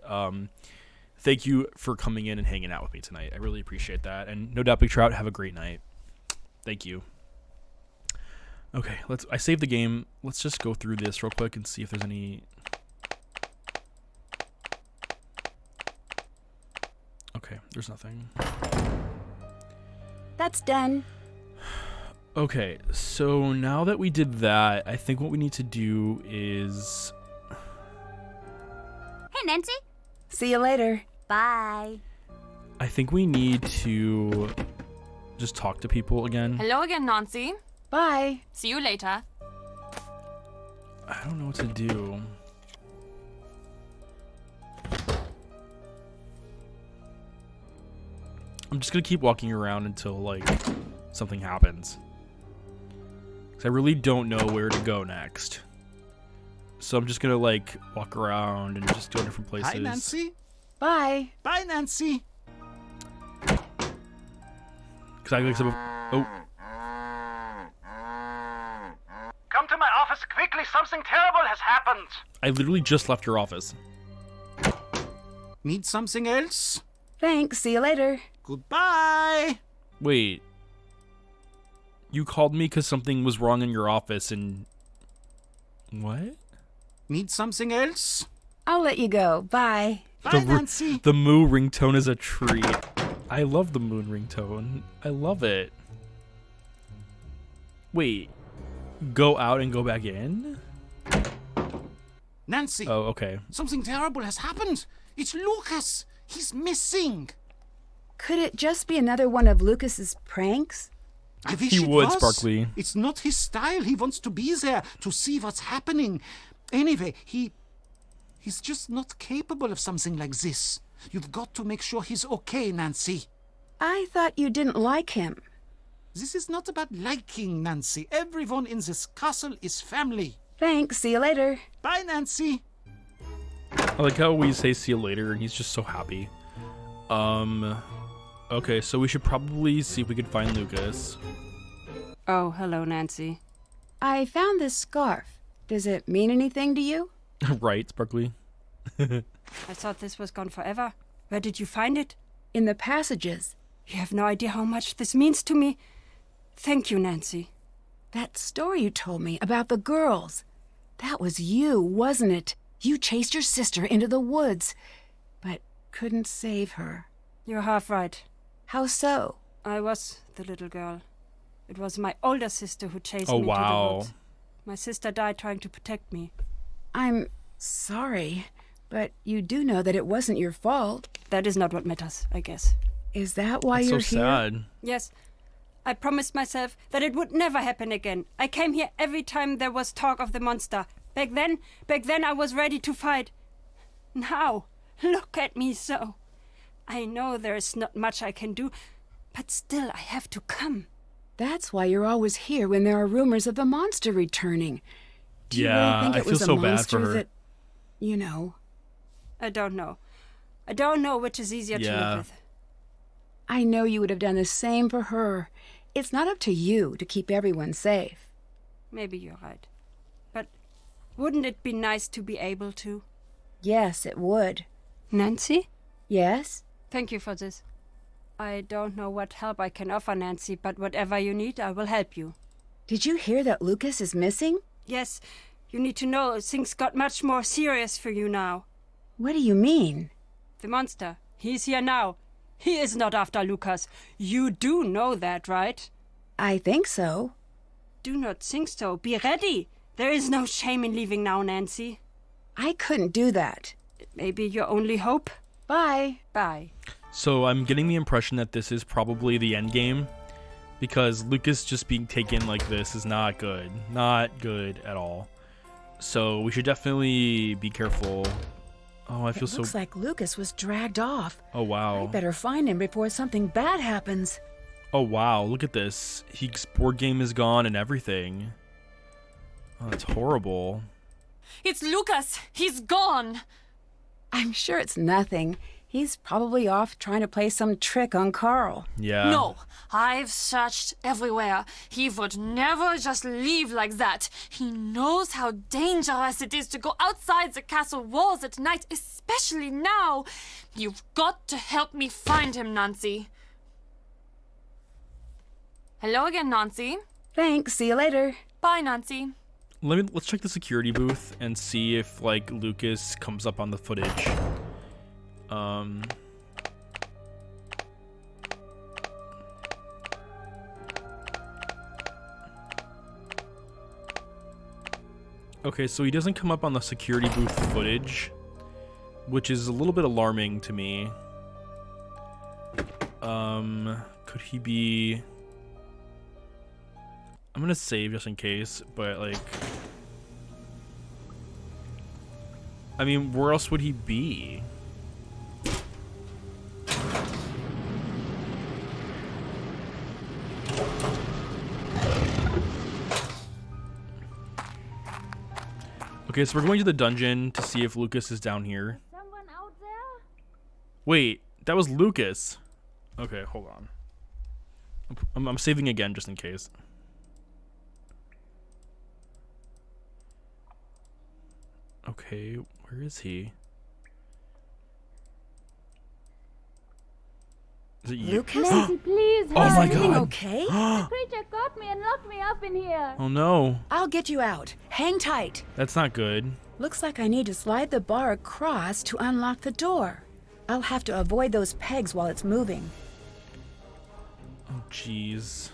thank you for coming in and hanging out with me tonight. I really appreciate that. And No Doubt Big Trout, have a great night. Thank you. Okay, I saved the game. Let's just go through this real quick and see if there's any... Okay, there's nothing. That's done. Okay, so now that we did that, I think what we need to do is... Hey, Nancy. See you later. Bye. I think we need to just talk to people again. Hello again, Nancy. Bye. See you later. I don't know what to do. I'm just gonna keep walking around until like something happens, because I really don't know where to go next. So I'm just gonna like walk around and just go to different places. Hi, Nancy. Bye. Bye, Nancy. Because I like some. Oh. Come to my office quickly. Something terrible has happened. I literally just left your office. Need something else? Thanks. See you later. Goodbye. Wait. You called me because something was wrong in your office and... What? Need something else? I'll let you go. Bye. Bye, Nancy. The moo ringtone is a treat. I love the moon ringtone. I love it. Wait. Go out and go back in? Nancy. Oh, okay. Something terrible has happened. It's Lucas. He's missing. Could it just be another one of Lucas's pranks? I wish he it would, was. Sparkly. It's not his style. He wants to be there to see what's happening. Anyway, he's just not capable of something like this. You've got to make sure he's okay, Nancy. I thought you didn't like him. This is not about liking, Nancy. Everyone in this castle is family. Thanks. See you later. Bye, Nancy. I like how we say see you later and he's just so happy. Okay, so we should probably see if we can find Lucas. Oh, hello, Nancy. I found this scarf. Does it mean anything to you? Right, Sparkly? I thought this was gone forever. Where did you find it? In the passages. You have no idea how much this means to me. Thank you, Nancy. That story you told me about the girls. That was you, wasn't it? You chased your sister into the woods, but couldn't save her. You're half right. How so? I was the little girl. It was my older sister who chased me Oh, into wow. the woods. My sister died trying to protect me. I'm sorry, but you do know that it wasn't your fault. That is not what matters, I guess. Is that why That's you're so here? sad. Yes. I promised myself that it would never happen again. I came here every time there was talk of the monster. Back then I was ready to fight. Now, look at me so. I know there is not much I can do, but still I have to come. That's why you're always here when there are rumors of the monster returning. Do you Yeah, really think I it feel was a so bad for monster her. that, you know? I don't know. I don't know which is easier to Yeah. live with. I know you would have done the same for her. It's not up to you to keep everyone safe. Maybe you're right. But wouldn't it be nice to be able to? Yes, it would. Nancy? Yes? Thank you for this. I don't know what help I can offer, Nancy, but whatever you need, I will help you. Did you hear that Lucas is missing? Yes, you need to know things got much more serious for you now. What do you mean? The monster, he's here now. He is not after Lucas. You do know that, right? I think so. Do not think so. Be ready. There is no shame in leaving now, Nancy. I couldn't do that. It may be your only hope. Bye. Bye. So I'm getting the impression that this is probably the end game, because Lucas just being taken like this is not good. Not good at all. So we should definitely be careful. Oh, I feel so... Looks like Lucas was dragged off. Oh, wow. I better find him before something bad happens. Oh, wow. Look at this. His board game is gone and everything. Oh, that's horrible. It's Lucas. He's gone. I'm sure it's nothing. He's probably off trying to play some trick on Carl. Yeah. No, I've searched everywhere. He would never just leave like that. He knows how dangerous it is to go outside the castle walls at night, especially now. You've got to help me find him, Nancy. Hello again, Nancy. Thanks. See you later. Bye, Nancy. Let's check the security booth and see if, like, Lucas comes up on the footage. Okay, so he doesn't come up on the security booth footage, which is a little bit alarming to me. Could he be... I'm gonna save just in case, but, like... I mean, where else would he be? Okay, so we're going to the dungeon to see if Lucas is down here. Someone out there? Wait, that was Lucas. Okay, hold on. I'm saving again just in case. Okay, where is he? Is it you? Lucas? Nancy, please. Oh my Everything god. okay? The creature got me and locked me up in here. Oh no. I'll get you out. Hang tight. That's not good. Looks like I need to slide the bar across to unlock the door. I'll have to avoid those pegs while it's moving. Oh jeez.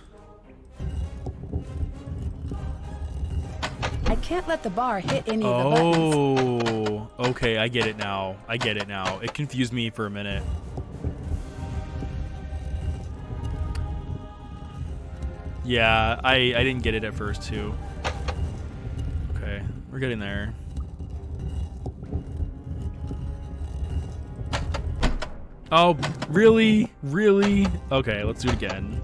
can't let the bar hit any of the buttons. Oh, okay, I get it now. It confused me for a minute. Yeah, I didn't get it at first, too. Okay, we're getting there. Oh, really? Really? Okay, let's do it again.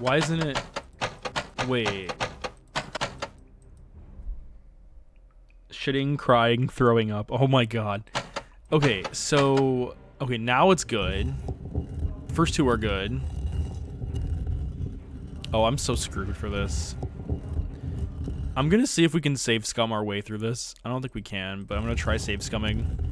Why isn't it... Wait. Shitting, crying, throwing up. Oh my god. Okay, so... Okay, now it's good. First two are good. Oh, I'm so screwed for this. I'm gonna see if we can save scum our way through this. I don't think we can, but I'm gonna try save scumming.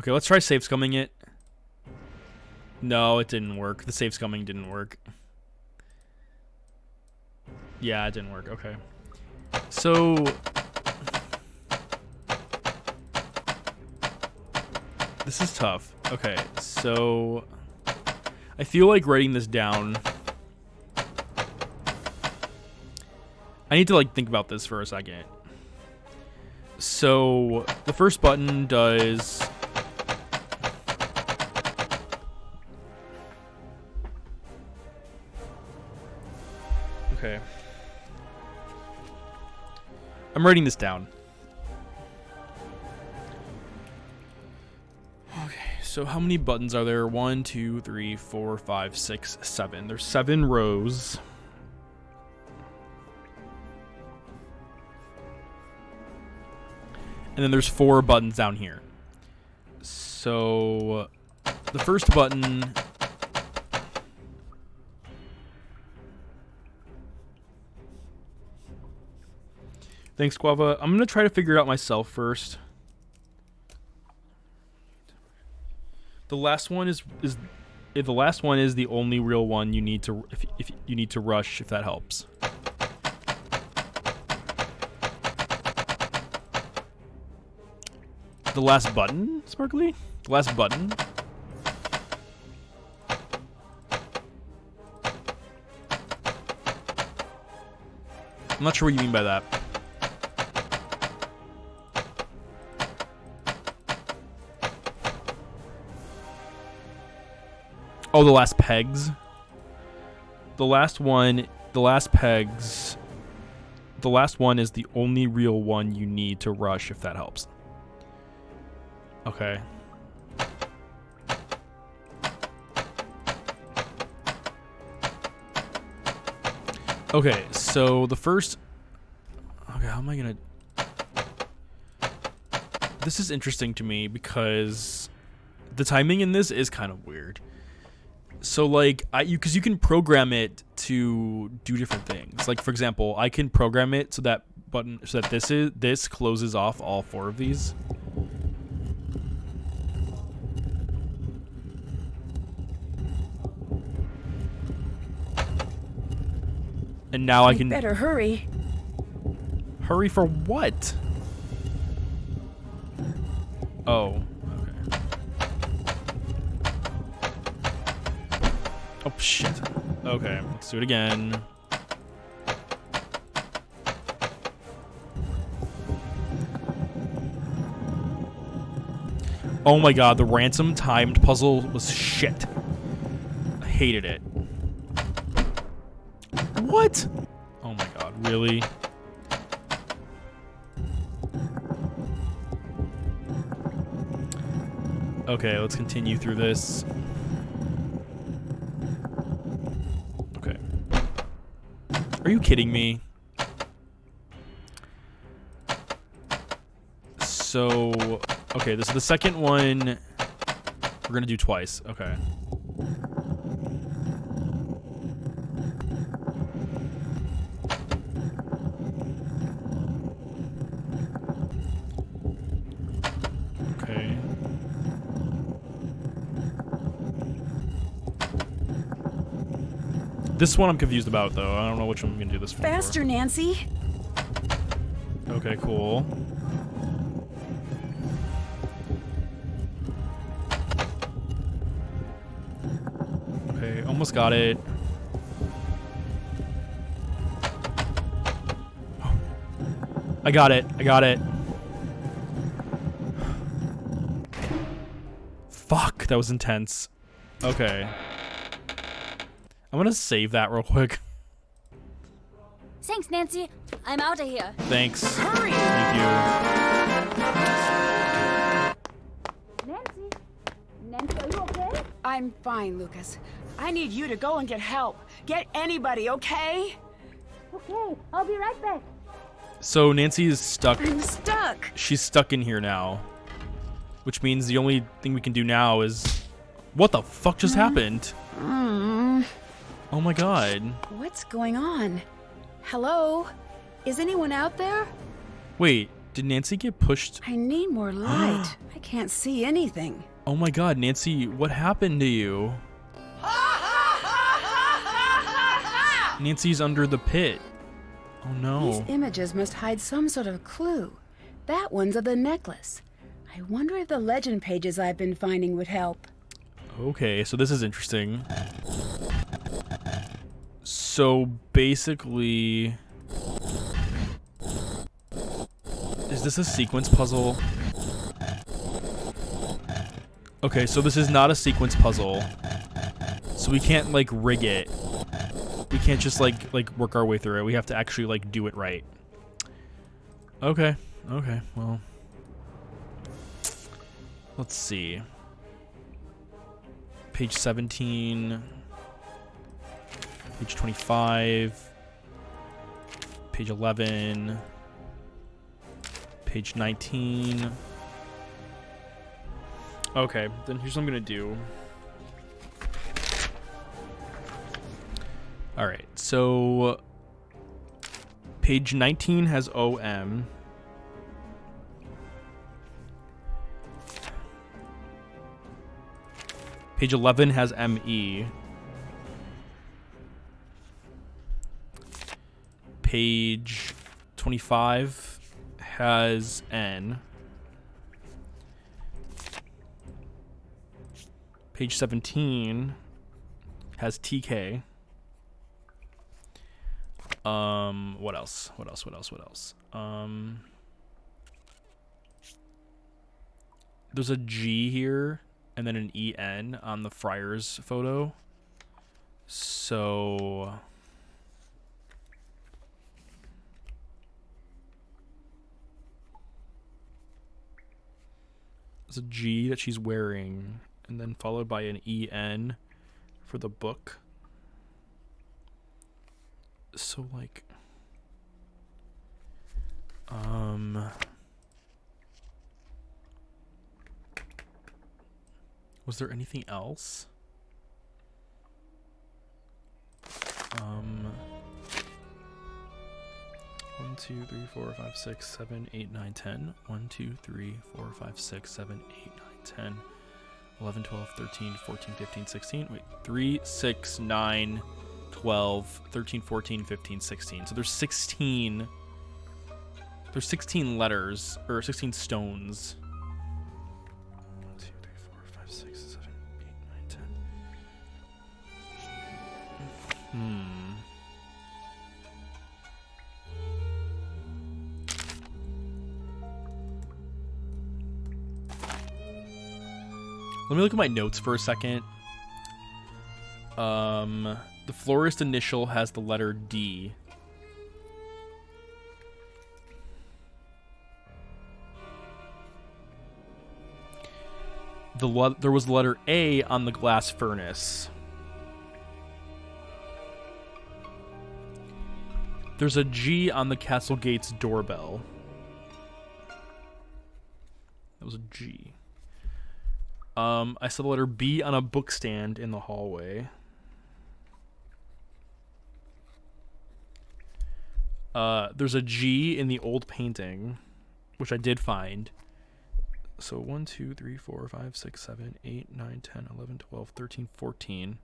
Okay, let's try save scumming it. No, it didn't work. The save scumming didn't work. Yeah, it didn't work. Okay. So... This is tough. Okay, so... I feel like writing this down... I need to, like, think about this for a second. So, the first button does... Okay. I'm writing this down. Okay, so how many buttons are there? 1, 2, 3, 4, 5, 6, 7. There's 7 rows. And then there's 4 buttons down here. So the first button... Thanks, Guava. I'm gonna try to figure it out myself first. The last one is the last one is the only real one you need to if you need to rush, if that helps. The last button, Sparkly? The last button? I'm not sure what you mean by that. Oh, the last pegs. The last one is the only real one you need to rush, if that helps. Okay. Okay, so the first... Okay, how am I gonna... This is interesting to me because the timing in this is kind of weird. So, like, because you can program it to do different things. Like, for example, I can program it so that this closes off all 4 of these. And now I can... Better hurry. Hurry for what? Oh. Oh, shit. Okay, let's do it again. Oh my god, the ransom timed puzzle was shit. I hated it. What? Oh my god, really? Okay, let's continue through this. Okay. Are you kidding me? So, okay, this is the second one. We're gonna do twice. Okay. This one I'm confused about, though. I don't know which one I'm gonna do this one Faster, Nancy. for. Okay, cool. Okay, almost got it. I got it. I got it. Fuck, that was intense. Okay. I'm gonna save that real quick. Thanks, Nancy. I'm out of here. Thanks. Hurry! Thank you. Nancy? Nancy, are you okay? I'm fine, Lucas. I need you to go and get help. Get anybody, okay? Okay, I'll be right back. So Nancy is stuck. I'm stuck. She's stuck in here now. Which means the only thing we can do now is... What the fuck just happened? Oh my god. What's going on? Hello? Is anyone out there? Wait, did Nancy get pushed? I need more light. I can't see anything. Oh my god, Nancy, what happened to you? Nancy's under the pit. Oh no. These images must hide some sort of clue. That one's of the necklace. I wonder if the legend pages I've been finding would help. Okay, so this is interesting. So basically... Is this a sequence puzzle? Okay, so this is not a sequence puzzle. So we can't, like, rig it. We can't just, like work our way through it. We have to actually, like, do it right. Okay. Okay, well... Let's see. Page 17. Page 25. Page 11. Page 19. Okay, then here's what I'm gonna do. Alright, so page 19 has OM. Page 11 has ME. Page 25 has N. Page 17 has TK. What else? What else? There's a G here and then an EN on the Friars photo. So there's a G that she's wearing and then followed by an EN for the book. So like was there anything else? 1, 2, 3, 4, 5, 6, 7, 8, 9, 10. 1, 2, 3, 4, 5, 6, 7, 8, 9, 10. 11, 12, 13, 14, 15, 16. Wait, 3, 6, 9, 12, 13, 14, 15, 16. So there's 16. There's 16 letters, or 16 stones. 1, 2, 3, 4, 5, 6, 7, 8, 9, 10. Let me look at my notes for a second. The florist initial has the letter D. There was the letter A on the glass furnace. There's a G on the castle gate's doorbell. That was a G. I saw the letter B on a book stand in the hallway. There's a G in the old painting, which I did find. So 1, 2, 3, 4, 5, 6, 7, 8, 9, 10, 11, 12, 13, 14.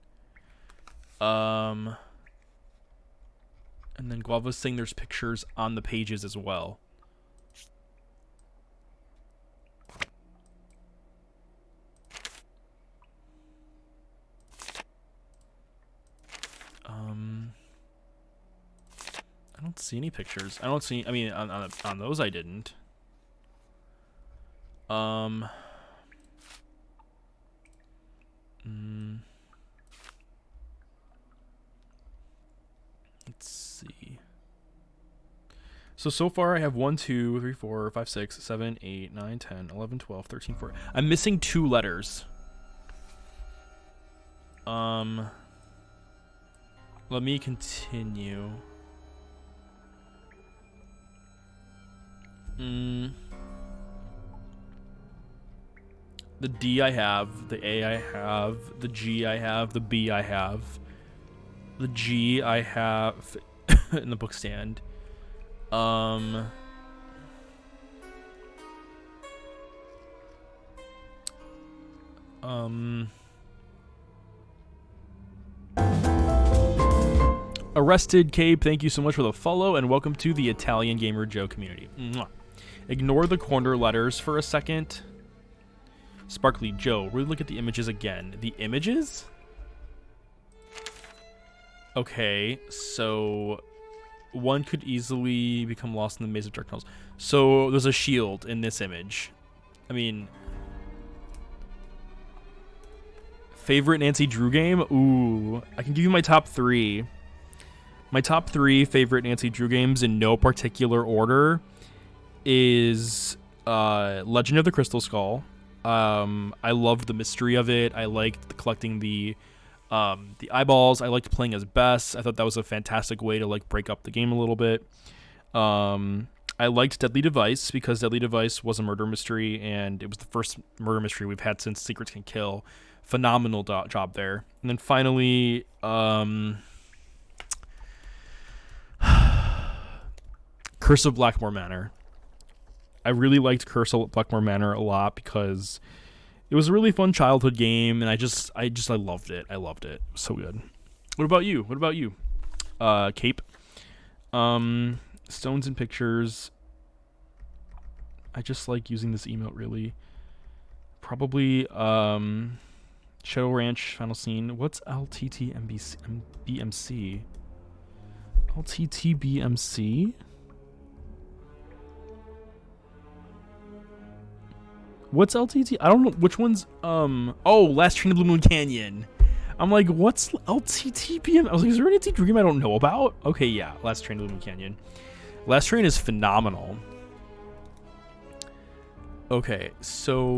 And then Guava's saying there's pictures on the pages as well. I don't see any pictures. I don't see. I mean, on those I didn't. Let's see. So far I have 1, 2, 3, 4, 5, 6, 7, 8, 9, 10, 11, 12, 13, 14. I'm missing 2 letters. Let me continue. The D I have, the A I have, the G I have, the B I have, the G I have in the book stand. Arrested Cape, thank you so much for the follow and welcome to the Italian Gamer Joe community. Mwah. Ignore the corner letters for a second. Sparkly Joe, really look at the images again. The images? Okay, so one could easily become lost in the maze of dark tunnels. So there's a shield in this image. I mean, favorite Nancy Drew game? Ooh, I can give you my top 3. My top 3 favorite Nancy Drew games in no particular order is Legend of the Crystal Skull. I loved the mystery of it. I liked collecting the eyeballs. I liked playing as Bess. I thought that was a fantastic way to like break up the game a little bit. I liked Deadly Device because Deadly Device was a murder mystery and it was the first murder mystery we've had since Secrets Can Kill. Phenomenal job there. And then finally, Curse of Blackmore Manor. I really liked Curse of Blackmore Manor a lot because it was a really fun childhood game, and I loved it. I loved it. It was so good. What about you? Cape? Stones and Pictures. I just like using this emote, really. Probably, Shadow Ranch Final Scene. What's LTTBMC? LTTBMC? What's LTT? I don't know which one's oh, Last Train to Blue Moon Canyon. I'm like, what's LTTBM? I was like, is there any Dream I don't know about? Okay, yeah, Last Train to Blue Moon Canyon. Last Train is phenomenal. Okay, so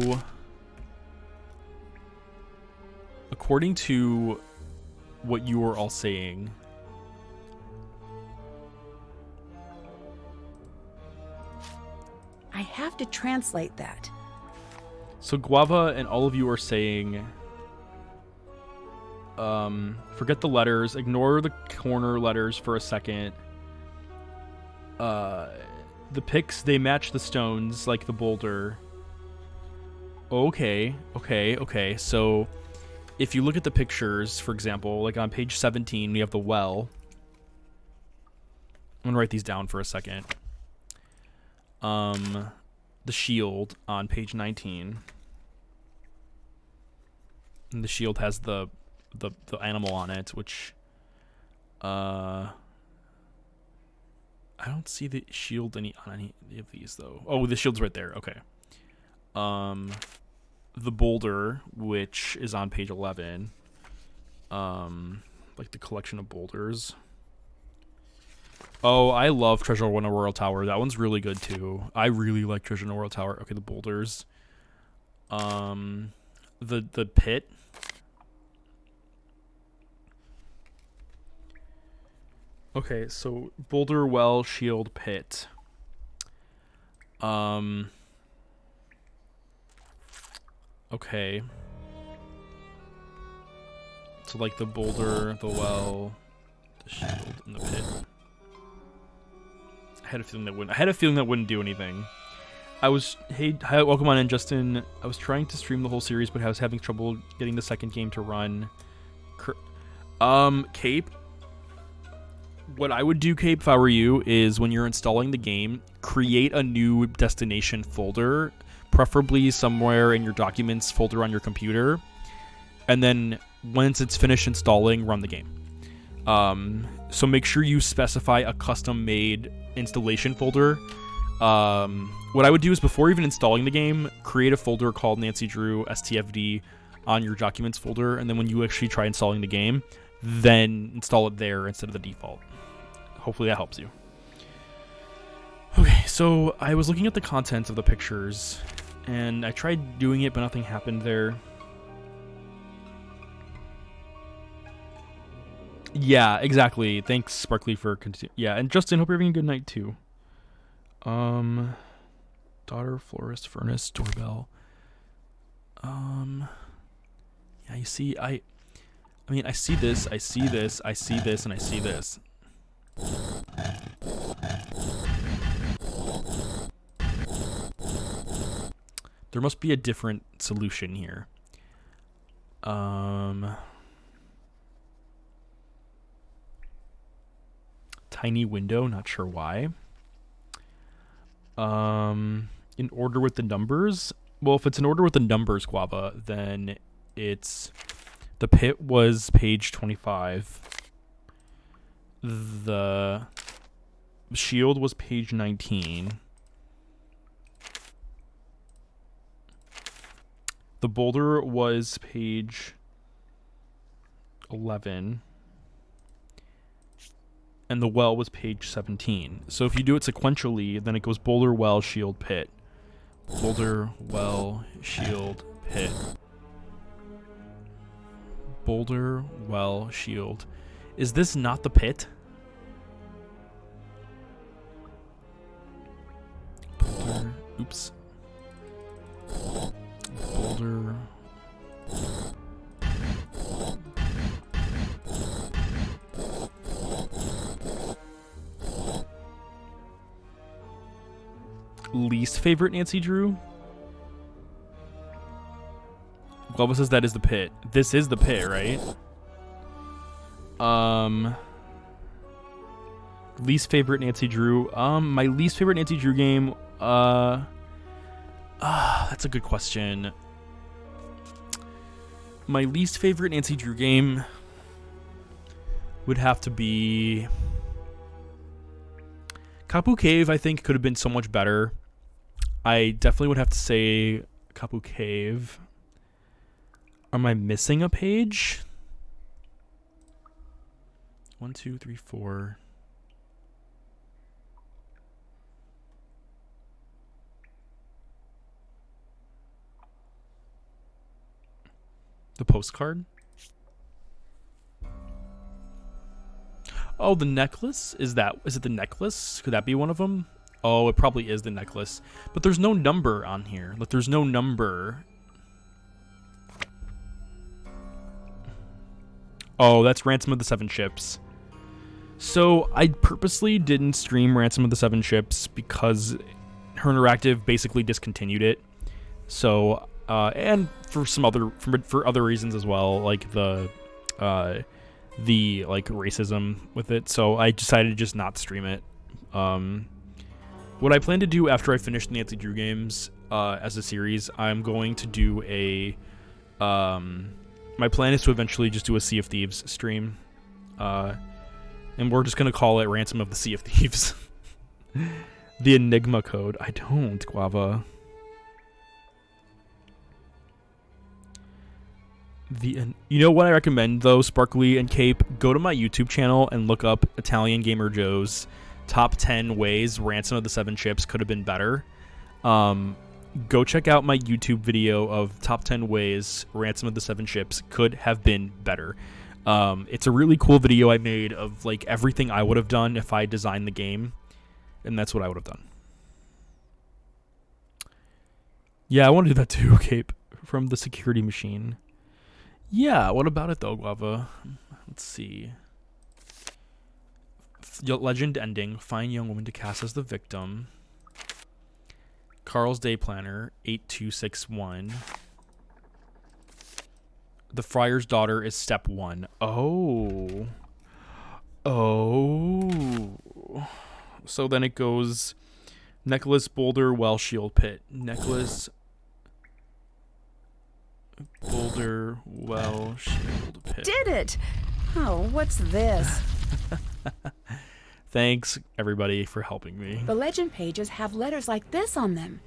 according to what you were all saying, I have to translate that. so Guava and all of you are saying, forget the letters, ignore the corner letters for a second. The pics, they match the stones, like the boulder. Okay. So if you look at the pictures, for example, like on page 17, we have the well. I'm gonna write these down for a second. The shield on page 19. And the shield has the animal on it, which I don't see the shield on any of these though. Oh, the shield's right there. Okay. The boulder, which is on page 11. Like the collection of boulders. Oh, I love Treasure on a Royal Tower. That one's really good too. I really like Treasure on a Royal Tower. Okay, the boulders. The pit. Okay, so boulder, well, shield, pit. Okay. So like the boulder, the well, the shield, and the pit. I had a feeling that wouldn't do anything. Hey, welcome on in, Justin. I was trying to stream the whole series, but I was having trouble getting the second game to run. Cape. What I would do, Cape, if I were you, is when you're installing the game, create a new destination folder, preferably somewhere in your documents folder on your computer, and then once it's finished installing, run the game. So make sure you specify a custom-made installation folder. What I would do is before even installing the game, create a folder called Nancy Drew STFD on your documents folder, and then when you actually try installing the game, then install it there instead of the default. Hopefully that helps you. Okay, so I was looking at the contents of the pictures, and I tried doing it, but nothing happened there. Yeah, exactly. Thanks, Sparkly, for yeah, and Justin, hope you're having a good night too. Daughter, florist, furnace, doorbell. Yeah, you see, I mean, I see this, I see this, I see this, and I see this. There must be a different solution here. Tiny window, not sure why. In order with the numbers. Well, if it's in order with the numbers, Guava, then it's the pit was page 25. The shield was page 19. The boulder was page 11. And the well was page 17. So if you do it sequentially, then it goes boulder, well, shield, pit. Boulder, well, shield, pit. Boulder, well, shield. Is this not the pit? Boulder, oops. Boulder. Least favorite Nancy Drew? Global says that is the pit. This is the pit, right? Least favorite Nancy Drew. My least favorite Nancy Drew game. That's a good question. My least favorite Nancy Drew game would have to be Kapu Cave. I think could have been so much better. I definitely would have to say Kapu Cave. Am I missing a page? 1, 2, 3, 4. The postcard? Oh, the necklace? Is it the necklace? Could that be one of them? Oh, it probably is the necklace. But there's no number on here. Like, there's no number. Oh, that's Ransom of the Seven Ships. So, I purposely didn't stream Ransom of the Seven Ships because Her Interactive basically discontinued it. So, and for some other, for other reasons as well, like the like racism with it. So I decided to just not stream it. What I plan to do after I finish the Nancy Drew games as a series, I'm going to do a my plan is to eventually just do a Sea of Thieves stream, and we're just gonna call it Ransom of the Sea of Thieves. The Enigma code. I don't, Guava. You know what I recommend though, Sparkly and Cape? Go to my YouTube channel and look up Italian Gamer Joe's top 10 ways Ransom of the Seven Ships could have been better. Go check out my YouTube video of top 10 ways Ransom of the Seven Ships could have been better. It's a really cool video I made of like everything I would have done if I designed the game, and that's what I would have done. Yeah, I want to do that too, Cape, from the security machine. Yeah, what about it though, Guava? Let's see. Legend ending. Find young woman to cast as the victim. Carl's Day Planner. 8261. The Friar's Daughter is step 1. Oh. Oh. So then it goes necklace, boulder, well, shield, pit. Necklace, boulder, well, shield, pit. Did it! Oh, what's this? Thanks, everybody, for helping me. The legend pages have letters like this on them.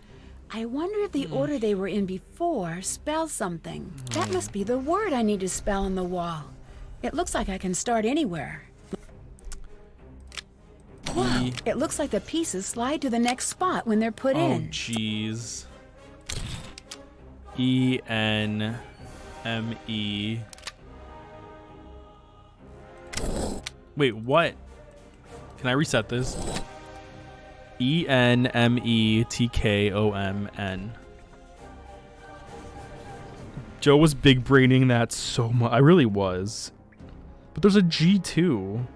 I wonder if the order they were in before spells something. That must be the word I need to spell on the wall. It looks like I can start anywhere. Wow, it looks like the pieces slide to the next spot when they're put in. Oh, jeez. E-N-M-E. Wait, what? Can I reset this? E-N-M-E-T-K-O-M-N. Joe was big braining that so much. I really was. But there's a G too.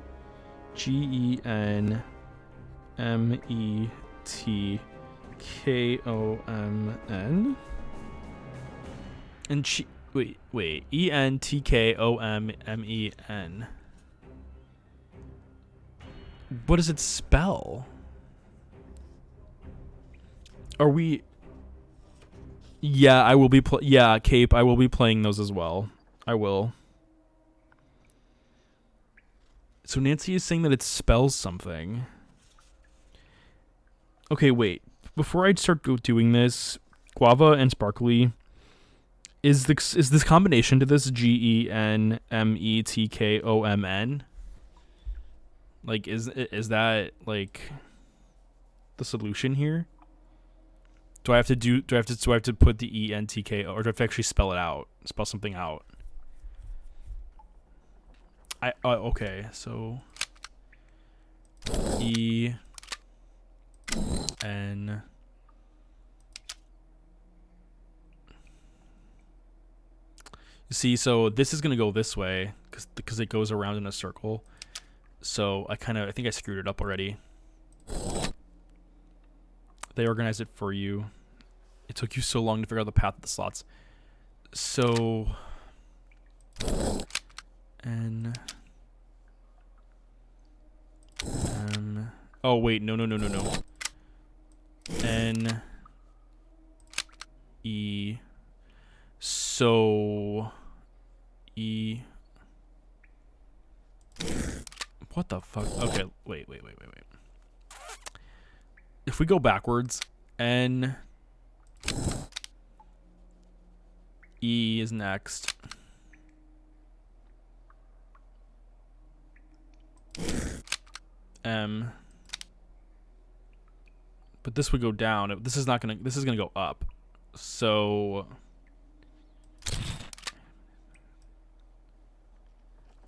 G-E-N-M-E-T-K-O-M-N. And wait. E-N-T-K-O-M-M-E-N. What does it spell? Are we... Yeah, I will be Cape, I will be playing those as well. I will. So Nancy is saying that it spells something. Okay, wait. Before I start doing this, Guava and Sparkly, is this combination to this G-E-N-M-E-T-K-O-M-N? Like, is that like the solution here? Do I have to put the E-N-T-K-O, or do I have to actually spell it out? Spell something out? Okay, so E-N. You see, so this is gonna go this way because it goes around in a circle. So I think I screwed it up already. They organized it for you. It took you so long to figure out the path of the slots. So N M. Oh wait, no. N E. So E. What the fuck? Okay, wait. If we go backwards, N E is next. M. But this would go down. This is gonna go up. So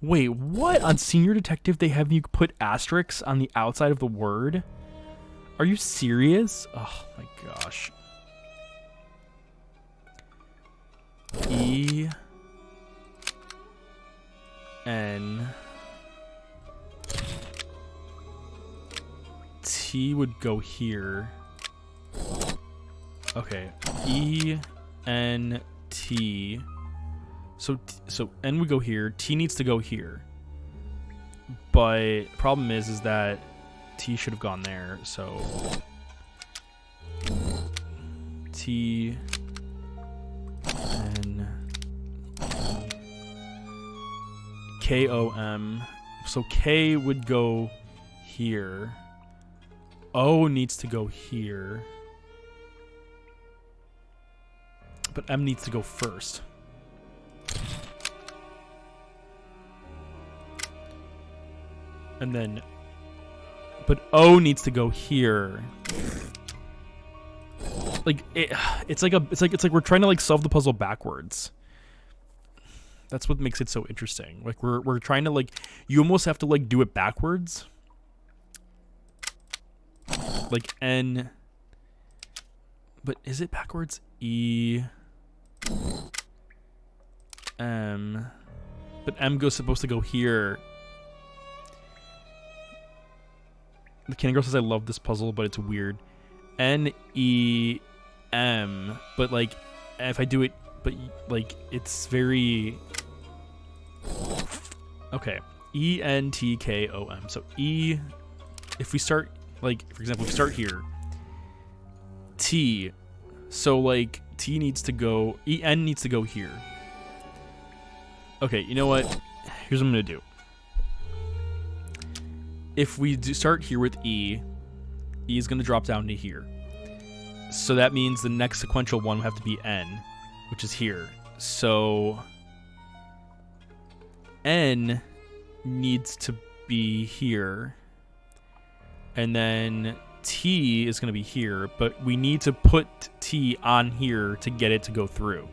wait, what? On Senior Detective they have you put asterisks on the outside of the word? Are you serious? Oh my gosh. E N T would go here. Okay. E N T. So N would go here. T needs to go here. But problem is that T should have gone there. So T N K O M. So K would go here. O needs to go here. But M needs to go first. And then, but O needs to go here. Like it's like we're trying to like solve the puzzle backwards. That's what makes it so interesting. Like we're trying to like, you almost have to like do it backwards. Like N, but is it backwards? E M, but M goes supposed to go here. The Candy Girl says, I love this puzzle, but it's weird. N-E-M. But, like, if I do it, but, like, it's very... Okay. E-N-T-K-O-M. So E, if we start, like, for example, if we start here, T, so, like, T needs to go, E-N needs to go here. Okay, you know what? Here's what I'm going to do. If we do start here with E, E is going to drop down to here. So that means the next sequential one will have to be N, which is here. So N needs to be here. And then T is going to be here, but we need to put T on here to get it to go through.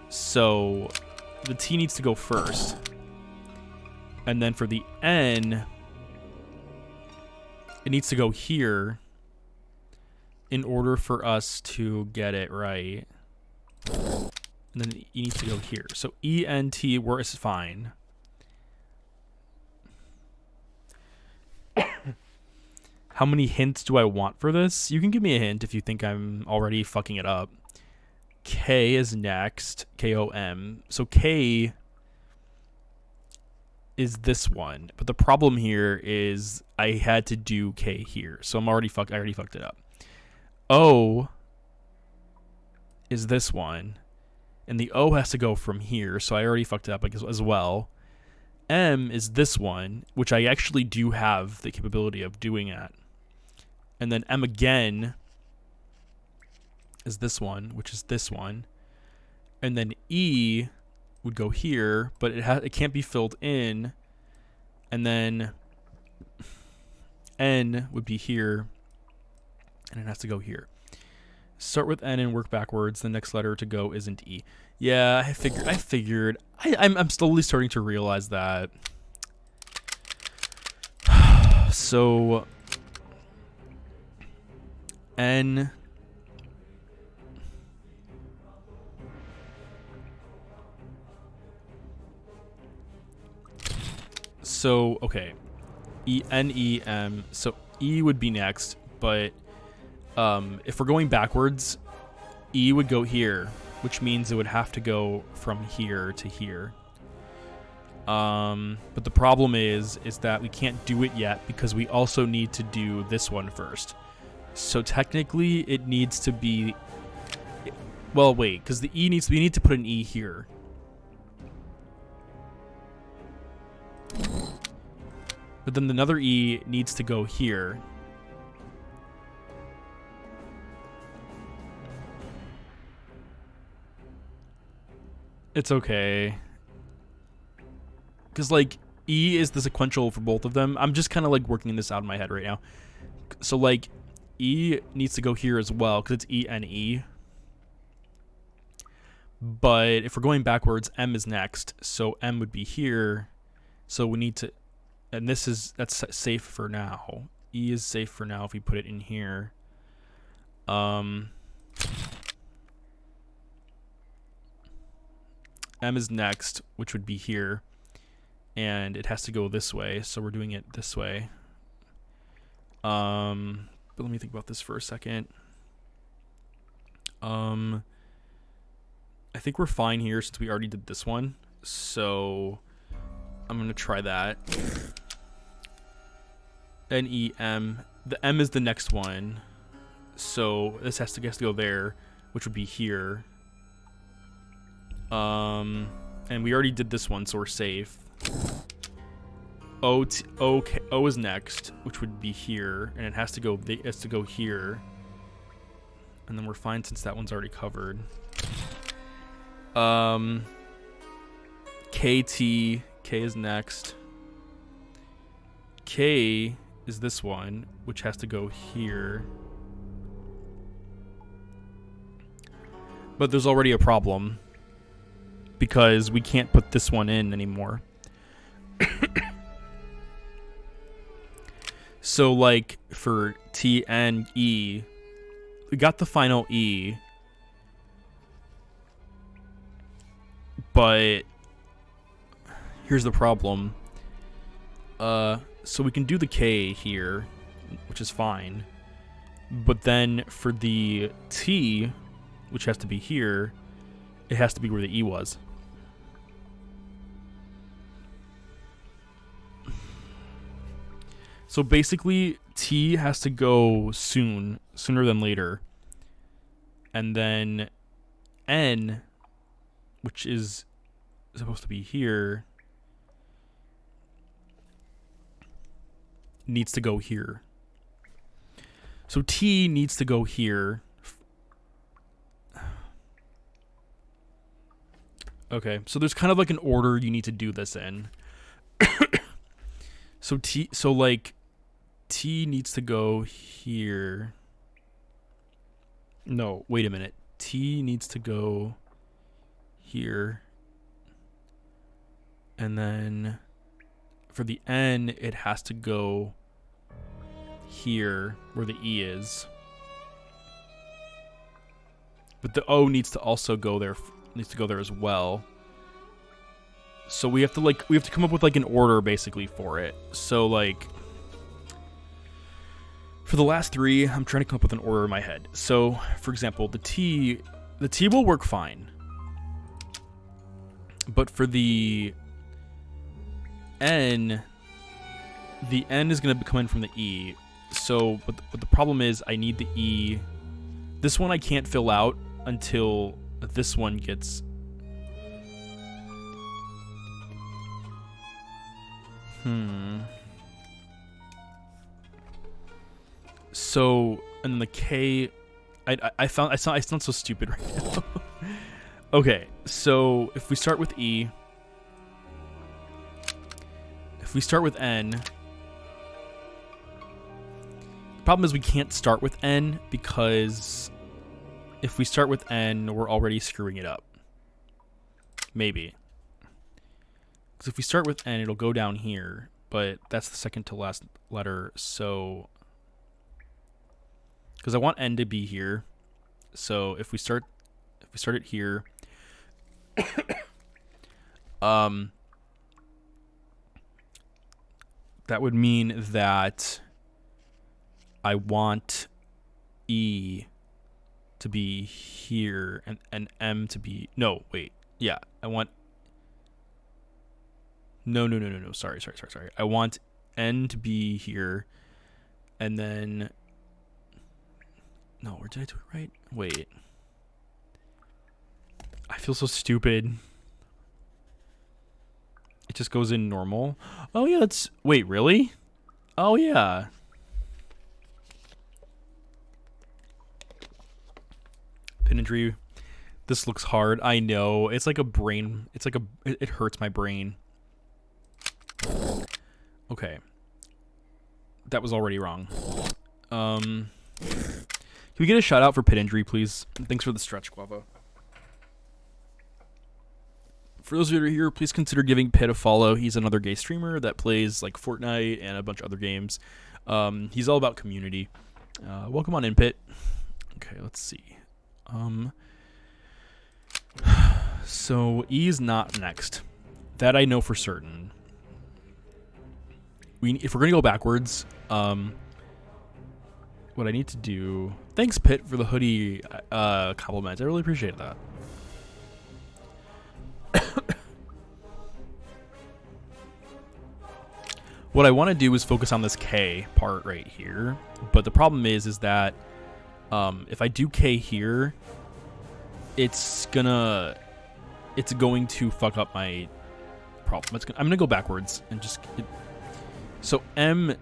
So the T needs to go first. And then for the N, it needs to go here in order for us to get it right. And then E needs to go here. So E-N-T works fine. How many hints do I want for this? You can give me a hint if you think I'm already fucking it up. K is next. K-O-M. So K is this one. But the problem here is I had to do K here. So I already fucked it up. O is this one. And the O has to go from here. So I already fucked it up as well. M is this one, which I actually do have the capability of doing at. And then M again is this one, which is this one. And then E would go here, but it can't be filled in. And then N would be here, and it has to go here. Start with N and work backwards. The next letter to go isn't E. Yeah, I figured. I'm slowly starting to realize that. So N. So, okay. E-N-E-M. So E would be next, but if we're going backwards, E would go here, which means it would have to go from here to here. But the problem is that we can't do it yet because we also need to do this one first. So technically it needs to be, well, wait, because we need to put an E here. But then another E needs to go here. It's okay. Because, like, E is the sequential for both of them. I'm just kind of, like, working this out in my head right now. So, like, E needs to go here as well, because it's E-N-E. But if we're going backwards, M is next. So M would be here. So we need to... And that's safe for now. E is safe for now if we put it in here. M is next, which would be here. And it has to go this way, so we're doing it this way. But let me think about this for a second. I think we're fine here since we already did this one. So I'm going to try that. N-E-M. The M is the next one. So this has to go there, which would be here. And we already did this one, so we're safe. O is next, which would be here, and it has to go here. And then we're fine since that one's already covered. K-T. K is next. K is this one, which has to go here. But there's already a problem because we can't put this one in anymore. So, like, for T and E, we got the final E, but here's the problem. So we can do the K here, which is fine, but then for the T, which has to be here, it has to be where the E was. So basically, T has to go sooner than later. And then N, which is supposed to be here, needs to go here. So T needs to go here. Okay, so there's kind of like an order you need to do this in. So T needs to go here. No, wait a minute. T needs to go here. And then for the N, it has to go here where the E is. But the O needs to also go there. Needs to go there as well. So we have to come up with like an order basically for it. So like for the last three, I'm trying to come up with an order in my head. So for example, the T will work fine. But for the N is going to come in from the E. So but the problem is I need the E. This one I can't fill out until this one gets So and then the K I sound so stupid right now. Okay, so if we start with E, if we start with N, the problem is we can't start with N because if we start with N, we're already screwing it up. Maybe. Because if we start with N, it'll go down here, but that's the second to last letter, so... Because I want N to be here, so if we start it here... that would mean that I want E to be here and M to be I want sorry. I want N to be here and then or did I do it right? Wait. I feel so stupid. It just goes in normal. Oh yeah, wait, really? Oh yeah. Pinindry. This looks hard. I know. It's like a brain. It hurts my brain. Okay. That was already wrong. Can we get a shout out for Pinindry, please? Thanks for the stretch, Guava. For those of you who are here, please consider giving Pit a follow. He's another gay streamer that plays like Fortnite and a bunch of other games. He's all about community. Welcome on in, Pit. Okay, let's see. So E is not next. That I know for certain. If we're gonna go backwards, what I need to do. Thanks, Pit, for the hoodie compliment. I really appreciate that. What I want to do is focus on this K part right here, but the problem is that if I do K here, it's going to fuck up my problem. I'm gonna go backwards and just. So M,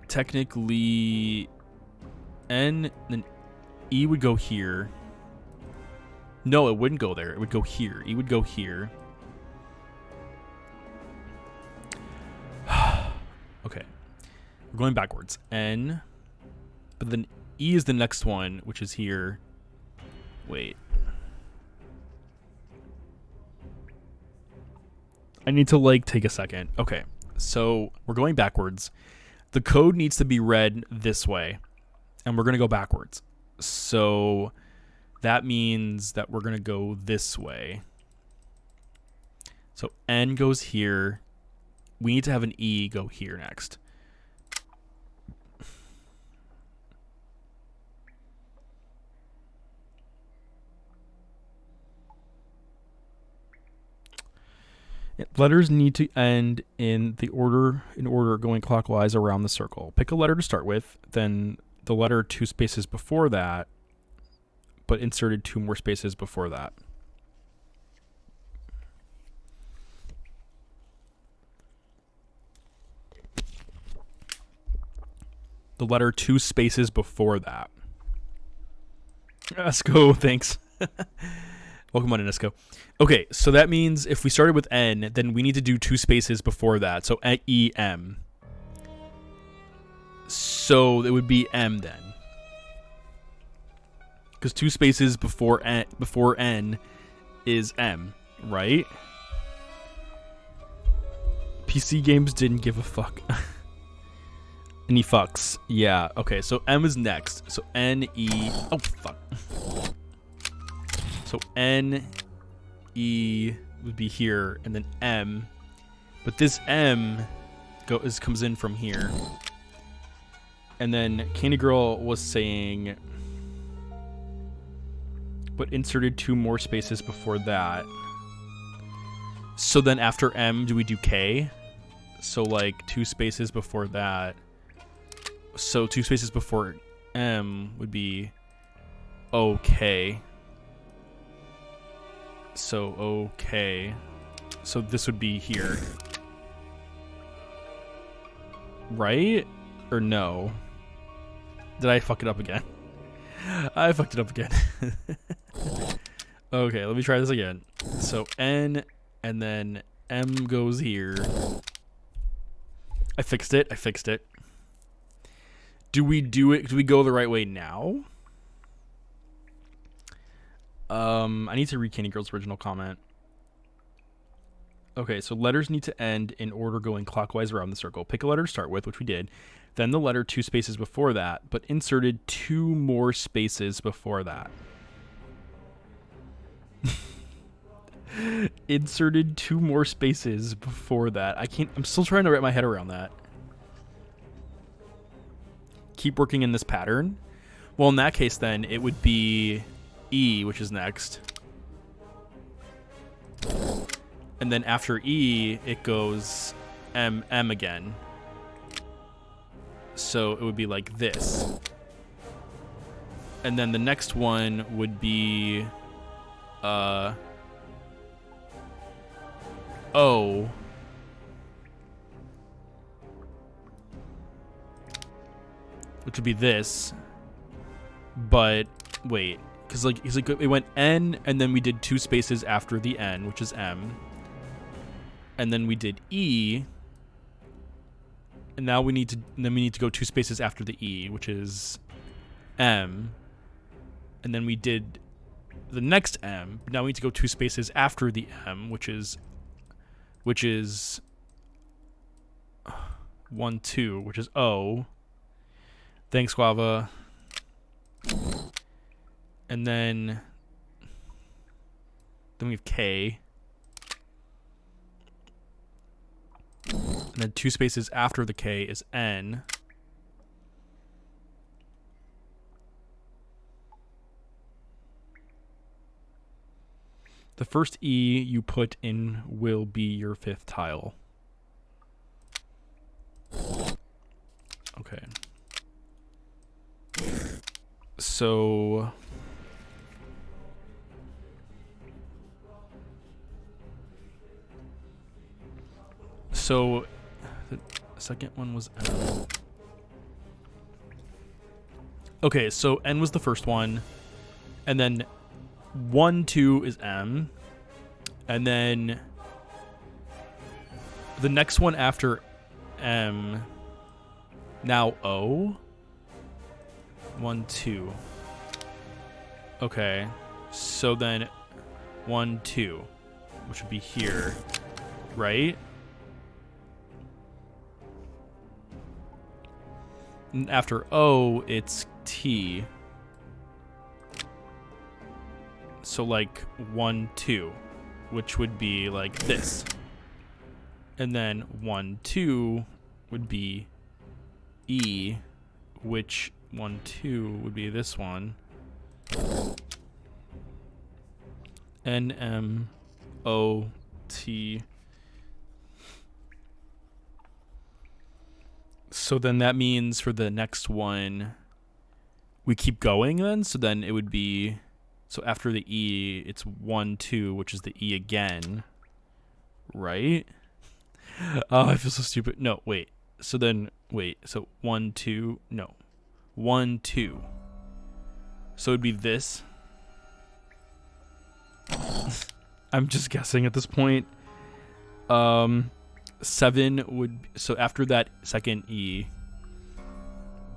technically, N, then E would go here. No, it wouldn't go there. It would go here. E would go here. Okay, we're going backwards. N, but then E is the next one, which is here. Wait. I need to take a second. Okay, so we're going backwards. The code needs to be read this way, and we're going to go backwards. So that means that we're going to go this way. So N goes here. We need to have an E go here next. Letters need to end in order going clockwise around the circle. Pick a letter to start with, then the letter 2 spaces before that, but inserted 2 more spaces before that. The letter 2 spaces before that. Esco, thanks. Welcome on in, Esco. Okay, so that means if we started with N, then we need to do 2 spaces before that. So E-M. So it would be M then. Because 2 spaces before N is M, right? PC games didn't give a fuck. Any fucks. Yeah, okay, so M is next. So N-E... Oh, fuck. So N-E would be here, and then M. But this M comes in from here. And then Candy Girl was saying... but inserted 2 more spaces before that. So then after M, do we do K? So like 2 spaces before that. So 2 spaces before M would be OK. So OK. So this would be here. Right? Or no? Did I fuck it up again? I fucked it up again. Okay, let me try this again. So N, and then M goes here. I fixed it. Do we do it? Do we go the right way now? I need to read Candy Girl's original comment. Okay, so letters need to end in order going clockwise around the circle. Pick a letter to start with, which we did. Then the letter 2 spaces before that, but inserted 2 more spaces before that. Inserted 2 more spaces before that. I'm still trying to wrap my head around that. Keep working in this pattern. Well, in that case, then it would be E, which is next. And then after E, it goes M again. So it would be like this. And then the next one would be O. Which would be this. But wait, because like it went N, and then we did 2 spaces after the N, which is M. And then we did E. And now we need to go 2 spaces after the E, which is M. And then we did the next M. Now we need to go 2 spaces after the M, which is 1, 2, which is O. Thanks, Guava. And then we have K. And then 2 spaces after the K is N. The first E you put in will be your 5th tile. Okay. So the second one was N. Okay, so N was the first one, and then 1, 2 is M, and then the next one after M, now O. 1, 2. Okay, so then 1, 2, which would be here, right? And after O, it's T. So like 1, 2, which would be like this. And then 1, 2 would be E, which 1, 2 would be this one. N, M, O, T, So then that means for the next one, we keep going then? So then it would be... So after the E, it's 1, 2, which is the E again. Right? Oh, I feel so stupid. No, wait. So then, wait. So 1, 2, no. 1, 2. So it'd be this. I'm just guessing at this point. 7 would... So after that second E...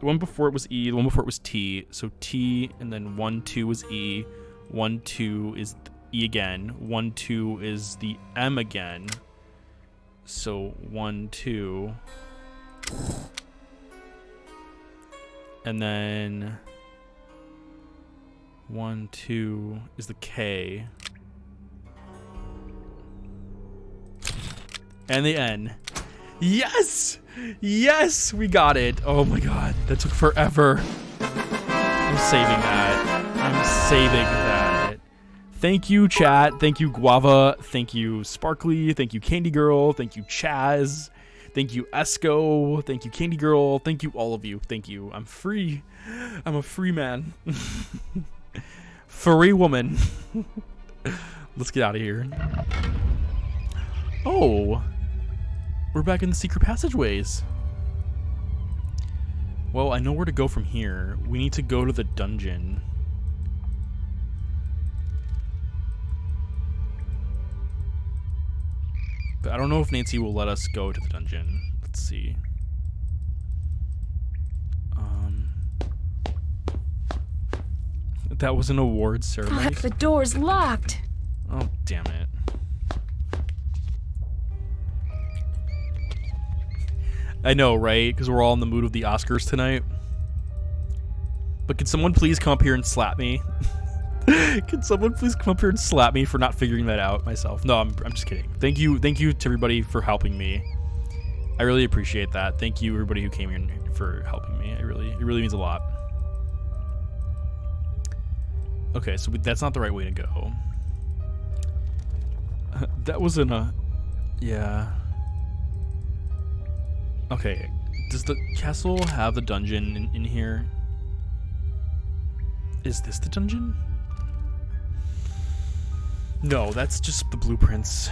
The one before it was E, the one before it was T. So T, and then 1, 2 is E. 1, 2 is E again. 1, 2 is the M again. So 1, 2. And then 1, 2 is the K. And the N. Yes! Yes! We got it. Oh my god. That took forever. I'm saving that. I'm saving that. Thank you, chat. Thank you, Guava. Thank you, Sparkly. Thank you, Candy Girl. Thank you, Chaz. Thank you, Esco. Thank you, Candy Girl. Thank you, all of you. Thank you. I'm free. I'm a free man. Furry woman. Let's get out of here. Oh. We're back in the secret passageways. Well, I know where to go from here. We need to go to the dungeon. But I don't know if Nancy will let us go to the dungeon. Let's see. That was an awards ceremony. The door's locked. Oh, damn it. I know, right? Because we're all in the mood of the Oscars tonight. But can someone please come up here and slap me? Can someone please come up here and slap me for not figuring that out myself? No, I'm just kidding. Thank you to everybody for helping me. I really appreciate that. Thank you everybody who came here for helping me. It really means a lot. Okay, so that's not the right way to go. That wasn't a... Yeah. Okay, does the castle have the dungeon in here? Is this the dungeon? No, that's just the blueprints.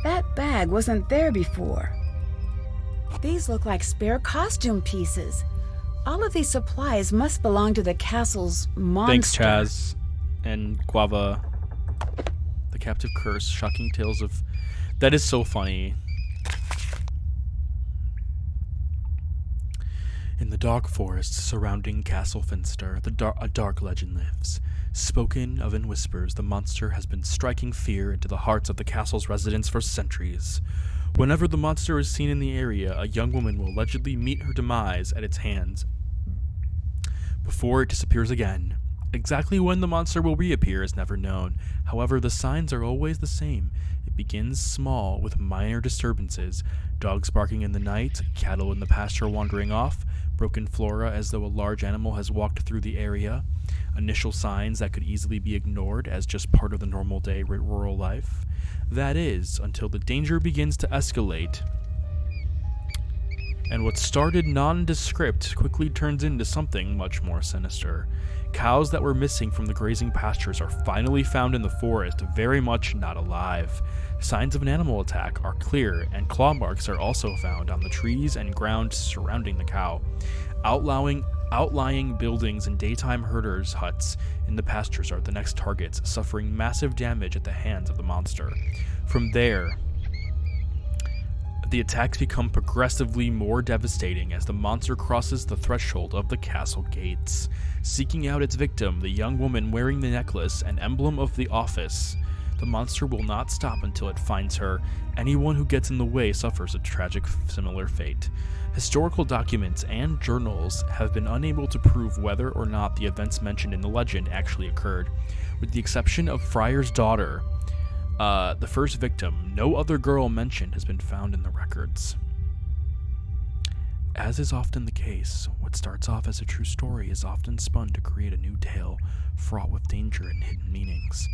That bag wasn't there before. These look like spare costume pieces. All of these supplies must belong to the castle's monster. Thanks, Chaz and Guava. The Captive Curse, Shocking Tales of... That is so funny. In the dark forests surrounding Castle Finster, a dark legend lives. Spoken of in whispers, the monster has been striking fear into the hearts of the castle's residents for centuries. Whenever the monster is seen in the area, a young woman will allegedly meet her demise at its hands before it disappears again. Exactly when the monster will reappear is never known. However, the signs are always the same. It begins small, with minor disturbances. Dogs barking in the night, cattle in the pasture wandering off, broken flora as though a large animal has walked through the area. Initial signs that could easily be ignored as just part of the normal day rural life. That is, until the danger begins to escalate. And what started nondescript quickly turns into something much more sinister. Cows that were missing from the grazing pastures are finally found in the forest, very much not alive. Signs of an animal attack are clear, and claw marks are also found on the trees and ground surrounding the cow. Outlying buildings and daytime herders' huts in the pastures are the next targets, suffering massive damage at the hands of the monster. From there, the attacks become progressively more devastating as the monster crosses the threshold of the castle gates. Seeking out its victim, the young woman wearing the necklace, an emblem of the office, the monster will not stop until it finds her. Anyone who gets in the way suffers a tragic similar fate. Historical documents and journals have been unable to prove whether or not the events mentioned in the legend actually occurred. With the exception of Friar's daughter, the first victim, no other girl mentioned has been found in the records. As is often the case, what starts off as a true story is often spun to create a new tale, fraught with danger and hidden meanings.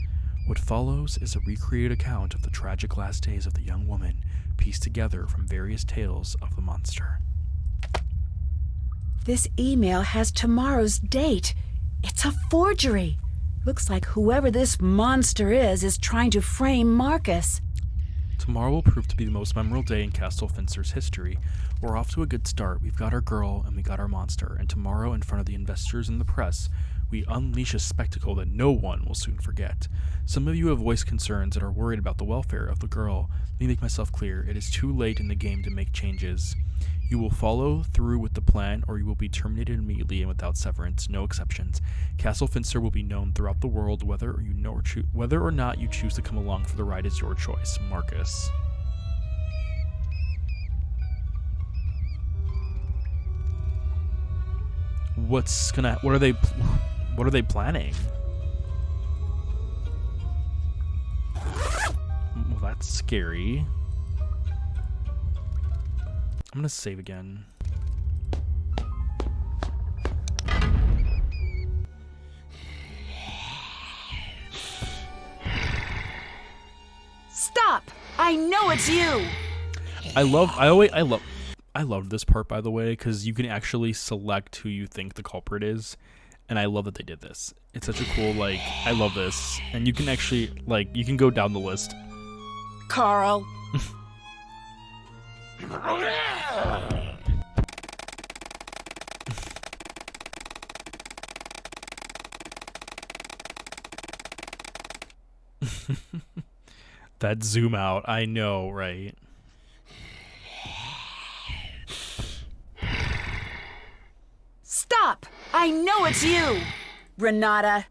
What follows is a recreated account of the tragic last days of the young woman, pieced together from various tales of the monster. This email has tomorrow's date. It's a forgery. Looks like whoever this monster is trying to frame Marcus. Tomorrow will prove to be the most memorable day in Castle Finster's history. We're off to a good start. We've got our girl and we got our monster, and tomorrow, in front of the investors and the press, we unleash a spectacle that no one will soon forget. Some of you have voiced concerns and are worried about the welfare of the girl. Let me make myself clear. It is too late in the game to make changes. You will follow through with the plan, or you will be terminated immediately and without severance. No exceptions. Castle Finster will be known throughout the world. Whether or not you choose to come along for the ride is your choice. Marcus. What are they planning? Well, that's scary. I'm gonna save again. Stop! I know it's you! I love this part, by the way, because you can actually select who you think the culprit is, and I love that they did this. It's such a cool, like, I love this. And you can actually, like, you can go down the list. Carl. That zoom out, I know, right? Stop! I know it's you! Renata.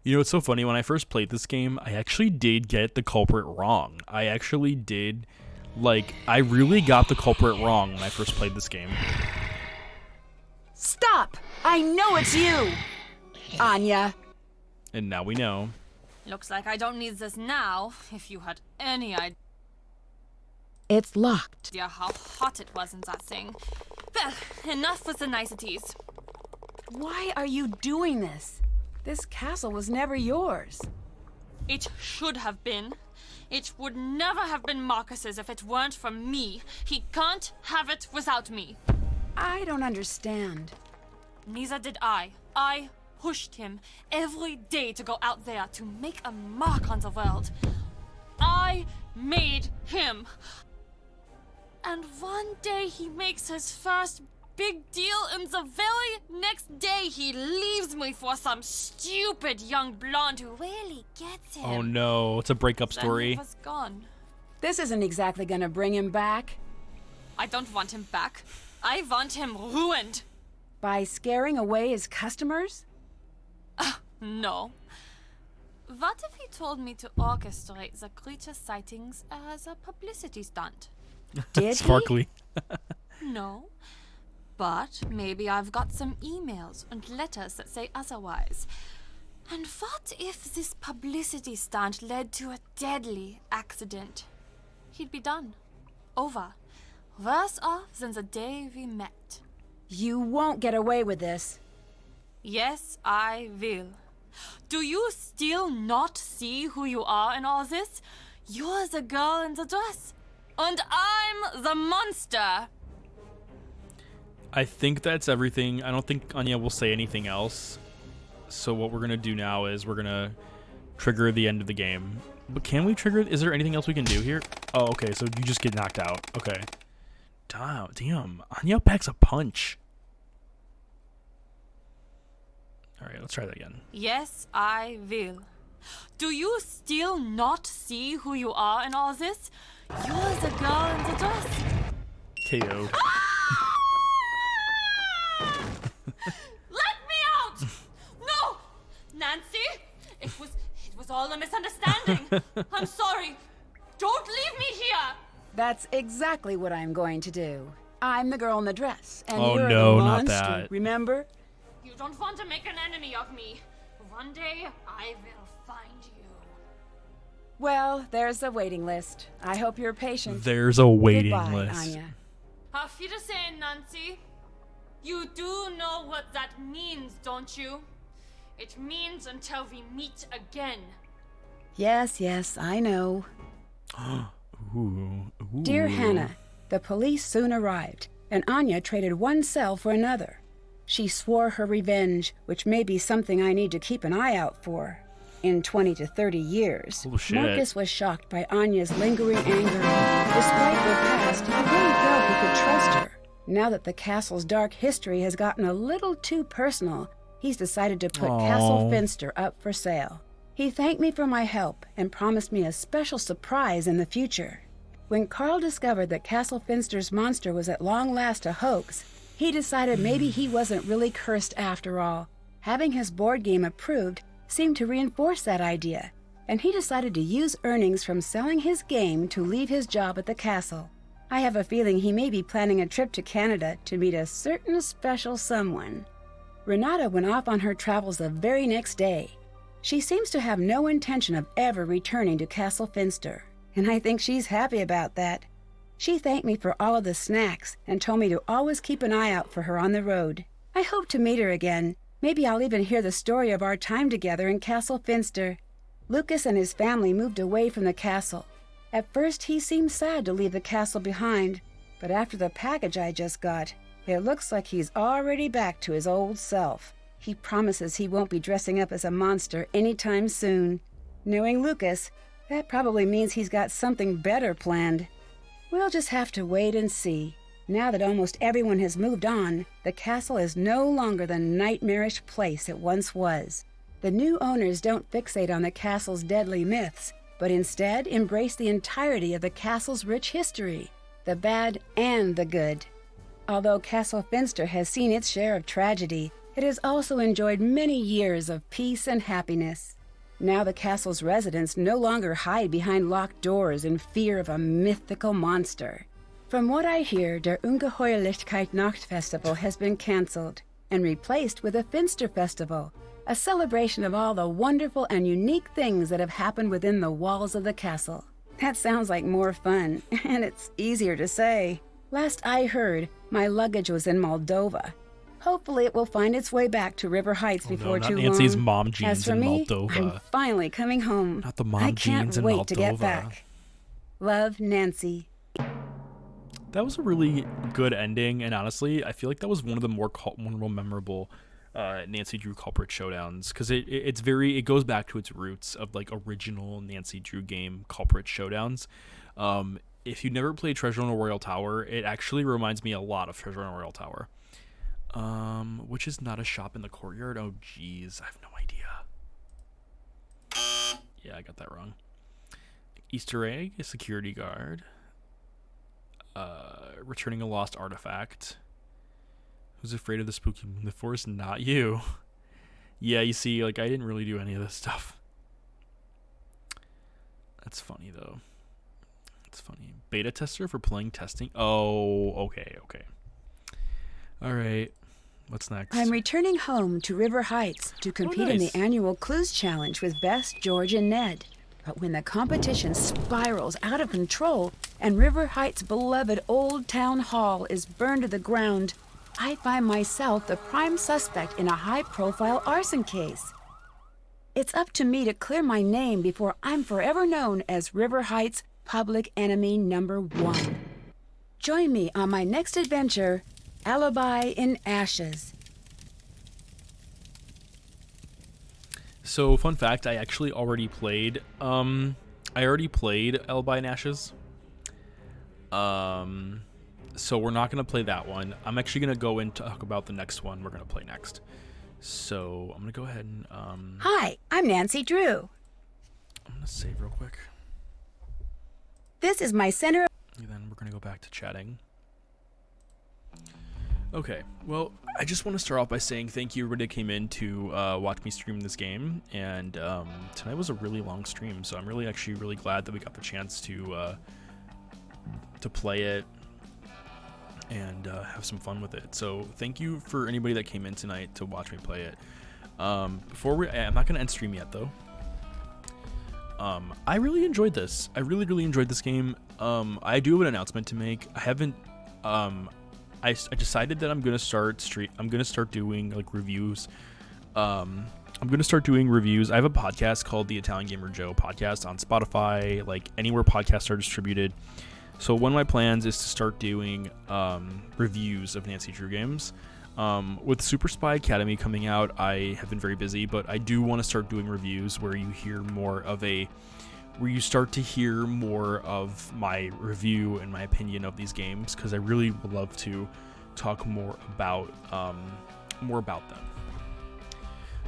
You know, it's so funny. When I first played this game, I actually did get the culprit wrong. I actually did, like, I really got the culprit wrong when I first played this game. Stop! I know it's you! Anya. And now we know. Looks like I don't need this now, if you had any idea It's locked. how hot it was in that thing. Well, enough with the niceties. Why are you doing this? This castle was never yours. It should have been. It would never have been Marcus's if it weren't for me. He can't have it without me. I don't understand. Neither did I. I pushed him every day to go out there to make a mark on the world. I made him. And one day he makes his first big deal, and the very next day he leaves me for some stupid young blonde who really gets him. Oh no, it's a breakup story. Then he was gone. This isn't exactly gonna bring him back. I don't want him back. I want him ruined. By scaring away his customers? No. What if he told me to orchestrate the creature sightings as a publicity stunt? Did Sparkly. No. But maybe I've got some emails and letters that say otherwise. And what if this publicity stunt led to a deadly accident? He'd be done. Over. Worse off than the day we met. You won't get away with this. Yes, I will. Do you still not see who you are in all this? You're the girl in the dress. And I'm the monster. I think that's everything. I don't think Anya will say anything else. So what we're going to do now is we're going to trigger the end of the game. But can we trigger? Is there anything else we can do here? Oh, okay. So you just get knocked out. Okay. Damn. Anya packs a punch. All right, let's try that again. Yes, I will. Do you still not see who you are in all this? You're the girl in the dress. KO. Let me out! No! Nancy! It was all a misunderstanding. I'm sorry. Don't leave me here! That's exactly what I'm going to do. I'm the girl in the dress, and Oh, you're no, the not monster, that. remember? You don't want to make an enemy of me. One day, I will find you. Well, there's a waiting list. I hope you're patient. There's a waiting Goodbye, list. Anya. Auf Wiedersehen, Nancy. You do know what that means, don't you? It means until we meet again. Yes, I know. Ooh. Dear Hannah, the police soon arrived, and Anya traded one cell for another. She swore her revenge, which may be something I need to keep an eye out for. In 20 to 30 years, Oh, shit. Marcus was shocked by Anya's lingering anger. Despite their past, he really felt he could trust her. Now that the castle's dark history has gotten a little too personal, he's decided to put Castle Finster up for sale. He thanked me for my help and promised me a special surprise in the future. When Carl discovered that Castle Finster's monster was at long last a hoax, he decided maybe he wasn't really cursed after all. Having his board game approved seemed to reinforce that idea, and he decided to use earnings from selling his game to leave his job at the castle. I have a feeling he may be planning a trip to Canada to meet a certain special someone. Renata went off on her travels the very next day. She seems to have no intention of ever returning to Castle Finster, and I think she's happy about that. She thanked me for all of the snacks and told me to always keep an eye out for her on the road. I hope to meet her again. Maybe I'll even hear the story of our time together in Castle Finster. Lucas and his family moved away from the castle. At first, he seemed sad to leave the castle behind, but after the package I just got, it looks like he's already back to his old self. He promises he won't be dressing up as a monster anytime soon. Knowing Lucas, that probably means he's got something better planned. We'll just have to wait and see. Now that almost everyone has moved on, the castle is no longer the nightmarish place it once was. The new owners don't fixate on the castle's deadly myths, but instead embrace the entirety of the castle's rich history, the bad and the good. Although Castle Finster has seen its share of tragedy, it has also enjoyed many years of peace and happiness. Now the castle's residents no longer hide behind locked doors in fear of a mythical monster. From what I hear, der Ungeheuerlichkeit Nacht Festival has been cancelled and replaced with a Finster Festival, a celebration of all the wonderful and unique things that have happened within the walls of the castle. That sounds like more fun, and it's easier to say. Last I heard, my luggage was in Moldova. Hopefully it will find its way back to River Heights before too long. Nancy's mom jeans As for in me, Moldova. I'm finally coming home. Not the mom I jeans can't in wait to get Moldova. back. Love, Nancy. That was a really good ending, and honestly, I feel like that was one of the more memorable Nancy Drew culprit showdowns, because it goes back to its roots of like original Nancy Drew game culprit showdowns. If you never played Treasure on a Royal Tower, it actually reminds me a lot of Treasure on a Royal Tower, which is not a shop in the courtyard. Oh geez, I have no idea. Yeah, I got that wrong. Easter egg, a security guard. Returning a lost artifact. Who's afraid of the spooky moon? The forest, not you. Yeah, you see, like, I didn't really do any of this stuff. That's funny, though. It's funny. Beta tester for playing testing. Oh, okay. All right. What's next? I'm returning home to River Heights to compete in the annual Clues Challenge with Bess, George, and Ned. But when the competition spirals out of control and River Heights' beloved Old Town Hall is burned to the ground, I find myself the prime suspect in a high-profile arson case. It's up to me to clear my name before I'm forever known as River Heights' public enemy number 1. Join me on my next adventure, Alibi in Ashes. So, fun fact, I actually already played, Alibi in Ashes. So we're not going to play that one. I'm actually going to go and talk about the next one we're going to play next. So, I'm going to go ahead and, Hi, I'm Nancy Drew. I'm going to save real quick. This is my center. And then we're going to go back to chatting. Okay, well, I just want to start off by saying thank you everybody that came in to watch me stream this game, and tonight was a really long stream, so I'm really glad that we got the chance to play it and have some fun with it. So thank you for anybody that came in tonight to watch me play it. I'm not going to end stream yet, though. I really enjoyed this. I really enjoyed this game. I do have an announcement to make. I haven't I decided that I'm gonna start doing like reviews. I'm gonna start doing reviews. I have a podcast called the Italian Gamer Joe podcast on Spotify, like anywhere podcasts are distributed. So one of my plans is to start doing reviews of Nancy Drew games. With Super Spy Academy coming out, I have been very busy, but I do want to start doing reviews where you start to hear more of my review and my opinion of these games, because I really would love to talk more about them.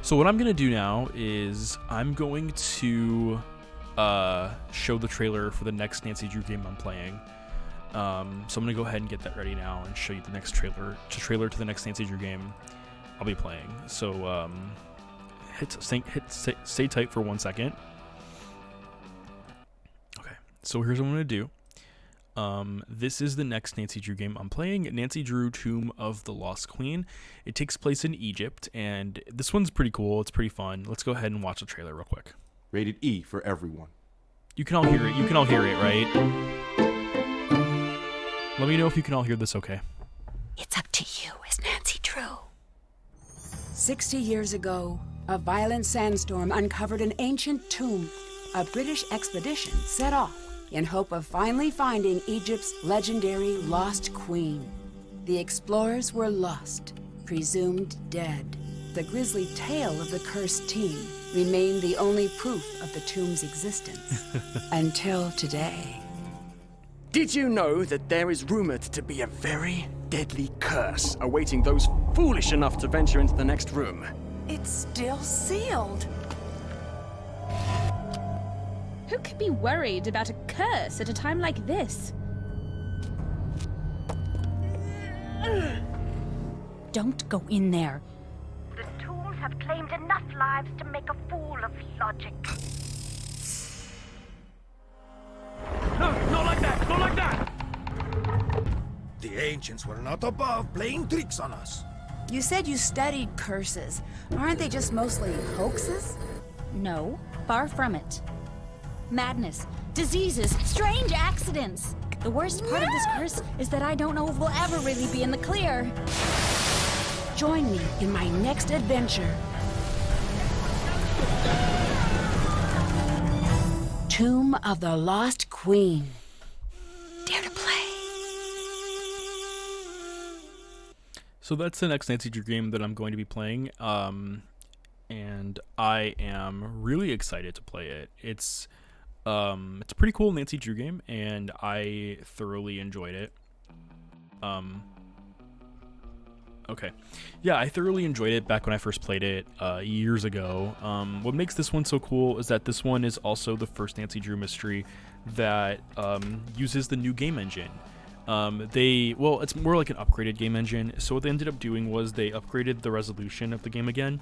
So what I'm going to do now is I'm going to show the trailer for the next Nancy Drew game I'm playing. So I'm going to go ahead and get that ready now and show you the next trailer to the next Nancy Drew game I'll be playing. So stay tight for 1 second. Okay, so here's what I'm going to do. This is the next Nancy Drew game I'm playing, Nancy Drew Tomb of the Lost Queen. It takes place in Egypt, and this one's pretty cool. It's pretty fun. Let's go ahead and watch the trailer real quick. Rated E for everyone. You can all hear it. You can all hear it, right? Let me know if you can all hear this okay. It's up to you as Nancy Drew. 60 years ago, a violent sandstorm uncovered an ancient tomb. A British expedition set off in hope of finally finding Egypt's legendary lost queen. The explorers were lost, presumed dead. The grisly tale of the cursed team remained the only proof of the tomb's existence. Until today. Did you know that there is rumored to be a very deadly curse awaiting those foolish enough to venture into the next room? It's still sealed. Who could be worried about a curse at a time like this? Don't go in there. The tombs have claimed enough lives to make a fool of logic. No, not like that! Not like that! The ancients were not above playing tricks on us. You said you studied curses. Aren't they just mostly hoaxes? No, far from it. Madness, diseases, strange accidents. The worst part of this curse is that I don't know if we'll ever really be in the clear. Join me in my next adventure. Tomb of the Lost Queen. Dare to play. So that's the next Nancy Drew game that I'm going to be playing, and I am really excited to play it. It's a pretty cool Nancy Drew game, and I thoroughly enjoyed it. Okay. Yeah, I thoroughly enjoyed it back when I first played it years ago. What makes this one so cool is that this one is also the first Nancy Drew mystery that uses the new game engine. It's more like an upgraded game engine. So what they ended up doing was they upgraded the resolution of the game again,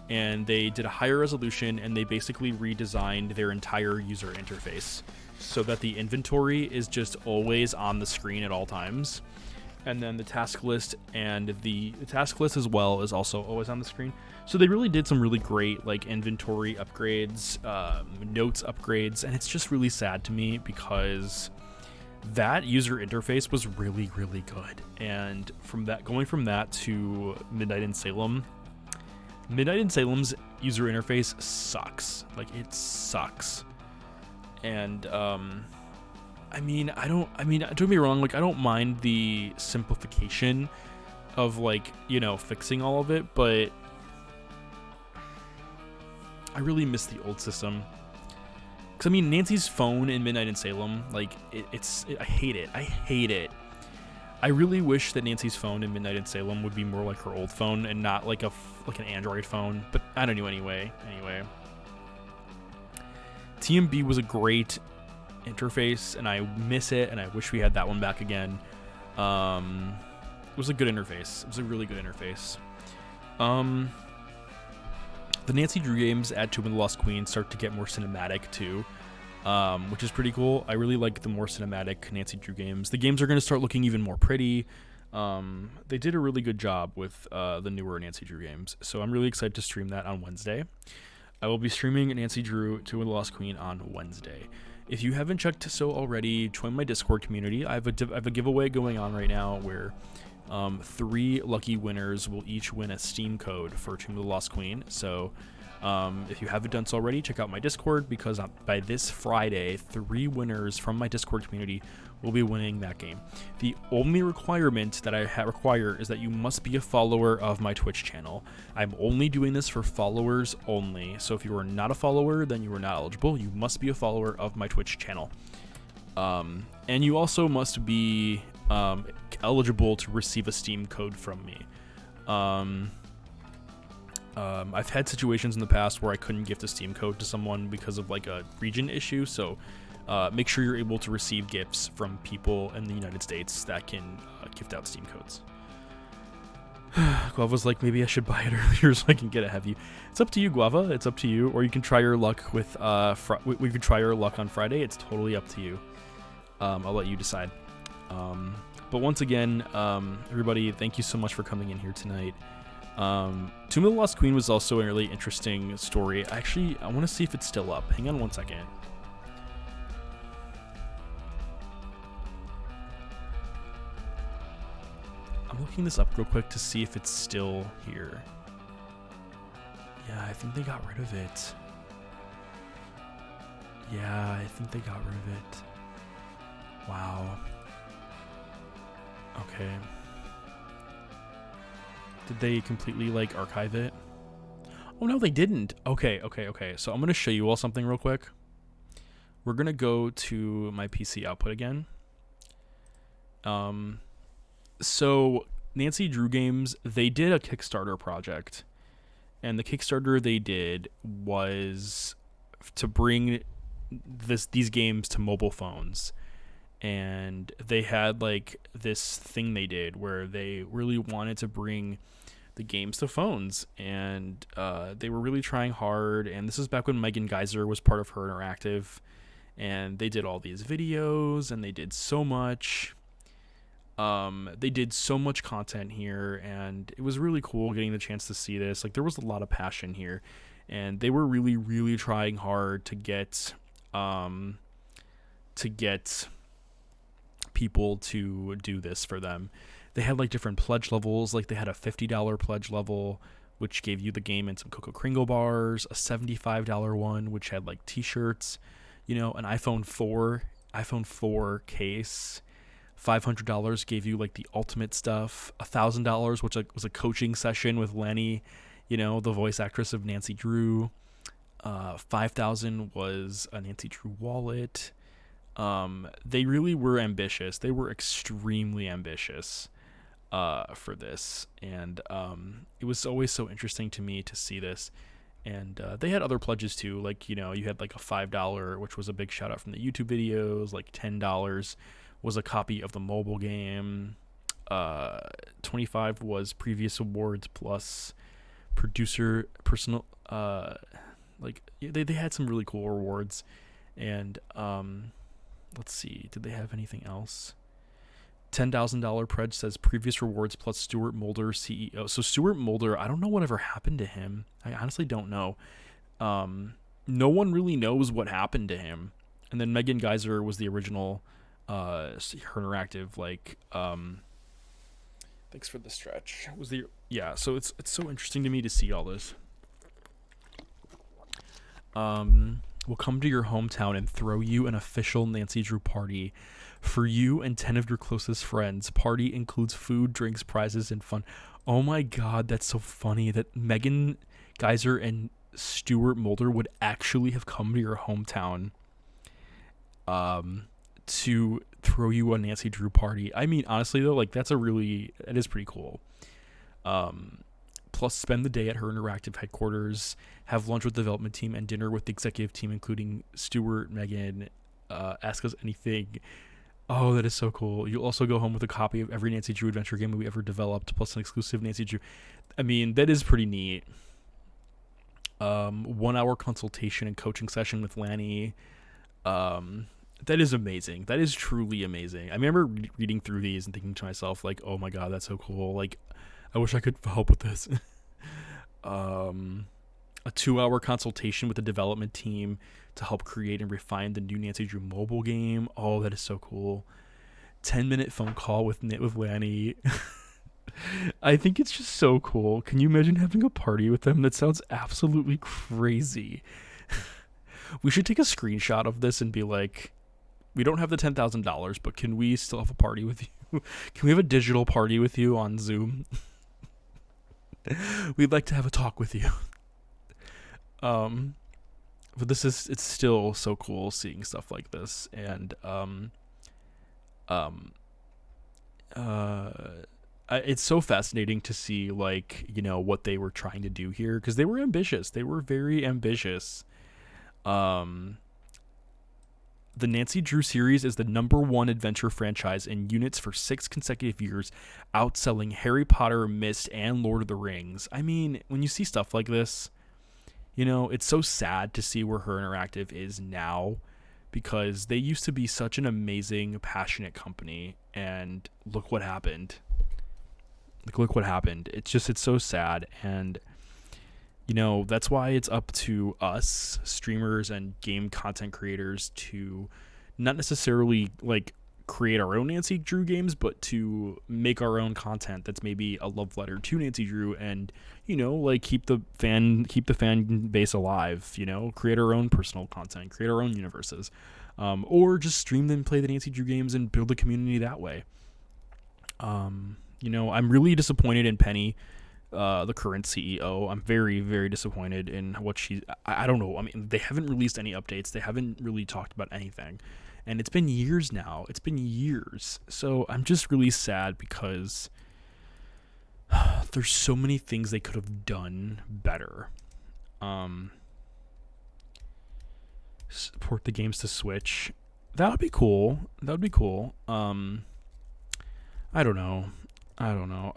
and they did a higher resolution, and they basically redesigned their entire user interface so that the inventory is just always on the screen at all times. And then the task list and the task list as well is also always on the screen. So they really did some really great like inventory upgrades, notes upgrades, and it's just really sad to me because that user interface was really, really good. And going from that to Midnight in Salem's user interface sucks. Like, it sucks. And don't get me wrong, like, I don't mind the simplification of, like, fixing all of it, but I really miss the old system. Because, Nancy's phone in Midnight in Salem, like, I hate it. I hate it. I really wish that Nancy's phone in Midnight in Salem would be more like her old phone and not like an Android phone, but I don't know anyway. TMB was a great interface, and I miss it, and I wish we had that one back again. It was a good interface. It was a really good interface. The Nancy Drew games at Tomb of the Lost Queen start to get more cinematic too, which is pretty cool. I really like the more cinematic Nancy Drew games. The games are going to start looking even more pretty. They did a really good job with the newer Nancy Drew games, so I'm really excited to stream that on Wednesday. I will be streaming Nancy Drew Tomb of the Lost Queen on Wednesday. If you haven't checked so already, join my Discord community. I have a giveaway going on right now where 3 lucky winners will each win a Steam code for Tomb of the Lost Queen. So if you haven't done so already, check out my Discord, because by this Friday, 3 winners from my Discord community will be winning that game. The only requirement that I require is that you must be a follower of my Twitch channel. I'm only doing this for followers only. So if you are not a follower, then you are not eligible. You must be a follower of my Twitch channel. And you also must be eligible to receive a Steam code from me. I've had situations in the past where I couldn't gift a Steam code to someone because of like a region issue, so make sure you're able to receive gifts from people in the United States that can gift out Steam codes. Guava's like, maybe I should buy it earlier so I can get ahead of you. It's up to you, Guava. It's up to you. Or you can try your luck with we could try your luck on Friday. It's totally up to you. I'll let you decide. But once again, everybody, thank you so much for coming in here tonight. Tomb of the Lost Queen was also a really interesting story. Actually, I want to see if it's still up. Hang on one second. I'm looking this up real quick to see if it's still here. Yeah, I think they got rid of it. Yeah, I think they got rid of it. Wow. Okay. Did they completely, like, archive it? Oh, no, they didn't. Okay. So I'm going to show you all something real quick. We're going to go to my PC output again. So Nancy Drew Games, they did a Kickstarter project. And the Kickstarter they did was to bring these games to mobile phones. And they had like this thing they did where they really wanted to bring the games to phones, and they were really trying hard. And this is back when Megan Geyser was part of Her Interactive, and they did all these videos, and they did so much. They did so much content here, and it was really cool getting the chance to see this. Like, there was a lot of passion here, and they were really, really trying hard to get people to do this for them. They had like different pledge levels. Like, they had a $50 pledge level, which gave you the game and some Cocoa Kringle bars, a $75 one, which had like t-shirts, you know, an iPhone 4 case. $500 gave you like the ultimate stuff. $1,000, which was a coaching session with Lenny, you know, the voice actress of Nancy Drew. $5,000 was a Nancy Drew wallet. They really were ambitious. They were extremely ambitious for this, and it was always so interesting to me to see this. And they had other pledges too, like, you know, you had like a $5, which was a big shout out from the YouTube videos. Like $10 was a copy of the mobile game. $25 was previous awards plus producer personal. Like, they had some really cool rewards. And let's see, did they have anything else? $10,000 pledge says previous rewards plus Stuart Mulder, CEO. So Stuart Mulder, I don't know whatever happened to him. I honestly don't know. No one really knows what happened to him. And then Megan Geyser was the original Her Interactive, like, thanks for the stretch. So it's so interesting to me to see all this. We'll come to your hometown and throw you an official Nancy Drew party for you and 10 of your closest friends. Party includes food, drinks, prizes, and fun. Oh my god, that's so funny that Megan Geyser and Stuart Mulder would actually have come to your hometown to throw you a Nancy Drew party. I mean, honestly though, like, that is pretty cool. Plus, spend the day at Her Interactive headquarters, have lunch with the development team, and dinner with the executive team, including Stuart, Megan, Ask Us Anything. Oh, that is so cool. You'll also go home with a copy of every Nancy Drew adventure game we ever developed, plus an exclusive Nancy Drew. I mean, that is pretty neat. 1 hour consultation and coaching session with Lanny. That is amazing. That is truly amazing. I remember reading through these and thinking to myself, like, oh my god, that's so cool. Like, I wish I could help with this. A 2-hour consultation with the development team to help create and refine the new Nancy Drew mobile game. Oh, that is so cool. 10-minute phone call with Lanny. I think it's just so cool. Can you imagine having a party with them? That sounds absolutely crazy. We should take a screenshot of this and be like, we don't have the $10,000, but can we still have a party with you? Can we have a digital party with you on Zoom? We'd like to have a talk with you. But it's still so cool seeing stuff like this, and it's so fascinating to see, like, you know, what they were trying to do here, because they were ambitious. They were very ambitious. The Nancy Drew series is the #1 adventure franchise in units for 6 consecutive years, outselling Harry Potter, Myst, and Lord of the Rings. I mean, when you see stuff like this, you know, it's so sad to see where Her Interactive is now, because they used to be such an amazing, passionate company, and look what happened. Look what happened. It's so sad, and you know, that's why it's up to us, streamers and game content creators, to not necessarily, like, create our own Nancy Drew games, but to make our own content that's maybe a love letter to Nancy Drew, and, you know, like, keep the fan base alive, you know, create our own personal content, create our own universes, or just stream them, play the Nancy Drew games, and build a community that way. You know, I'm really disappointed in Penny, the current CEO. I'm very, very disappointed in what I don't know. I mean, they haven't released any updates. They haven't really talked about anything. And it's been years now. It's been years. So I'm just really sad, because there's so many things they could have done better. Support the games to Switch. That would be cool. I don't know.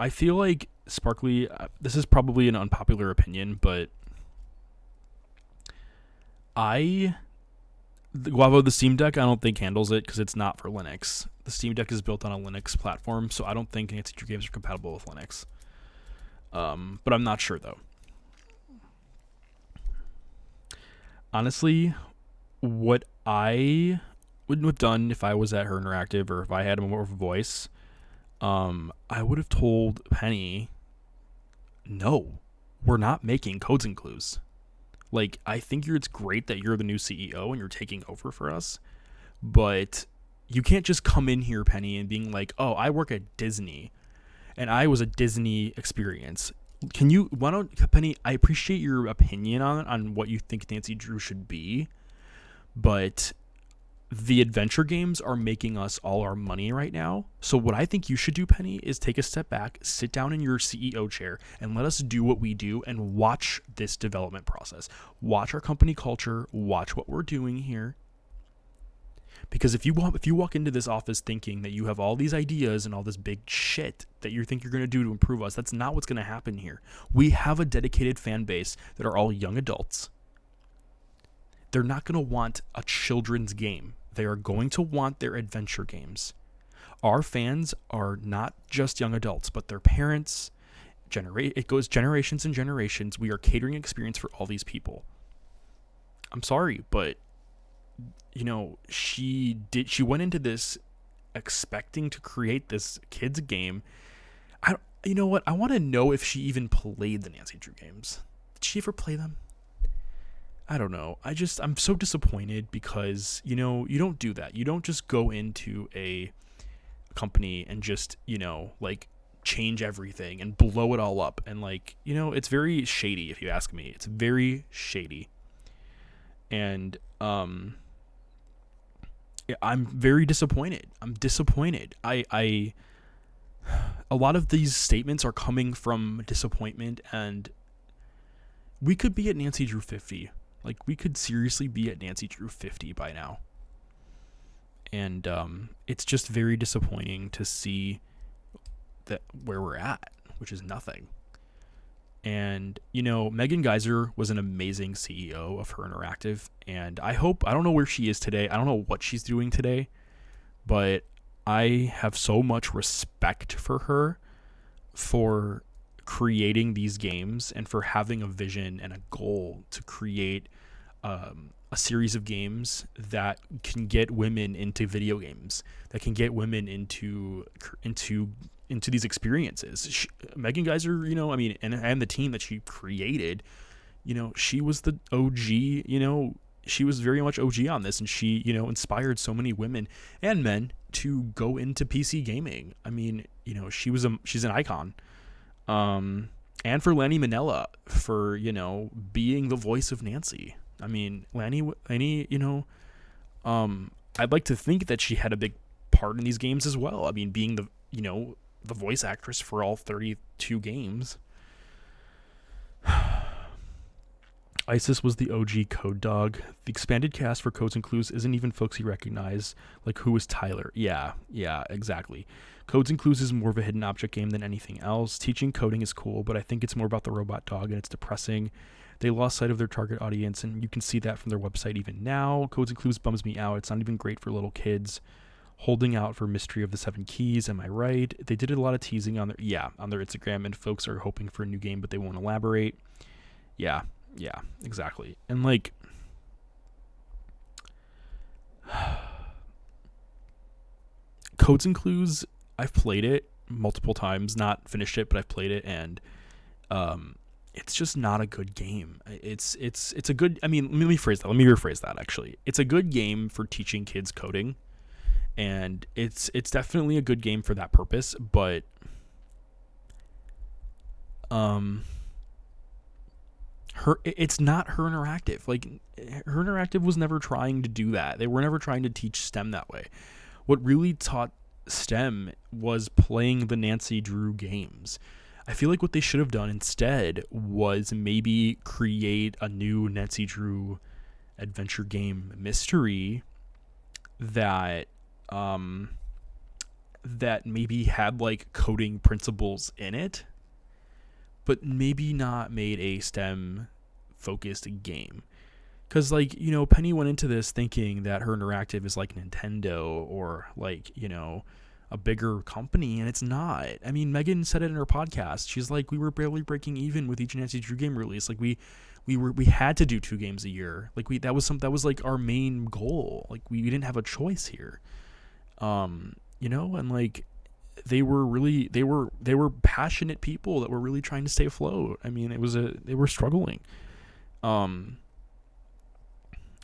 I feel like Sparkly, this is probably an unpopular opinion, but the Steam Deck, I don't think handles it, because it's not for Linux. The Steam Deck is built on a Linux platform, so I don't think Nancy Drew games are compatible with Linux. But I'm not sure, though. Honestly, what I wouldn't have done if I was at Her Interactive, or if I had more of a voice, I would have told Penny, no, we're not making Codes and Clues. Like, I think it's great that you're the new CEO and you're taking over for us, but you can't just come in here, Penny, and being like, oh, I work at Disney, and I was a Disney experience. Penny, I appreciate your opinion on what you think Nancy Drew should be, but the adventure games are making us all our money right now. So what I think you should do, Penny, is take a step back, sit down in your CEO chair, and let us do what we do and watch this development process. Watch our company culture, watch what we're doing here. Because if you walk into this office thinking that you have all these ideas and all this big shit that you think you're going to do to improve us, that's not what's going to happen here. We have a dedicated fan base that are all young adults. They're not going to want a children's game. They are going to want their adventure games. Our fans are not just young adults, but their parents. It goes generations and generations. We are catering experience for all these people. I'm sorry, but you know, she went into this expecting to create this kids game. You know what? I want to know if she even played the Nancy Drew games. Did she ever play them? I don't know. I'm so disappointed, because, you know, you don't do that. You don't just go into a company and just, you know, like, change everything and blow it all up. And, like, you know, it's very shady, if you ask me. It's very shady. And, I'm very disappointed. I'm disappointed. A lot of these statements are coming from disappointment, and we could be at Nancy Drew 50. Like, we could seriously be at Nancy Drew 50 by now. And it's just very disappointing to see that where we're at, which is nothing. And, you know, Megan Geyser was an amazing CEO of Her Interactive, and I don't know where she is today. I don't know what she's doing today, but I have so much respect for her for creating these games and for having a vision and a goal to create a series of games that can get women into video games, that can get women into these experiences. Megan Geiser, you know, I mean, and the team that she created, you know, she was the OG, you know, she was very much OG on this, and she, you know, inspired so many women and men to go into PC gaming. I mean, you know, she's an icon. And for Lanny Minella for, you know, being the voice of Nancy. I mean, Lanny, you know, I'd like to think that she had a big part in these games as well. I mean, being the, you know, the voice actress for all 32 games. Isis was the OG Code Dog. The expanded cast for Codes and Clues isn't even folks you recognize. Like, who is Tyler? Yeah, exactly. Codes and Clues is more of a hidden object game than anything else. Teaching coding is cool, but I think it's more about the robot dog, and it's depressing. They lost sight of their target audience, and you can see that from their website even now. Codes and Clues bums me out. It's not even great for little kids. Holding out for Mystery of the Seven Keys, am I right? They did a lot of teasing on their Instagram, and folks are hoping for a new game, but they won't elaborate. Yeah, exactly. And like, Codes and Clues, I've played it multiple times, not finished it, but I've played it, and it's just not a good game. It's a good, I mean, let me rephrase that actually. It's a good game for teaching kids coding, and it's definitely a good game for that purpose, but it's not Her Interactive. Like, Her Interactive was never trying to do that. They were never trying to teach STEM that way. What really taught STEM was playing the Nancy Drew games. I feel like what they should have done instead was maybe create a new Nancy Drew adventure game mystery that that maybe had like coding principles in it, but maybe not made a STEM focused game. Because, like, you know, Penny went into this thinking that Her Interactive is like Nintendo or like, you know, a bigger company, and it's not. I mean, Megan said it in her podcast. She's like, we were barely breaking even with each Nancy Drew game release. Like, we had to do 2 games a year. Like, that was like our main goal. Like, we didn't have a choice here. You know, and like, they were passionate people that were really trying to stay afloat. I mean, they were struggling.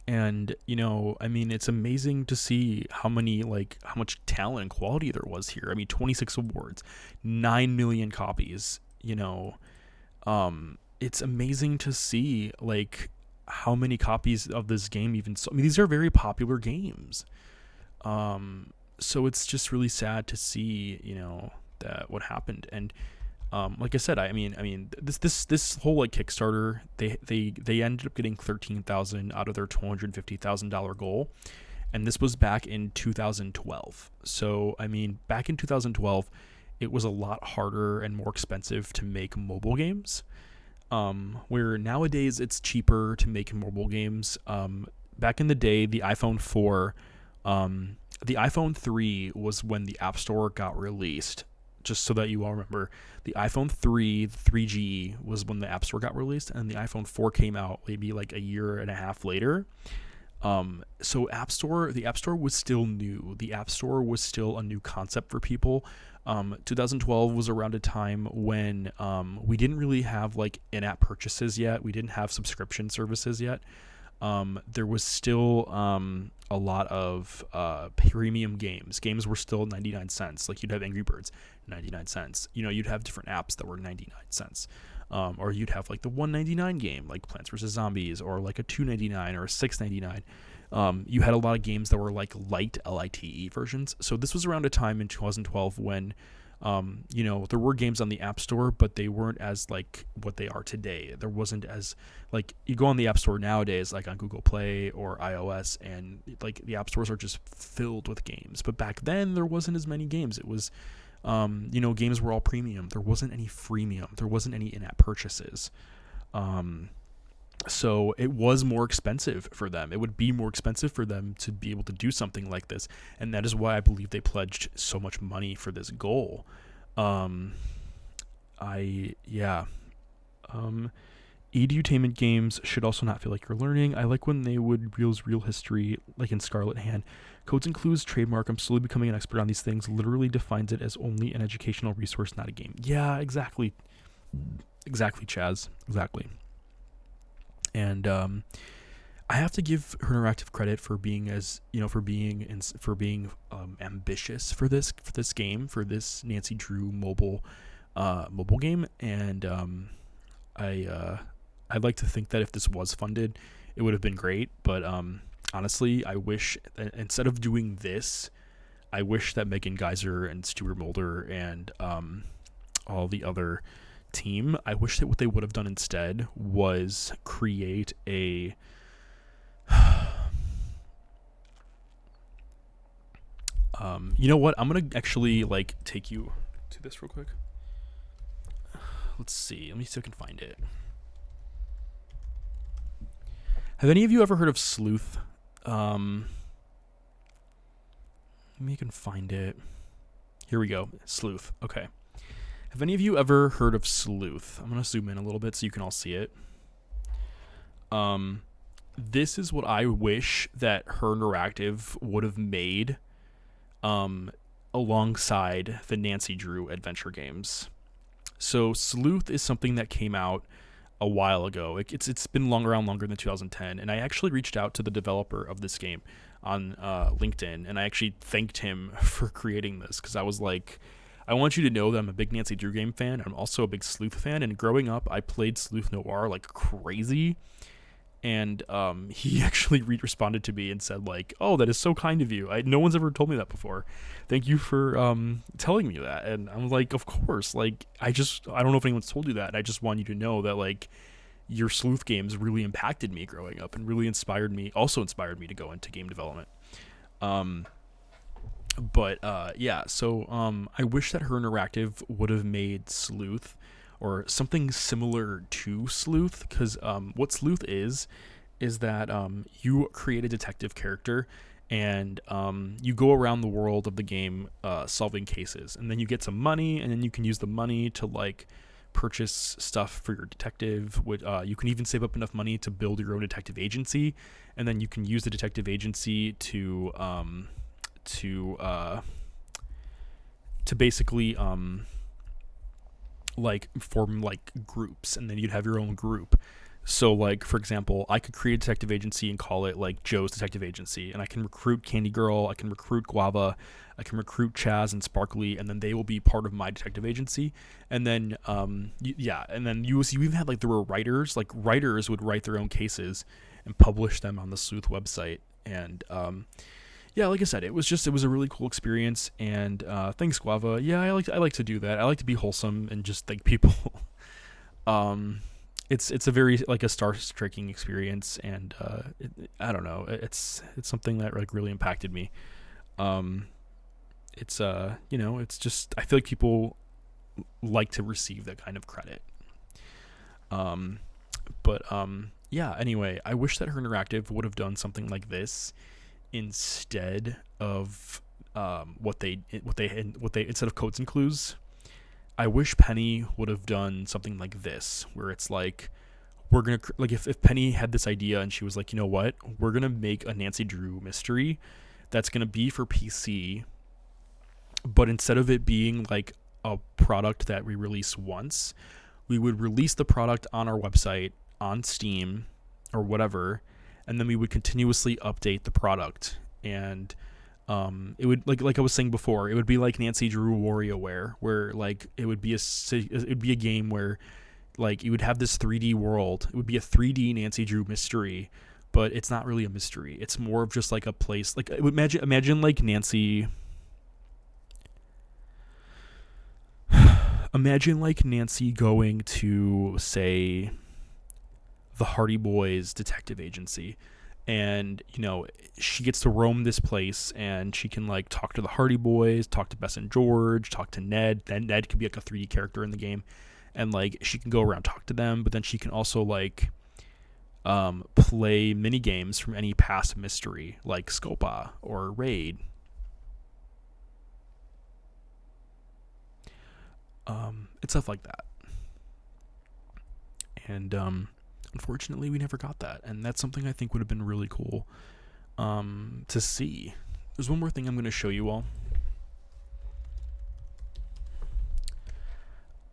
And, you know, I mean, it's amazing to see how much talent and quality there was here. I mean, 26 awards, 9 million copies, you know. It's amazing to see, like, how many copies of this game even sold. I mean, these are very popular games. So it's just really sad to see, you know, that what happened. And like I said, I mean, this whole like Kickstarter, they ended up getting $13,000 out of their $250,000 goal, and this was back in 2012. So I mean, back in 2012, it was a lot harder and more expensive to make mobile games. Where nowadays it's cheaper to make mobile games. Back in the day, the iPhone 4, the iPhone 3 was when the App Store got released. Just so that you all remember, the iPhone 3, the 3G was when the App Store got released, and the iPhone 4 came out maybe like a year and a half later. So the App Store was still new. The App Store was still a new concept for people. 2012 was around a time when we didn't really have like in-app purchases yet. We didn't have subscription services yet. There was still a lot of premium games. Games were still 99 cents. Like, you'd have Angry Birds, 99 cents. You know, you'd have different apps that were 99 cents. Or you'd have like the $1.99 game, like Plants vs. Zombies, or like a $2.99 or a $6.99. You had a lot of games that were like light, LITE versions. So this was around a time in 2012 when, you know, there were games on the App Store, but they weren't as like what they are today. There wasn't as like, you go on the App Store nowadays, like on Google Play or iOS, and like the App Stores are just filled with games. But back then there wasn't as many games. It was, you know, games were all premium. There wasn't any freemium. There wasn't any in-app purchases. So it was more expensive for them. It would be more expensive for them to be able to do something like this. And that is why I believe they pledged so much money for this edutainment games should also not feel like you're learning. I like when they would use real history, like in Scarlet Hand. Codes and Clues trademark, I'm slowly becoming an expert on these things, literally defines it as only an educational resource, not a game. Yeah, exactly. Exactly, Chaz. Exactly. And I have to give Her Interactive credit for being ambitious for this game, for this Nancy Drew mobile game, and I'd like to think that if this was funded, it would have been great. But honestly, I wish that instead of doing this, I wish that Megan Geyser and Stuart Mulder and all the other team, I wish that what they would have done instead was create a you know what? I'm gonna actually take you to this real quick. Let's see. Let me see if I can find it. Have any of you ever heard of Sleuth? Maybe you can find it. Here we go. Sleuth. Okay. Have any of you ever heard of Sleuth? I'm gonna zoom in a little bit so you can all see it. This is what I wish that Her Interactive would have made alongside the Nancy Drew adventure games. So Sleuth is something that came out a while ago. It's been around longer than 2010, and I actually reached out to the developer of this game on LinkedIn, and I actually thanked him for creating this, because I was like, I want you to know that I'm a big Nancy Drew game fan. I'm also a big Sleuth fan, and growing up, I played Sleuth Noir like crazy. And he actually responded to me and said, like, oh, that is so kind of you. No one's ever told me that before. Thank you for telling me that. And I'm like, of course. Like, I don't know if anyone's told you that. And I just want you to know that, like, your Sleuth games really impacted me growing up and really inspired me to go into game development. Yeah, so I wish that Her Interactive would have made Sleuth or something similar to Sleuth, because what Sleuth is that you create a detective character, and you go around the world of the game solving cases, and then you get some money, and then you can use the money to like purchase stuff for your detective. You can even save up enough money to build your own detective agency, and then you can use the detective agency to basically like form like groups, and then you'd have your own group. So like, for example, I could create a detective agency and call it like Joe's Detective Agency, and I can recruit Candy Girl, I can recruit Guava, I can recruit Chaz and Sparkly, and then they will be part of my detective agency. And then and then you even had like, there were writers would write their own cases and publish them on the Sleuth website. And yeah, like I said, it was a really cool experience, and thanks, Guava. Yeah, I like to do that. I like to be wholesome and just thank people. It's a very like a star-striking experience, and I don't know, it's something that like really impacted me. It's it's just, I feel like people like to receive that kind of credit. Yeah. Anyway, I wish that Her Interactive would have done something like this instead of what they instead of Codes and Clues. I wish Penny would have done something like this, where it's like, we're gonna like, if Penny had this idea and she was like, you know what, we're gonna make a Nancy Drew mystery that's gonna be for PC, but instead of it being like a product that we release once, we would release the product on our website, on Steam or whatever, and then we would continuously update the product. And it would like I was saying before, it would be like Nancy Drew WarioWare, where like it would be a game where like you would have this 3D world. It would be a 3D Nancy Drew mystery, but it's not really a mystery. It's more of just like a place. Like, imagine like Nancy. Imagine like Nancy going to, say, the Hardy Boys detective agency, and she gets to roam this place, and she can like talk to the Hardy Boys, talk to Bess and George, talk to Ned. Then Ned could be like a 3D character in the game, and like she can go around, talk to them, but then she can also like play mini games from any past mystery like Scopa or Raid. It's stuff like that. And unfortunately, we never got that, and that's something I think would have been really cool to see. There's one more thing I'm going to show you all.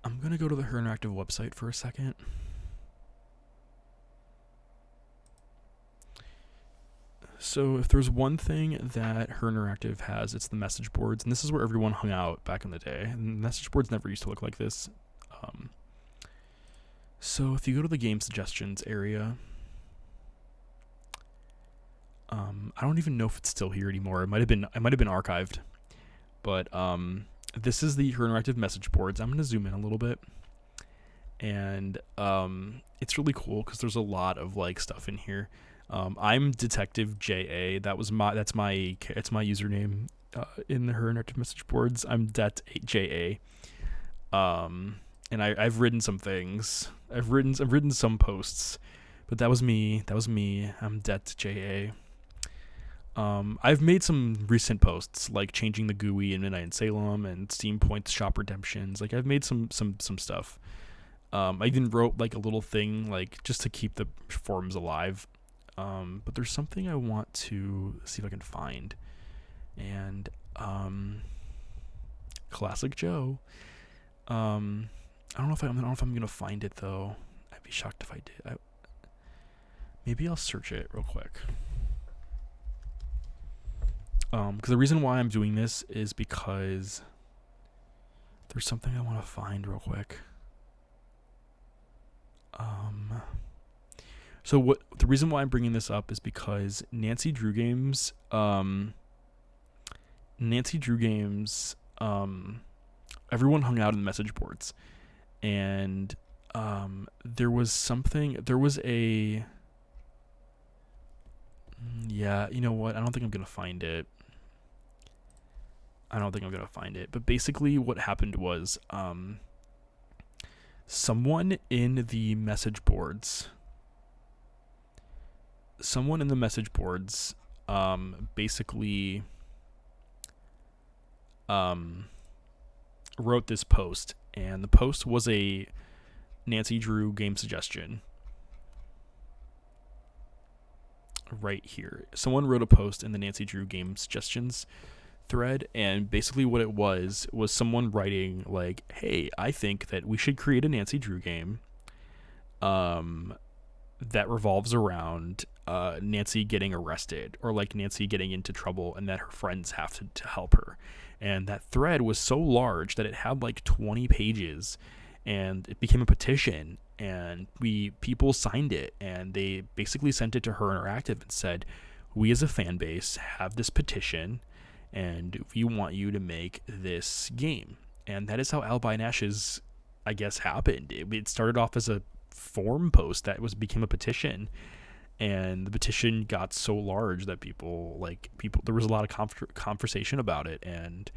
I'm going to go to the Her Interactive website for a second. So if there's one thing that Her Interactive has, it's the message boards, and this is where everyone hung out back in the day. And message boards never used to look like this. So if you go to the game suggestions area, I don't even know if it's still here anymore. It might have been archived, but this is the Her Interactive message boards. I'm going to zoom in a little bit, and it's really cool because there's a lot of like stuff in here. I'm Detective JA. That's my username in the Her Interactive message boards. I'm Det8JA. And I've written some things. I've written some posts, but that was me. I'm Det8JA. I've made some recent posts, like changing the GUI in Midnight in Salem and Steam Points shop redemptions. Like I've made some stuff. I even wrote like a little thing, like just to keep the forums alive. But there's something I want to see if I can find. And Classic Joe. I don't know if I'm gonna find it though. I'd be shocked if I did. Maybe I'll search it real quick. Because the reason why I'm doing this is because there's something I want to find real quick. So the reason why I'm bringing this up is because Nancy Drew Games, everyone hung out in the message boards, and there was yeah, you know what? I don't think I'm gonna find it. But basically what happened was someone in the message boards basically wrote this post, and the post was a Nancy Drew game suggestion. Right here, someone wrote a post in the Nancy Drew game suggestions thread, and basically what it was someone writing like, hey, I think that we should create a Nancy Drew game that revolves around Nancy getting arrested, or like Nancy getting into trouble, and that her friends have to help her. And that thread was so large that it had like 20 pages, and it became a petition, and people signed it, and they basically sent it to Her Interactive and said, we as a fan base have this petition, and we want you to make this game. And that is how Alibi and Ashes, I guess, happened. It started off as a forum post that became a petition, and the petition got so large that people there was a lot of conversation about it, and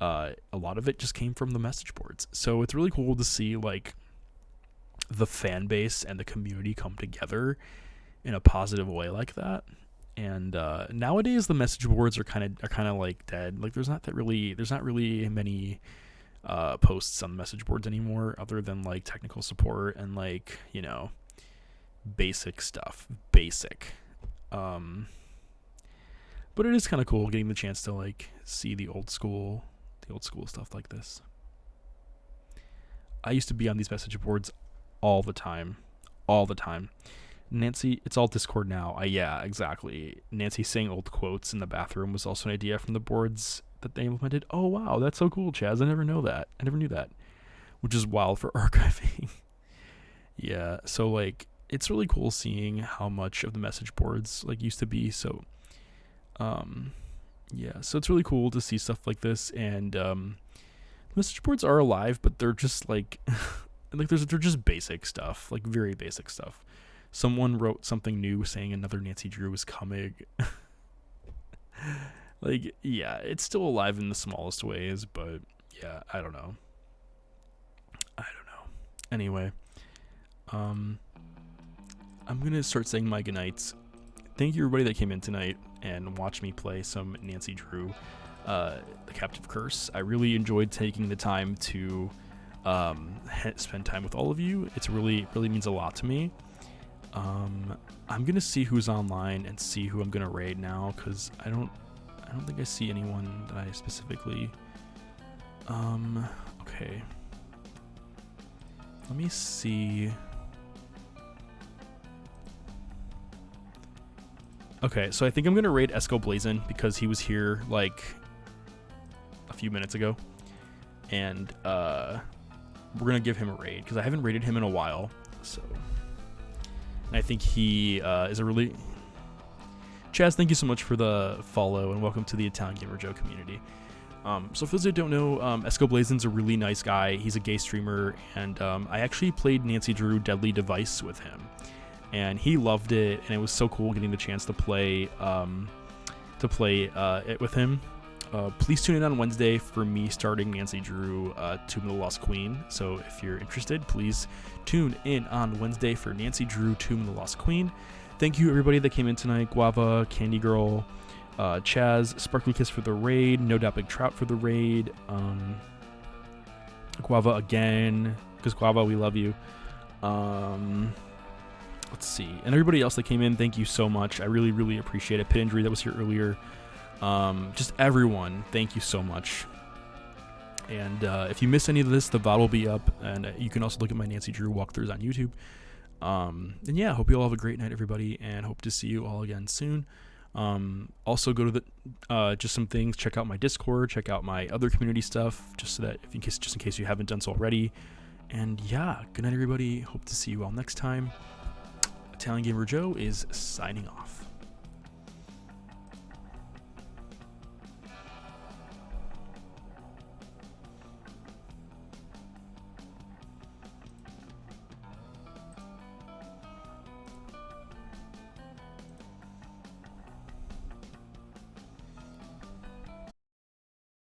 a lot of it just came from the message boards. So it's really cool to see like the fan base and the community come together in a positive way like that. And nowadays the message boards are kind of like dead. Like there's not really many posts on the message boards anymore, other than like technical support and like, you know, basic stuff. But it is kind of cool getting the chance to like see the old school stuff like this. I used to be on these message boards all the time. Nancy, it's all Discord now. Yeah, exactly. Nancy saying old quotes in the bathroom was also an idea from the boards that they implemented. Oh wow, that's so cool, Chaz. I never knew that. Which is wild for archiving. Yeah, so like it's really cool seeing how much of the message boards like used to be. So yeah, so it's really cool to see stuff like this, and message boards are alive, but they're just like they're just basic stuff, like very basic stuff. Someone wrote something new saying another Nancy Drew is coming. Like, yeah, it's still alive in the smallest ways, but yeah, I don't know. Anyway, I'm gonna start saying my goodnights. Thank you everybody that came in tonight and watched me play some Nancy Drew, The Captive Curse. I really enjoyed taking the time to spend time with all of you. It's really means a lot to me. I'm gonna see who's online and see who I'm gonna raid now, because I don't think I see anyone that I specifically. Okay. Let me see. Okay, so I think I'm gonna raid Esco Blazin because he was here like a few minutes ago, and we're gonna give him a raid because I haven't raided him in a while. So, and I think he is a really. Chaz, thank you so much for the follow and welcome to the Italian Gamer Joe community. So for those who don't know, Esco Blazin's a really nice guy. He's a gay streamer, and I actually played Nancy Drew Deadly Device with him. And he loved it, and it was so cool getting the chance to play it with him. Please tune in on Wednesday for me starting Nancy Drew Tomb of the Lost Queen. So if you're interested, please tune in on Wednesday for Nancy Drew Tomb of the Lost Queen. Thank you everybody that came in tonight. Guava, Candy Girl, Chaz, Sparkly Kiss for the raid, No Doubt Big Trout for the raid, Guava again, because Guava, we love you. Let's see, and everybody else that came in, thank you so much. I really, really appreciate it. Pit Injury that was here earlier. Just everyone, thank you so much. And if you missed any of this, the VOD will be up, and you can also look at my Nancy Drew walkthroughs on YouTube. And yeah, hope you all have a great night, everybody, and hope to see you all again soon. Also go to the just some things, check out my Discord, check out my other community stuff, just so that just in case you haven't done so already. And yeah, good night everybody, hope to see you all next time. Italian Gamer Joe is signing off.